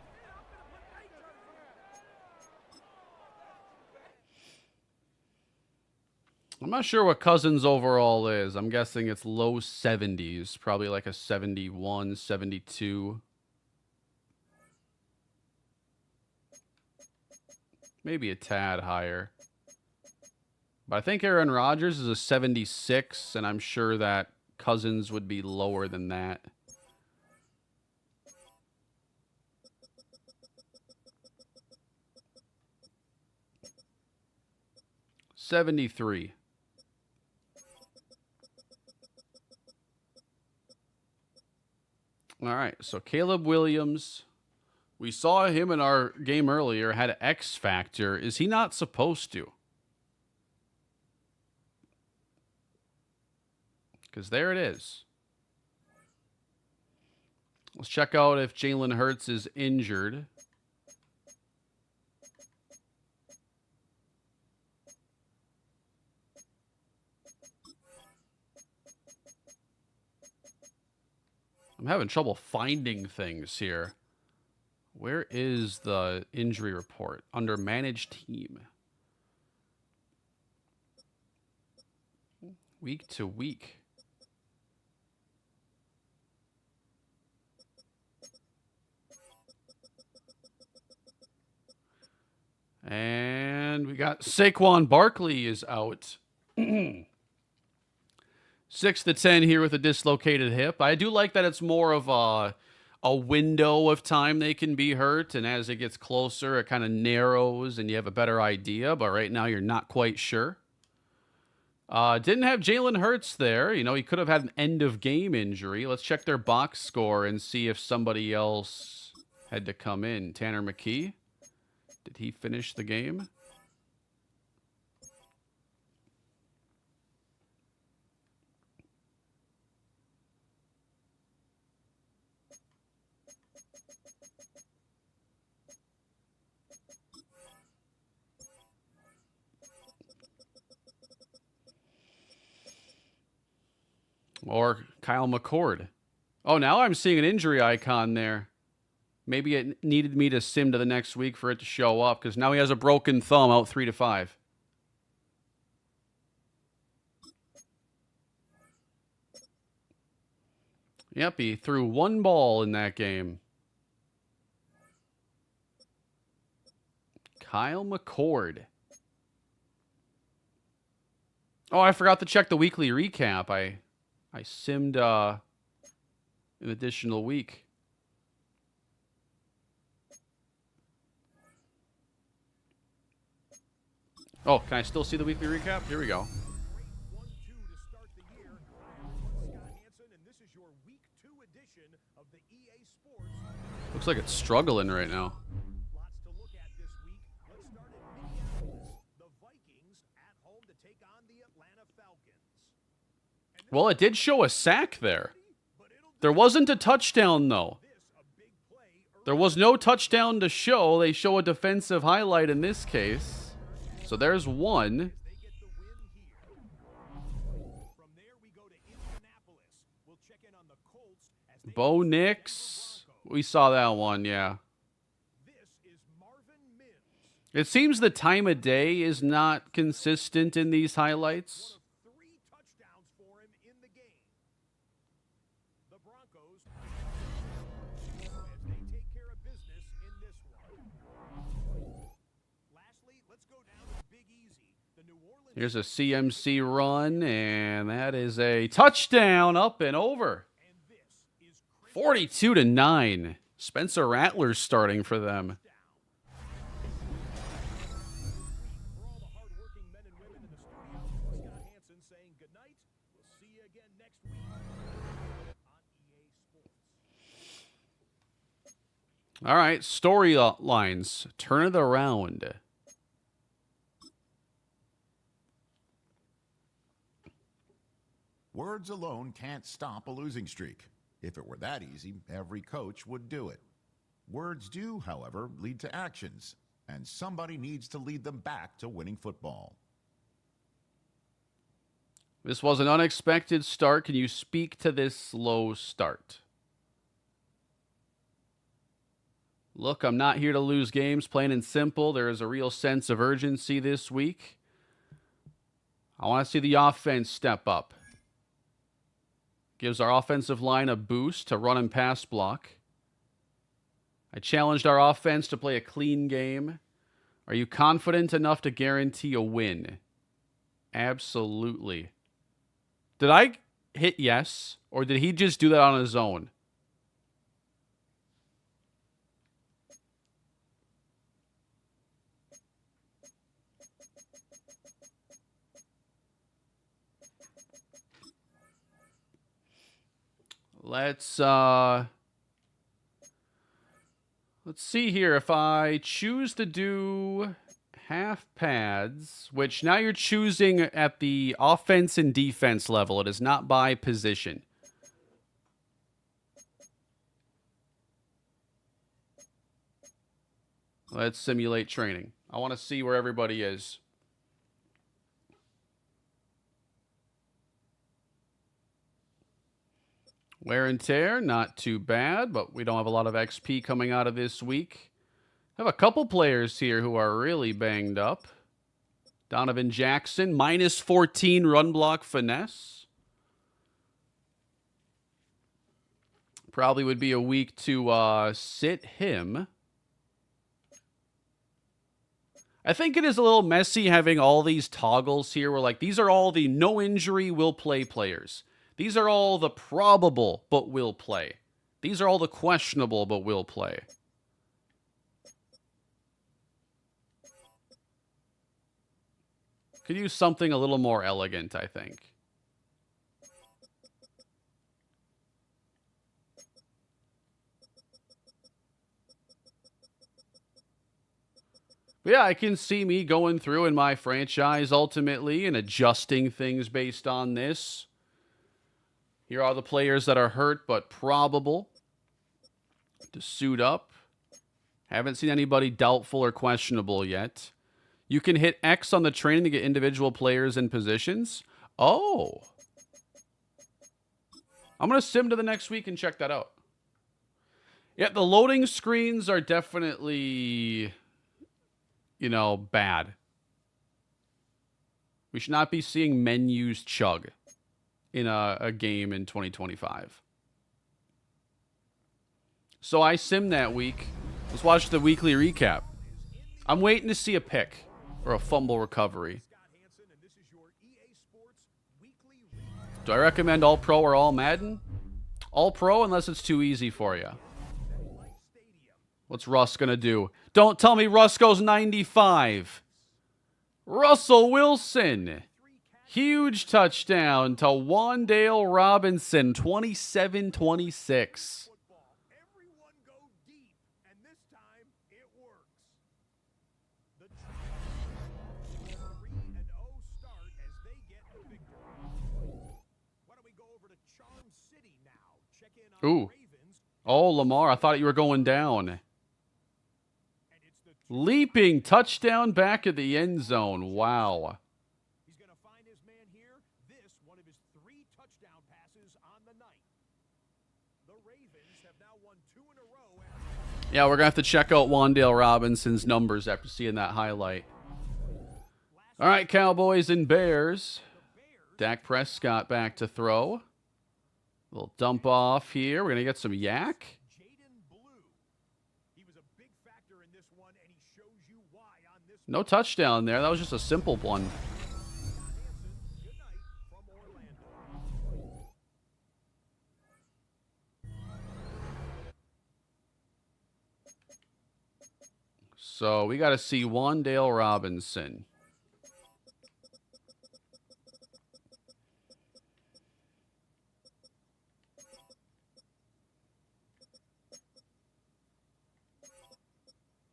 I'm not sure what Cousins overall is. I'm guessing it's low 70s, probably like a 71, 72. Maybe a tad higher. But I think Aaron Rodgers is a 76, and I'm sure that Cousins would be lower than that. $73. All right, so Caleb Williams, we saw him in our game earlier, had an X factor. Is he not supposed to? Because there it is. Let's check out if Jalen Hurts is injured. I'm having trouble finding things here. Where is the injury report? Under managed team. Week to week. And we got Saquon Barkley is out. 6 to 10 here with a dislocated hip. I do like that it's more of a window of time they can be hurt, and as it gets closer, it kind of narrows and you have a better idea, but right now you're not quite sure. Didn't have Jalen Hurts there. You know, he could have had an end-of-game injury. Let's check their box score and see if somebody else had to come in. Tanner McKee, did he finish the game? Or Kyle McCord. Oh, now I'm seeing an injury icon there. Maybe it needed me to sim to the next week for it to show up, because now he has a broken thumb, out 3 to 5. Yep, he threw one ball in that game. Kyle McCord. Oh, I forgot to check the weekly recap. I simmed an additional week. Oh, can I still see the weekly recap? Here we go. Looks like it's struggling right now. Lots to look at this week. Let's start at Minneapolis. The Vikings at home to take on the Atlanta Falcons. Well, it did show a sack there. There wasn't a touchdown, though. There was no touchdown to show. They show a defensive highlight in this case. So there's one. check in on the Colts as they Bo host the Denver Nix. Broncos. We saw that one, yeah. This is Marvin Mims. It seems the time of day is not consistent in these highlights. One of 3 touchdowns for him in the game. The Broncos as they take care of business in this one. Lastly, let's go down to Big Easy. The New Orleans Here's a CMC run, and that is a touchdown up and over. and this is 42-9. Spencer Rattler's starting for them. For all the hardworking men and women in the studio, Scott Hansen saying goodnight. We'll see you again next week on EA Sports. All right, storylines. Turn it around. Words alone can't stop a losing streak. If it were that easy, every coach would do it. Words do, however, lead to actions, and somebody needs to lead them back to winning football. This was an unexpected start. Can you speak to this slow start? Look, I'm not here to lose games, plain and simple. There is a real sense of urgency this week. I want to see the offense step up. Gives our offensive line a boost to run and pass block. I challenged our offense to play a clean game. Are you confident enough to guarantee a win? Absolutely. Did I hit yes, or did he just do that on his own? Let's see here. If I choose to do half pads, which now you're choosing at the offense and defense level. It is not by position. Let's simulate training. I want to see where everybody is. Wear and tear, not too bad, but we don't have a lot of XP coming out of this week. I have a couple players here who are really banged up. Donovan Jackson, minus 14 run block finesse. Probably would be a week to sit him. I think it is a little messy having all these toggles here where, like, these are all the no injury will play players. These are all the probable but will play. These are all the questionable but will play. Could use something a little more elegant, I think. But yeah, I can see me going through in my franchise ultimately and adjusting things based on this. Here are the players that are hurt but probable to suit up. Haven't seen anybody doubtful or questionable yet. You can hit X on the training to get individual players in positions. Oh. I'm going to sim to the next week and check that out. Yeah, the loading screens are definitely, you know, bad. We should not be seeing menus chug in a game in 2025. So I simmed that week. Let's watch the weekly recap. I'm waiting to see a pick or a fumble recovery. Scott Hansen, and this is your EA Sports Weekly Recap. Do I recommend All Pro or All Madden? All Pro unless it's too easy for you. What's Russ going to do? Don't tell me Russ goes 95. Russell Wilson. Huge touchdown to Wan'Dale Robinson, 27-26. Football. Everyone go deep, and this time it works. The Chiefs 3-0 start as they get the victory. Why don't we go over to Charm City now? Check in on Ooh. the Ravens. Oh, Lamar, I thought you were going down. And it's the Leaping touchdown back at the end zone. Wow. He's going to find his man man here. This one of his 3 touchdown passes on the night. The Ravens have now won 2 in a row. Yeah, we're going to have to check out Wan'Dale Robinson's numbers after seeing that highlight. All right, Cowboys and Bears. Dak Prescott back to throw. A little dump off here. We're going to get some yak. Jaden Blue. He was a big factor in this one, and he shows you why on this No touchdown there. That was just a simple one. Hansen. Good night from Orlando. So we got to see Wan'Dale Robinson.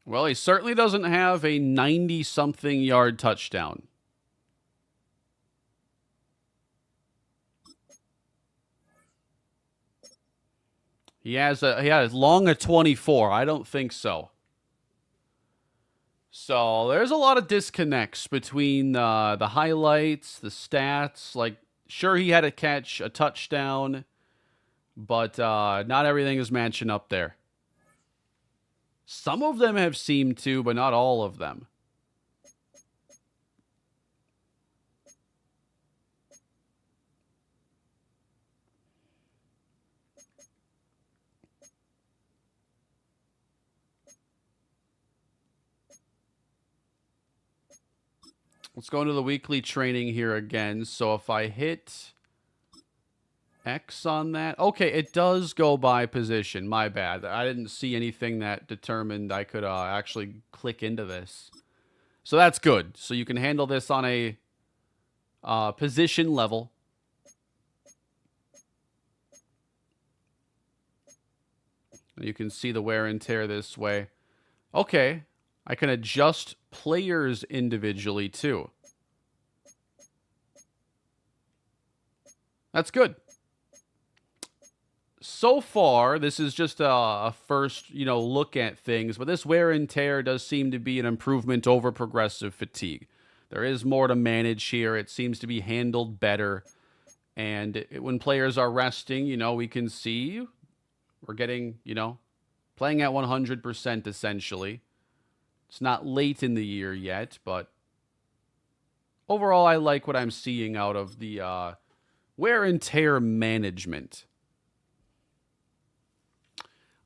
Well, he certainly doesn't have a 90-something yard touchdown. He has as long a 24. I don't think so. So there's a lot of disconnects between the highlights, the stats. Like, sure, he had a catch, a touchdown, but not everything is matching up there. Some of them have seemed to, but not all of them. Let's go into the weekly training here again. So if I hit X on that. Okay, it does go by position. My bad. I didn't see anything that determined I could actually click into this. So that's good. So you can handle this on a position level. You can see the wear and tear this way. Okay, I can adjust players individually too. That's good. So far, this is just a first, look at things, but this wear and tear does seem to be an improvement over progressive fatigue. There is more to manage here. It seems to be handled better. And when players are resting, we can see we're getting, playing at 100% essentially. It's not late in the year yet, but overall, I like what I'm seeing out of the wear and tear management.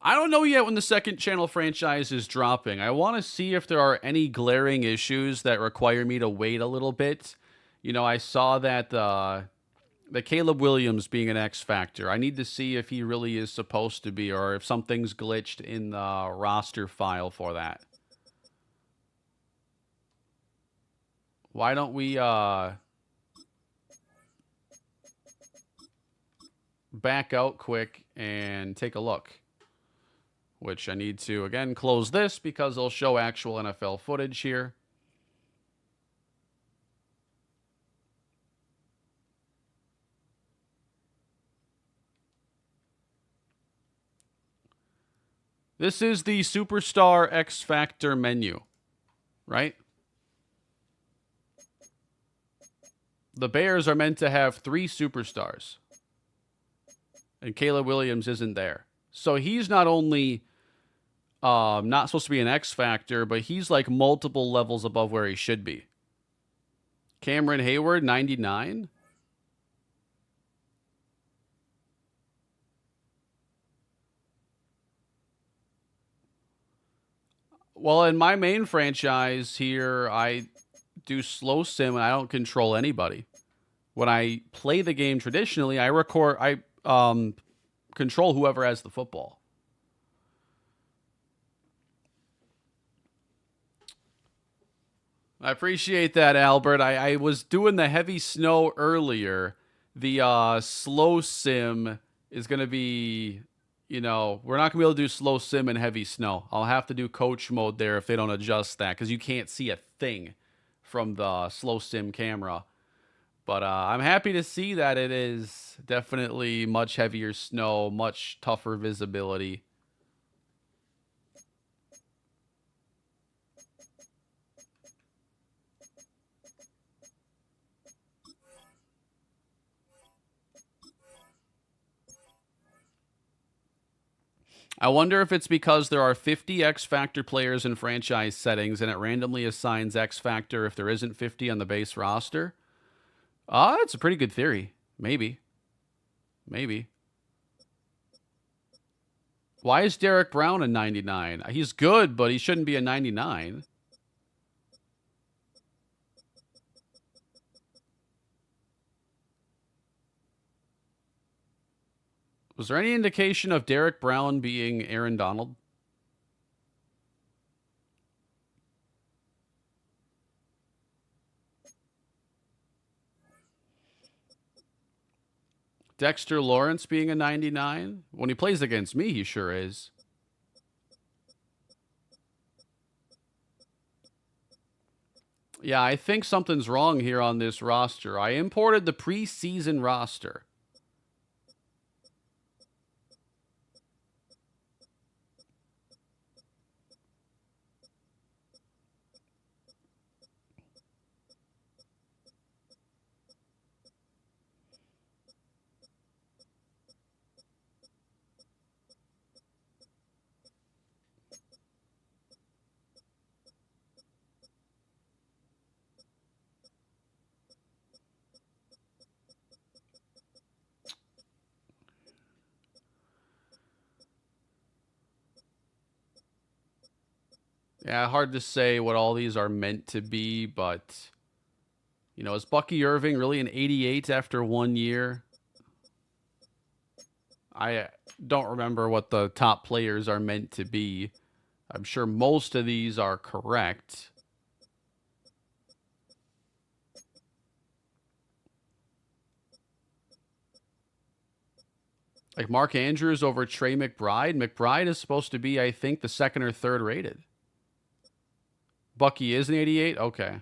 I don't know yet when the second channel franchise is dropping. I want to see if there are any glaring issues that require me to wait a little bit. I saw that the Caleb Williams being an X factor. I need to see if he really is supposed to be or if something's glitched in the roster file for that. Why don't we back out quick and take a look? Which I need to, again, close this because it'll show actual NFL footage here. This is the Superstar X Factor menu, right? The Bears are meant to have 3 superstars. And Caleb Williams isn't there. So he's not only not supposed to be an X factor, but he's like multiple levels above where he should be. Cameron Hayward, 99. Well, in my main franchise here, I do slow sim and I don't control anybody. When I play the game traditionally, I control whoever has the football. I appreciate that, Albert. I was doing the heavy snow earlier. The slow sim is going to be, we're not going to be able to do slow sim in heavy snow. I'll have to do coach mode there if they don't adjust that because you can't see a thing from the slow sim camera. But I'm happy to see that it is definitely much heavier snow, much tougher visibility. I wonder if it's because there are 50 X Factor players in franchise settings and it randomly assigns X Factor if there isn't 50 on the base roster. That's a pretty good theory. Maybe. Maybe. Why is Derek Brown a 99? He's good, but he shouldn't be a 99. Was there any indication of Derek Brown being Aaron Donald? Dexter Lawrence being a 99? When he plays against me, he sure is. Yeah, I think something's wrong here on this roster. I imported the preseason roster. Yeah, hard to say what all these are meant to be, but, you know, is Bucky Irving really an 88 after 1 year? I don't remember what the top players are meant to be. I'm sure most of these are correct. Like Mark Andrews over Trey McBride. McBride is supposed to be, I think, the second or third rated. Bucky is an 88? Okay.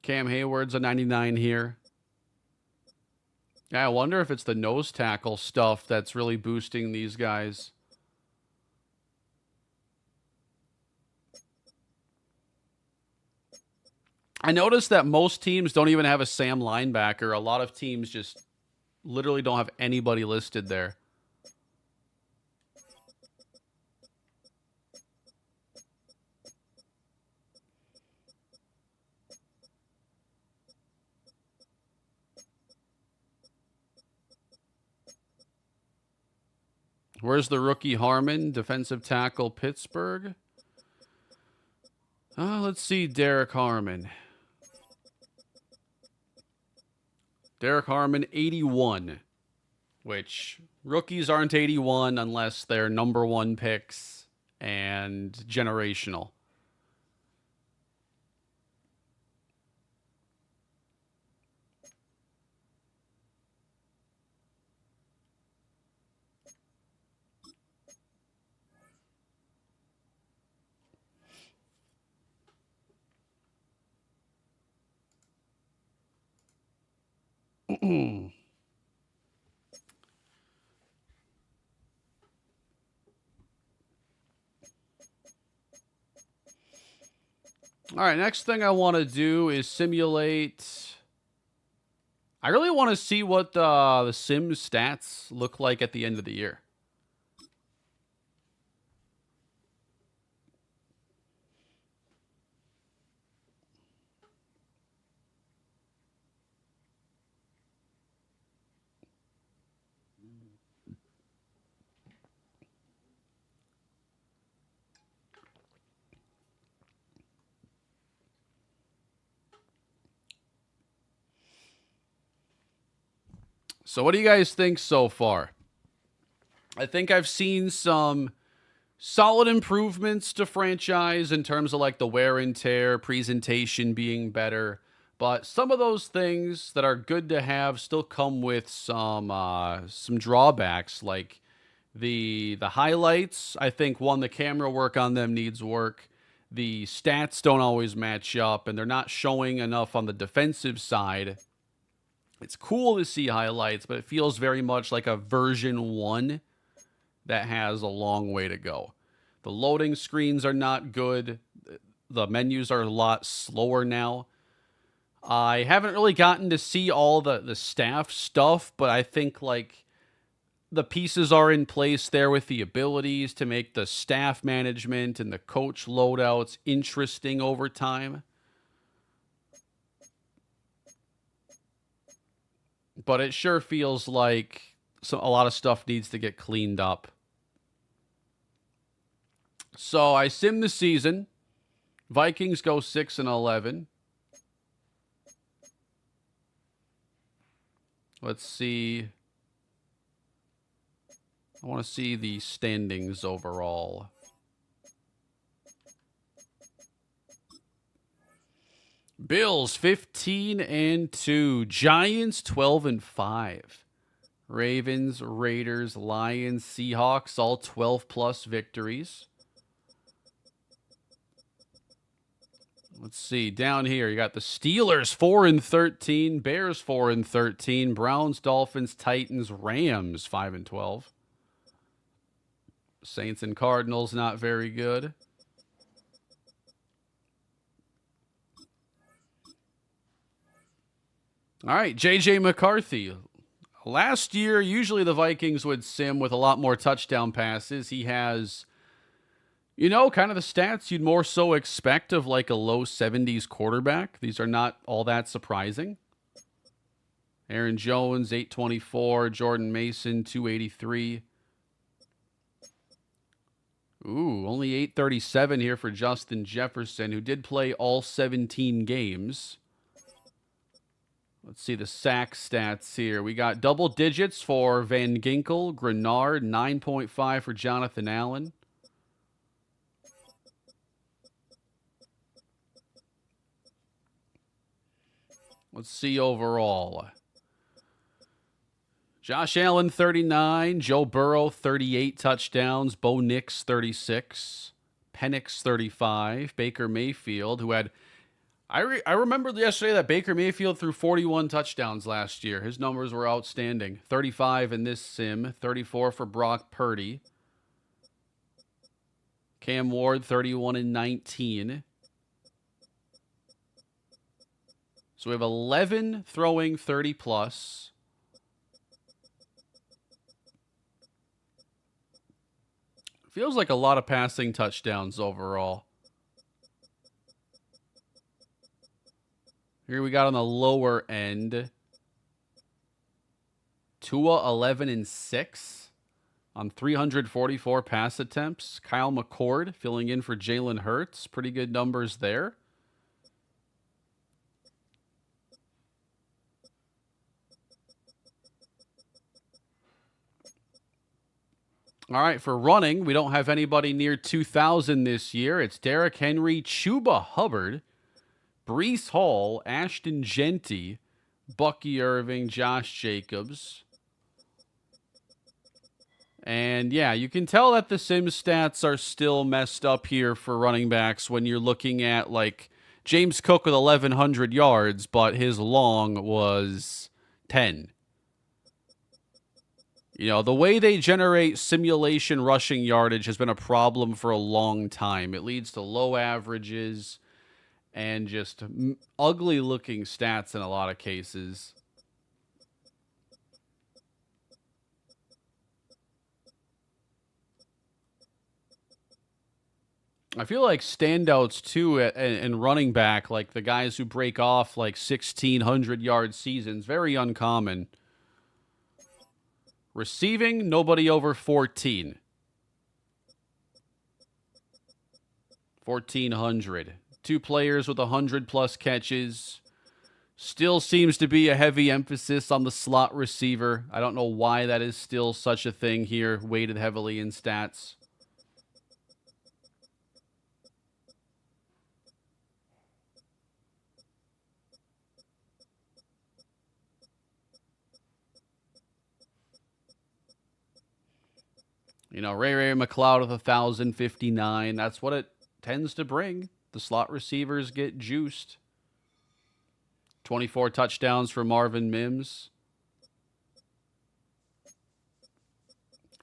Cam Hayward's a 99 here. Yeah, I wonder if it's the nose tackle stuff that's really boosting these guys. I noticed that most teams don't even have a Sam linebacker. A lot of teams just literally don't have anybody listed there. Where's the rookie Harmon? Defensive tackle Pittsburgh. Let's see Derek Harmon. Derek Harmon, 81. Which, rookies aren't 81 unless they're number 1 picks and generational. All right, next thing I want to do is simulate. I really want to see what the Sims stats look like at the end of the year. So what do you guys think so far? I think I've seen some solid improvements to franchise in terms of like the wear and tear, presentation being better. But some of those things that are good to have still come with some drawbacks, like the highlights. I think one, the camera work on them needs work. The stats don't always match up, and they're not showing enough on the defensive side. It's cool to see highlights, but it feels very much like a version 1 that has a long way to go. The loading screens are not good. The menus are a lot slower now. I haven't really gotten to see all the staff stuff, but I think like the pieces are in place there with the abilities to make the staff management and the coach loadouts interesting over time. But it sure feels like a lot of stuff needs to get cleaned up. So I sim the season. Vikings go 6-11. Let's see. I want to see the standings overall. Bills 15-2. Giants 12-5. Ravens, Raiders, Lions, Seahawks, all 12+ victories. Let's see. Down here, you got the Steelers 4-13, Bears 4-13, Browns, Dolphins, Titans, Rams 5-12. Saints and Cardinals not very good. All right, J.J. McCarthy. Last year, usually the Vikings would sim with a lot more touchdown passes. He has, kind of the stats you'd more so expect of like a low 70s quarterback. These are not all that surprising. Aaron Jones, 824. Jordan Mason, 283. Ooh, only 837 here for Justin Jefferson, who did play all 17 games. Let's see the sack stats here. We got double digits for Van Ginkel, Grenard, 9.5 for Jonathan Allen. Let's see overall. Josh Allen, 39. Joe Burrow, 38 touchdowns. Bo Nix, 36. Penix, 35. Baker Mayfield, who had... I remember yesterday that Baker Mayfield threw 41 touchdowns last year. His numbers were outstanding. 35 in this sim. 34 for Brock Purdy. Cam Ward, 31-19. So we have 11 throwing 30+. Feels like a lot of passing touchdowns overall. Here we got on the lower end. Tua 11-6 on 344 pass attempts. Kyle McCord filling in for Jalen Hurts. Pretty good numbers there. All right, for running, we don't have anybody near 2,000 this year. It's Derrick Henry, Chuba Hubbard, Breece Hall, Ashton Genty, Bucky Irving, Josh Jacobs. And yeah, you can tell that the sim stats are still messed up here for running backs when you're looking at like James Cook with 1,100 yards, but his long was 10. The way they generate simulation rushing yardage has been a problem for a long time. It leads to low averages and just ugly-looking stats in a lot of cases. I feel like standouts, too, in running back, like the guys who break off like 1,600-yard seasons, very uncommon. Receiving, nobody over 14. 1,400. 2 players with 100+ catches. Still seems to be a heavy emphasis on the slot receiver. I don't know why that is still such a thing here, weighted heavily in stats. Ray McLeod with 1,059. That's what it tends to bring. The slot receivers get juiced. 24 touchdowns for Marvin Mims.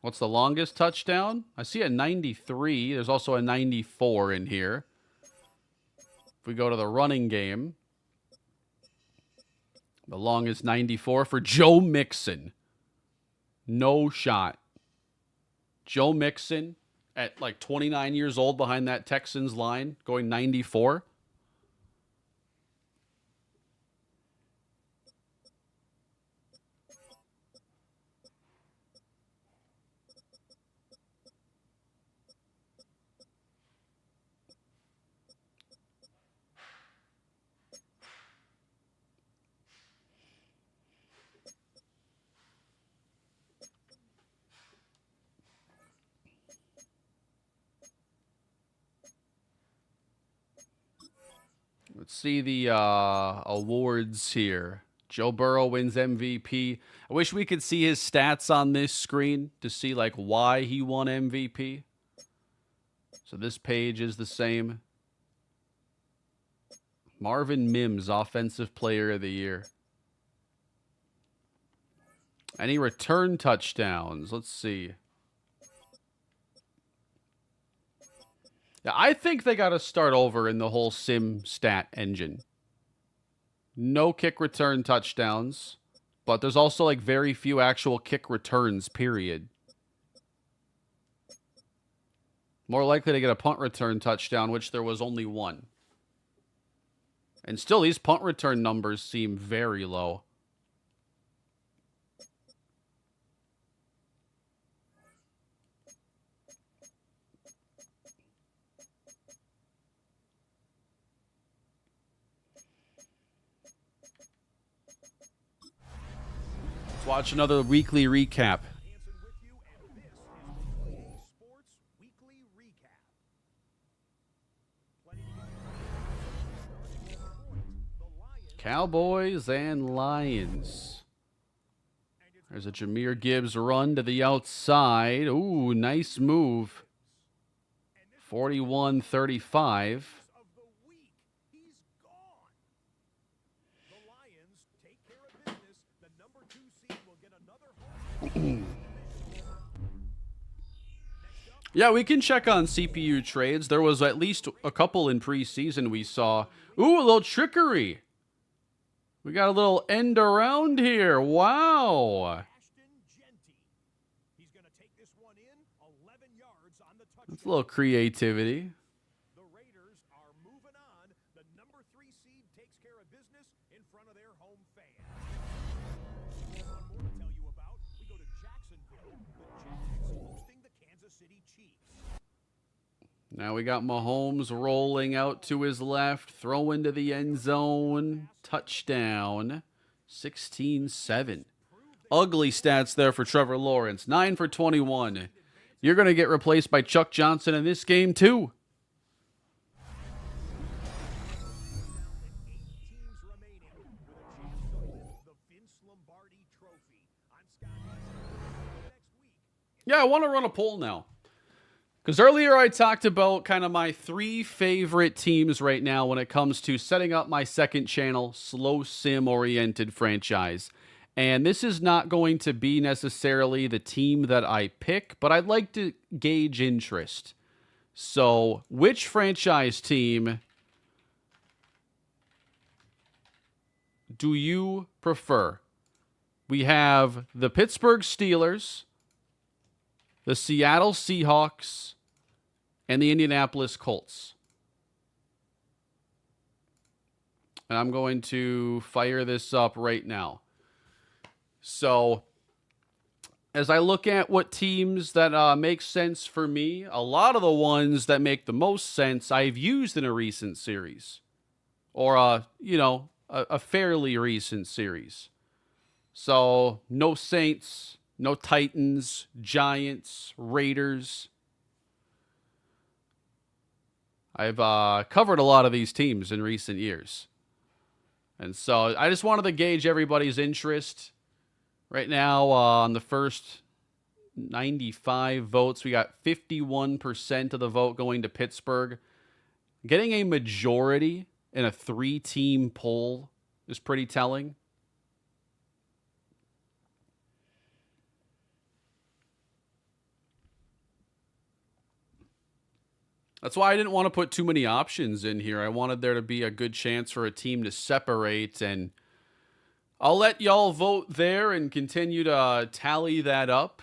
What's the longest touchdown? I see a 93. There's also a 94 in here. If we go to the running game, the longest 94 for Joe Mixon. No shot. Joe Mixon at like 29 years old behind that Texans line, going 94. Let's see the awards here. Joe Burrow wins MVP. I wish we could see his stats on this screen to see like why he won MVP. So this page is the same. Marvin Mims, Offensive Player of the Year. Any return touchdowns? Let's see. Yeah, I think they got to start over in the whole sim stat engine. No kick return touchdowns, but there's also like very few actual kick returns, period. More likely to get a punt return touchdown, which there was only one. And still, these punt return numbers seem very low. Let's watch another weekly recap. Hansen with you, and this is the EA Sports Weekly Recap. Plenty to get starting with Detroit, the Lions. Cowboys and Lions. There's a Jahmyr Gibbs run to the outside. Ooh, nice move. 41-35. Of the week, he's gone. The Lions take care of business. The number 2 seed will get another home. Yeah, we can check on CPU trades. There was at least a couple in preseason we saw. Ooh, a little trickery. We got a little end around here. Wow. Ashton Genty. He's going to take this one in 11 yards on the touchdown. That's a little creativity. The Raiders are moving on. The number 3 seed takes care of business in front of their home fans. One more to tell you about. We go to Jacksonville. The Jags hosting the Kansas City Chiefs. Now we got Mahomes rolling out to his left, throw into the end zone, touchdown, 16-7. Ugly stats there for Trevor Lawrence, 9 for 21. You're going to get replaced by Chuck Johnson in this game too. 8 teams remaining with a chance to lift the Vince Lombardi Trophy. I'm Scott Hansen. Next week. Yeah, I want to run a poll now. Because earlier I talked about kind of my 3 favorite teams right now when it comes to setting up my second channel, slow sim-oriented franchise. And this is not going to be necessarily the team that I pick, but I'd like to gauge interest. So, which franchise team do you prefer? We have the Pittsburgh Steelers, the Seattle Seahawks, and the Indianapolis Colts. And I'm going to fire this up right now. So, as I look at what teams that make sense for me, a lot of the ones that make the most sense I've used in a recent series. Or, a fairly recent series. So, no Saints, no Titans, Giants, Raiders. I've covered a lot of these teams in recent years. And so I just wanted to gauge everybody's interest. Right now, on the first 95 votes, we got 51% of the vote going to Pittsburgh. Getting a majority in a 3-team poll is pretty telling. That's why I didn't want to put too many options in here. I wanted there to be a good chance for a team to separate, and I'll let y'all vote there and continue to tally that up.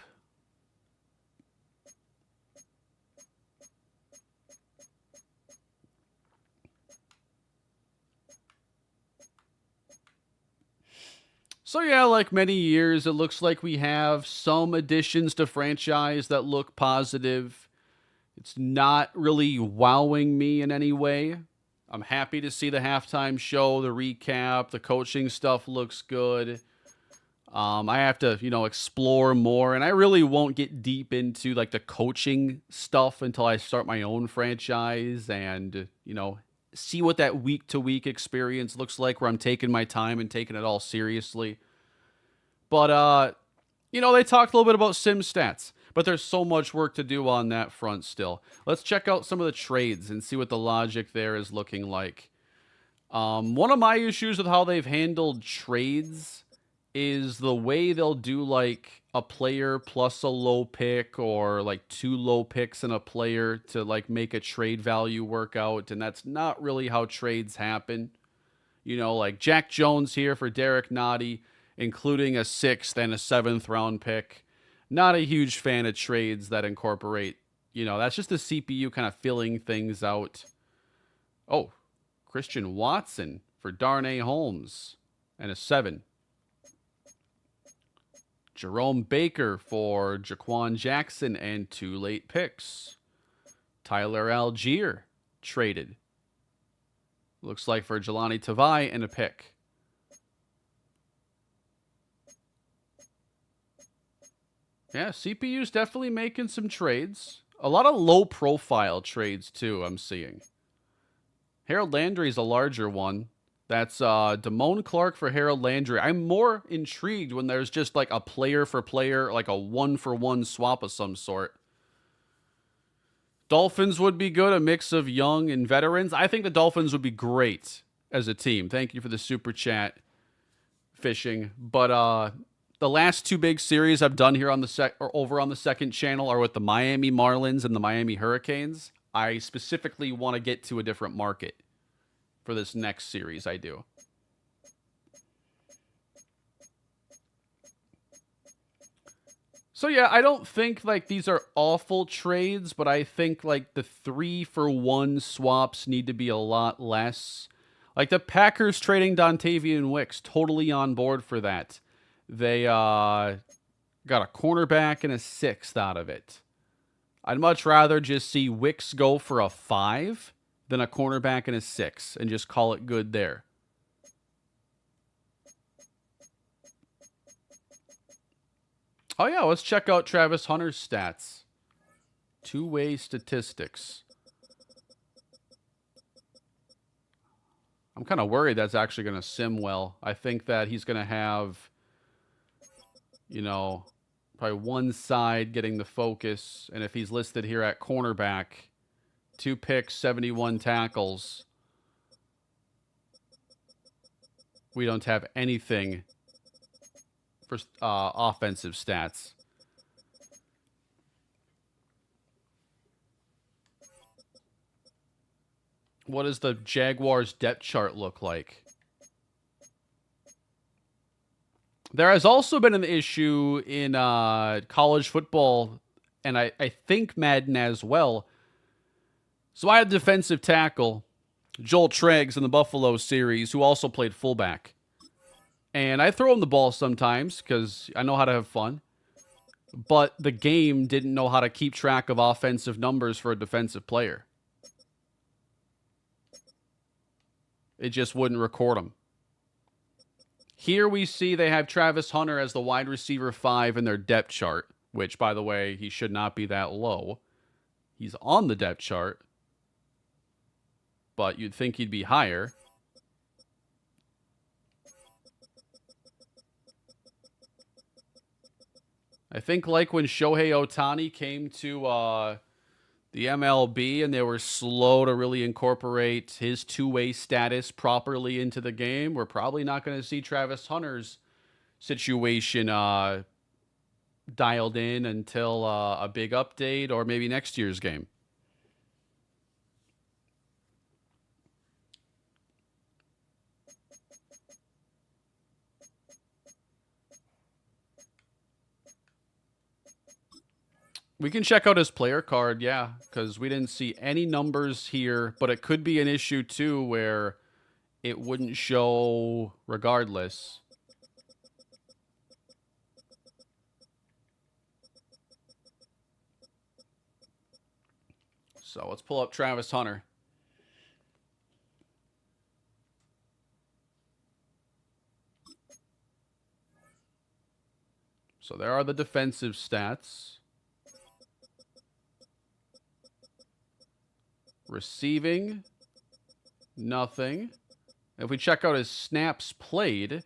So yeah, like many years, it looks like we have some additions to franchise that look positive. It's not really wowing me in any way. I'm happy to see the halftime show, the recap, the coaching stuff looks good. I have to, explore more, and I really won't get deep into like the coaching stuff until I start my own franchise and, see what that week to week experience looks like where I'm taking my time and taking it all seriously. But, they talked a little bit about sim stats, but there's so much work to do on that front still. Let's check out some of the trades and see what the logic there is looking like. One of my issues with how they've handled trades is the way they'll do like a player plus a low pick or like 2 low picks and a player to like make a trade value work out. And that's not really how trades happen. Like Jack Jones here for Derek Nottie, including a 6th and a 7th round pick. Not a huge fan of trades that incorporate, that's just the CPU kind of filling things out. Oh, Christian Watson for Darnay Holmes and a 7. Jerome Baker for Jaquan Jackson and 2 late picks. Tyler Algier traded. Looks like for Jelani Tavai and a pick. Yeah, CPU's definitely making some trades. A lot of low-profile trades, too, I'm seeing. Harold Landry's a larger one. That's Damone Clark for Harold Landry. I'm more intrigued when there's just like a player for player, like a 1-for-1 swap of some sort. Dolphins would be good, a mix of young and veterans. I think the Dolphins would be great as a team. Thank you for the super chat, Fishing. But the last 2 big series I've done here on the over on the second channel are with the Miami Marlins and the Miami Hurricanes. I specifically want to get to a different market for this next series I do. So yeah, I don't think like these are awful trades, but I think like the 3-for-1 swaps need to be a lot less. Like the Packers trading Dontavian Wicks, totally on board for that. They got a cornerback and a 6th out of it. I'd much rather just see Wicks go for a 5 than a cornerback and a 6 and just call it good there. Oh yeah, let's check out Travis Hunter's stats. 2-way statistics. I'm kind of worried that's actually going to sim well. I think that he's going to have, probably one side getting the focus. And if he's listed here at cornerback, 2 picks, 71 tackles, we don't have anything for offensive stats. What does the Jaguars depth chart look like? There has also been an issue in college football, and I think Madden as well. So I had defensive tackle, Joel Treggs in the Buffalo series, who also played fullback. And I throw him the ball sometimes because I know how to have fun. But the game didn't know how to keep track of offensive numbers for a defensive player. It just wouldn't record them. Here we see they have Travis Hunter as the wide receiver 5 in their depth chart, which, by the way, he should not be that low. He's on the depth chart, but you'd think he'd be higher. I think like when Shohei Ohtani came to the MLB and they were slow to really incorporate his 2-way status properly into the game, we're probably not going to see Travis Hunter's situation dialed in until a big update or maybe next year's game. We can check out his player card, yeah, because we didn't see any numbers here, but it could be an issue too where it wouldn't show regardless. So let's pull up Travis Hunter. So there are the defensive stats. Receiving, nothing. If we check out his snaps played,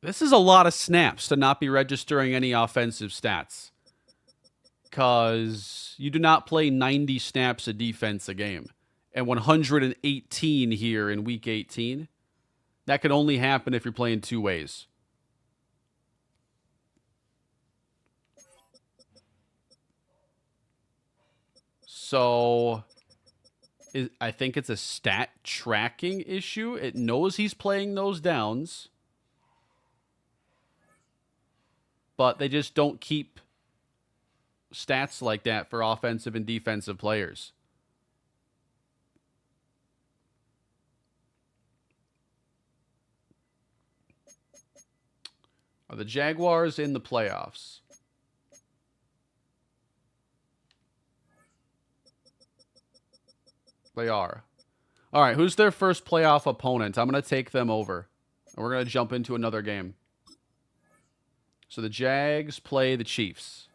this is a lot of snaps to not be registering any offensive stats. Because you do not play 90 snaps of defense a game. And 118 here in Week 18. That can only happen if you're playing two ways. So, I think it's a stat tracking issue. It knows he's playing those downs. But they just don't keep stats like that for offensive and defensive players. Are the Jaguars in the playoffs? They are. All right, who's their first playoff opponent? I'm going to take them over. And we're going to jump into another game. So the Jags play the Chiefs.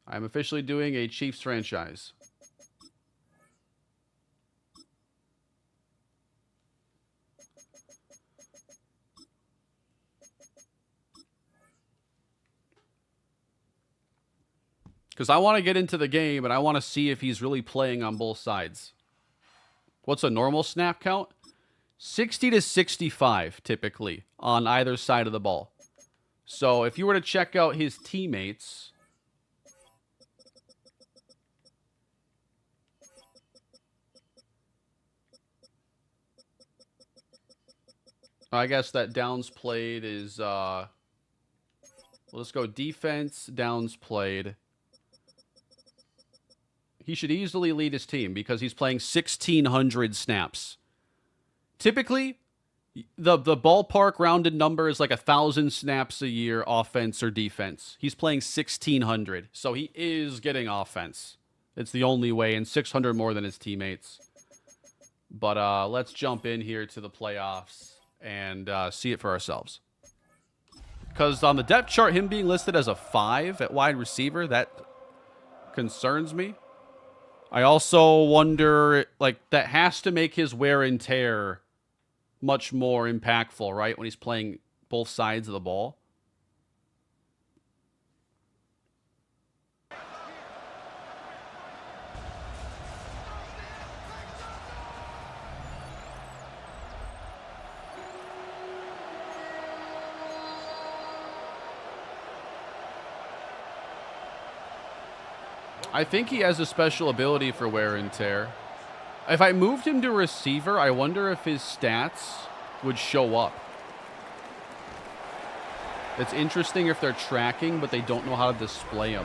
I'm officially doing a Chiefs franchise. Because I want to get into the game, and I want to see if he's really playing on both sides. What's a normal snap count? 60 to 65, typically, on either side of the ball. So if you were to check out his teammates... I guess that downs played is... Well, let's go defense, downs played. He should easily lead his team because he's playing 1,600 snaps. Typically, the ballpark rounded number is like 1,000 snaps a year, offense or defense. He's playing 1,600, so he is getting offense. It's the only way, and 600 more than his teammates. But let's jump in here to the playoffs and see it for ourselves. Because on the depth chart, him being listed as a 5 at wide receiver, that concerns me. I also wonder, like, that has to make his wear and tear much more impactful, right? When he's playing both sides of the ball. I think he has a special ability for wear and tear. If I moved him to receiver, I wonder if his stats would show up. It's interesting if they're tracking, but they don't know how to display them.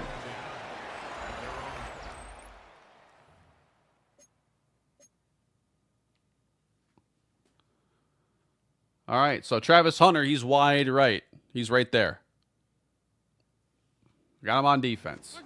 All right, so Travis Hunter, he's wide right. He's right there. Got him on defense.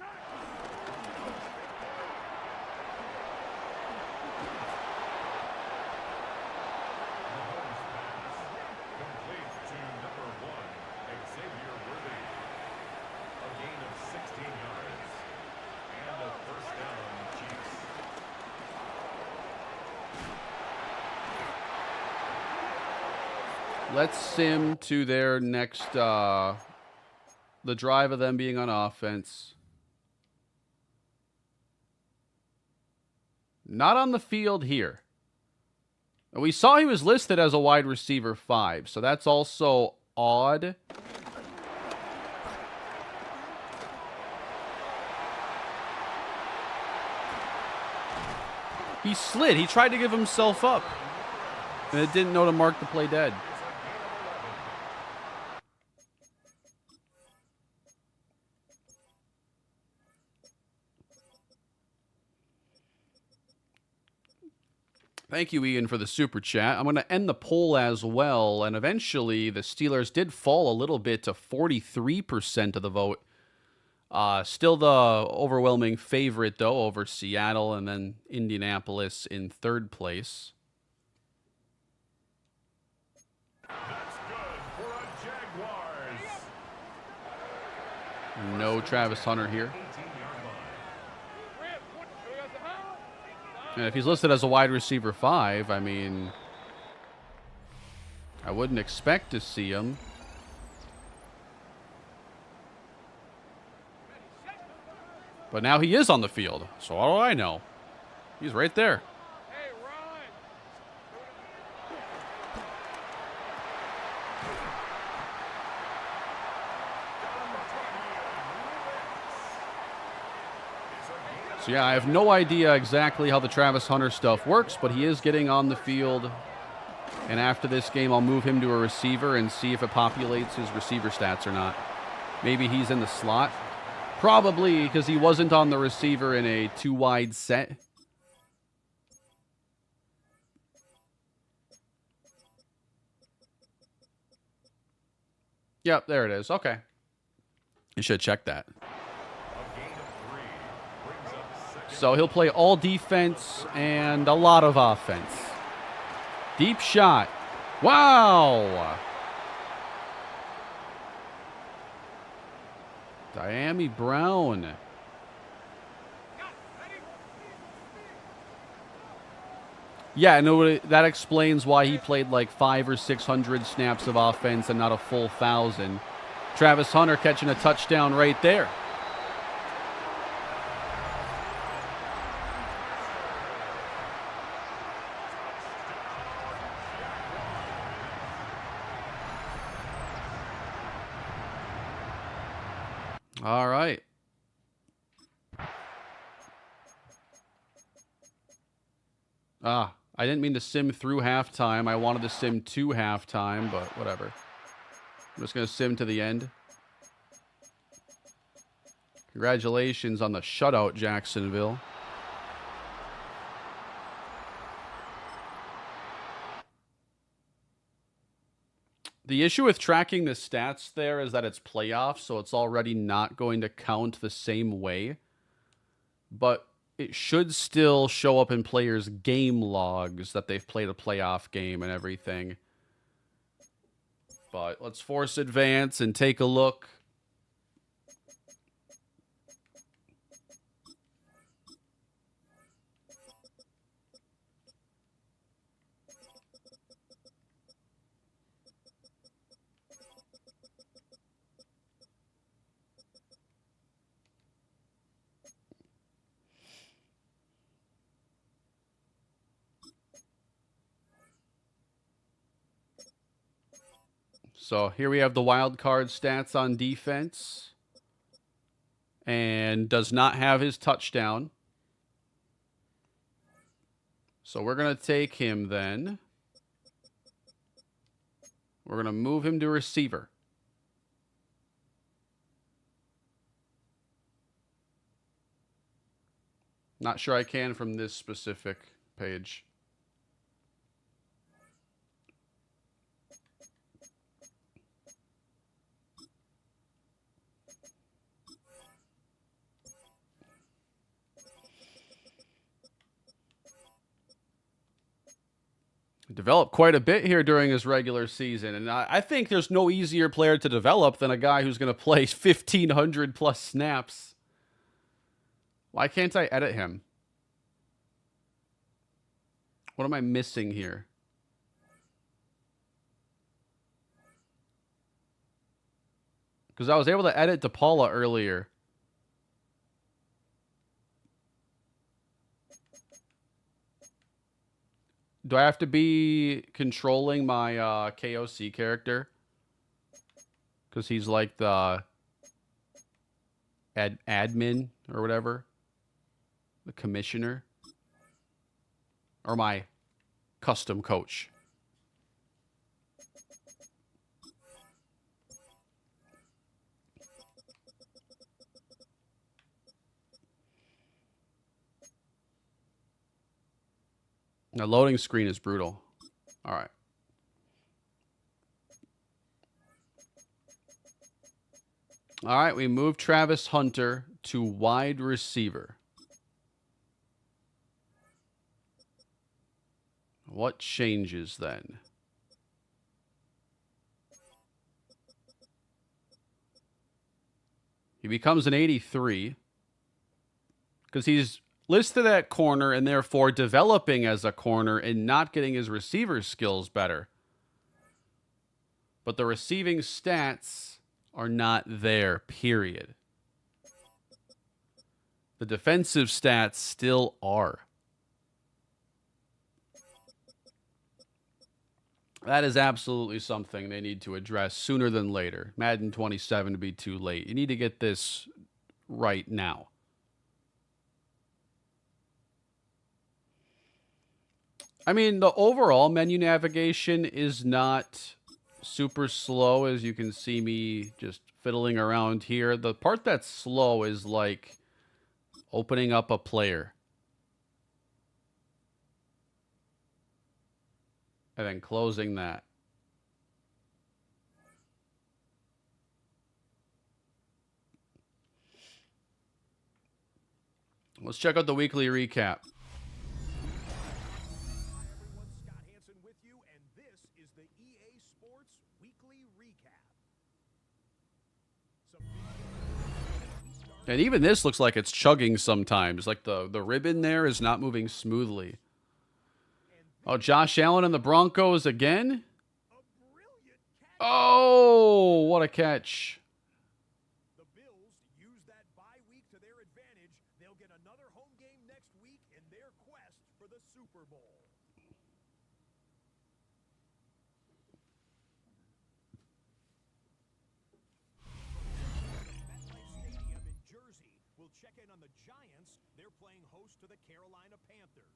Let's sim to their next, the drive of them being on offense. Not on the field here. We saw he was listed as a wide receiver 5, so that's also odd. He slid. He tried to give himself up. And it didn't know to mark the play dead. Thank you, Ian, for the super chat. I'm going to end the poll as well, and eventually the Steelers did fall a little bit to 43% of the vote. Still the overwhelming favorite, though, over Seattle and then Indianapolis in third place. That's good for a Jaguars. No Travis Hunter here. 18-yard line. And if he's listed as a wide receiver 5, I mean, I wouldn't expect to see him. But now he is on the field, so how do I know? He's right there. So yeah, I have no idea exactly how the Travis Hunter stuff works, but he is getting on the field. And after this game, I'll move him to a receiver and see if it populates his receiver stats or not. Maybe he's in the slot. Probably, because he wasn't on the receiver in a 2-wide set. Yep, there it is. Okay. You should check that. So he'll play all defense and a lot of offense. Deep shot. Wow. Diami Brown. Yeah, no, that explains why he played like 500 or 600 snaps of offense and not a full 1,000. Travis Hunter catching a touchdown right there. All right. I didn't mean to sim through halftime. I wanted to sim to halftime, but whatever. I'm just going to sim to the end. Congratulations on the shutout, Jacksonville. The issue with tracking the stats there is that it's playoffs, so it's already not going to count the same way. But it should still show up in players' game logs that they've played a playoff game and everything. But let's force advance and take a look. So here we have the wild card stats on defense. And does not have his touchdown. So we're going to take him then. We're going to move him to receiver. Not sure I can from this specific page. Developed quite a bit here during his regular season, and I think there's no easier player to develop than a guy who's going to play 1,500 plus snaps. Why can't I edit him? What am I missing here? Because I was able to edit DePaula earlier. Do I have to be controlling my KOC character? Because he's like the admin or whatever. The commissioner. Or my custom coach. The loading screen is brutal. All right. All right, we move Travis Hunter to wide receiver. What changes then? He becomes an 83 because he's listed at corner and therefore developing as a corner and not getting his receiver skills better. But the receiving stats are not there, period. The defensive stats still are. That is absolutely something they need to address sooner than later. Madden 27 to be too late. You need to get this right now. I mean, the overall menu navigation is not super slow, as you can see me just fiddling around here. The part that's slow is like opening up a player. And then closing that. Let's check out the weekly recap. Hi everyone, Scott Hansen with you, and this is the EA Sports Weekly Recap. And even this looks like it's chugging sometimes. Like the ribbon there is not moving smoothly. Oh, Josh Allen and the Broncos again? Oh, what a catch. The Bills use that bye week to their advantage. They'll get another home game next week in their quest for the Super Bowl. MetLife Stadium in Jersey will check in on the Giants. They're playing host to the Carolina Panthers.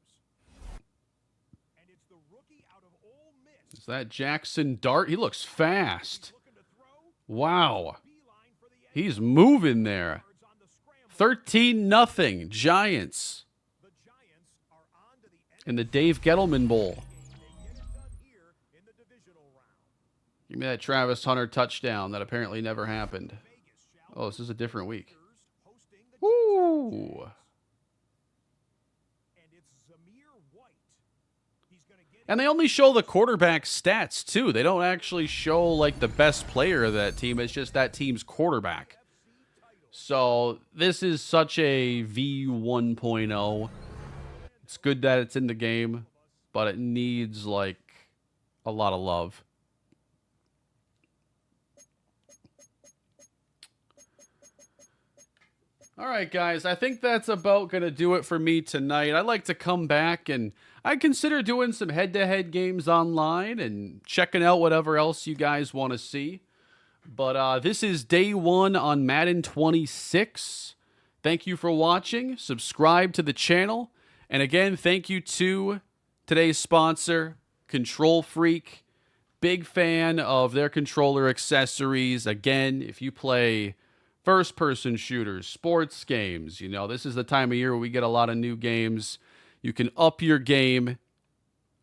And it's the rookie out of Ole Miss. Is that Jackson Dart? He looks fast. Looking to throw. Wow. Beeline for the end. He's moving there. Yards on the scramble. 13-0 Giants The Giants are on to the end in the Dave Gettleman Bowl. game. They get it done here in the divisional round. Give me that Travis Hunter touchdown that apparently never happened. Vegas shall Oh, this is a different week. hosting the Woo! and it's Zamir White. He's going to get And they only show the quarterback stats, too. They don't actually show, like, the best player of that team. It's just that team's quarterback. So this is such a V 1.0. It's good that it's in the game, but it needs, like, a lot of love. All right, guys, I think that's about going to do it for me tonight. I'd like to come back and I consider doing some head-to-head games online and checking out whatever else you guys want to see. But this is day one on Madden 26. Thank you for watching. Subscribe to the channel. And again, thank you to today's sponsor, Control Freak. Big fan of their controller accessories. Again, if you play first-person shooters, sports games, you know, this is the time of year where we get a lot of new games. You can up your game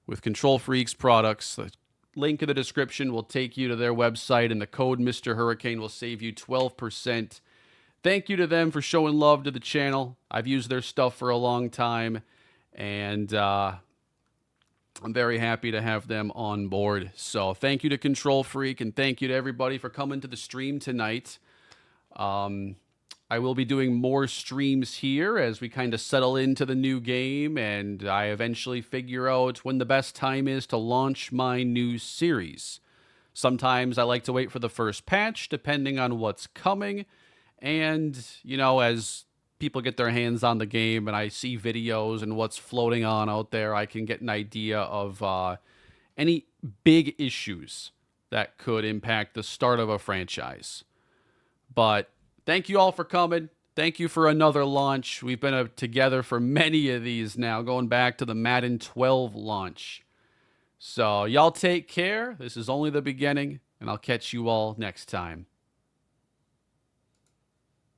with Control Freak's products. The link in the description will take you to their website, and the code Mr. Hurricane will save you 12%. Thank you to them for showing love to the channel. I've used their stuff for a long time, and I'm very happy to have them on board. So thank you to Control Freak, and thank you to everybody for coming to the stream tonight. I will be doing more streams here as we kind of settle into the new game and I eventually figure out when the best time is to launch my new series. Sometimes I like to wait for the first patch, depending on what's coming. And, you know, as people get their hands on the game and I see videos and what's floating on out there, I can get an idea of any big issues that could impact the start of a franchise. But thank you all for coming. Thank you for another launch. We've been together for many of these now, going back to the Madden 12 launch. So y'all take care. This is only the beginning, and I'll catch you all next time.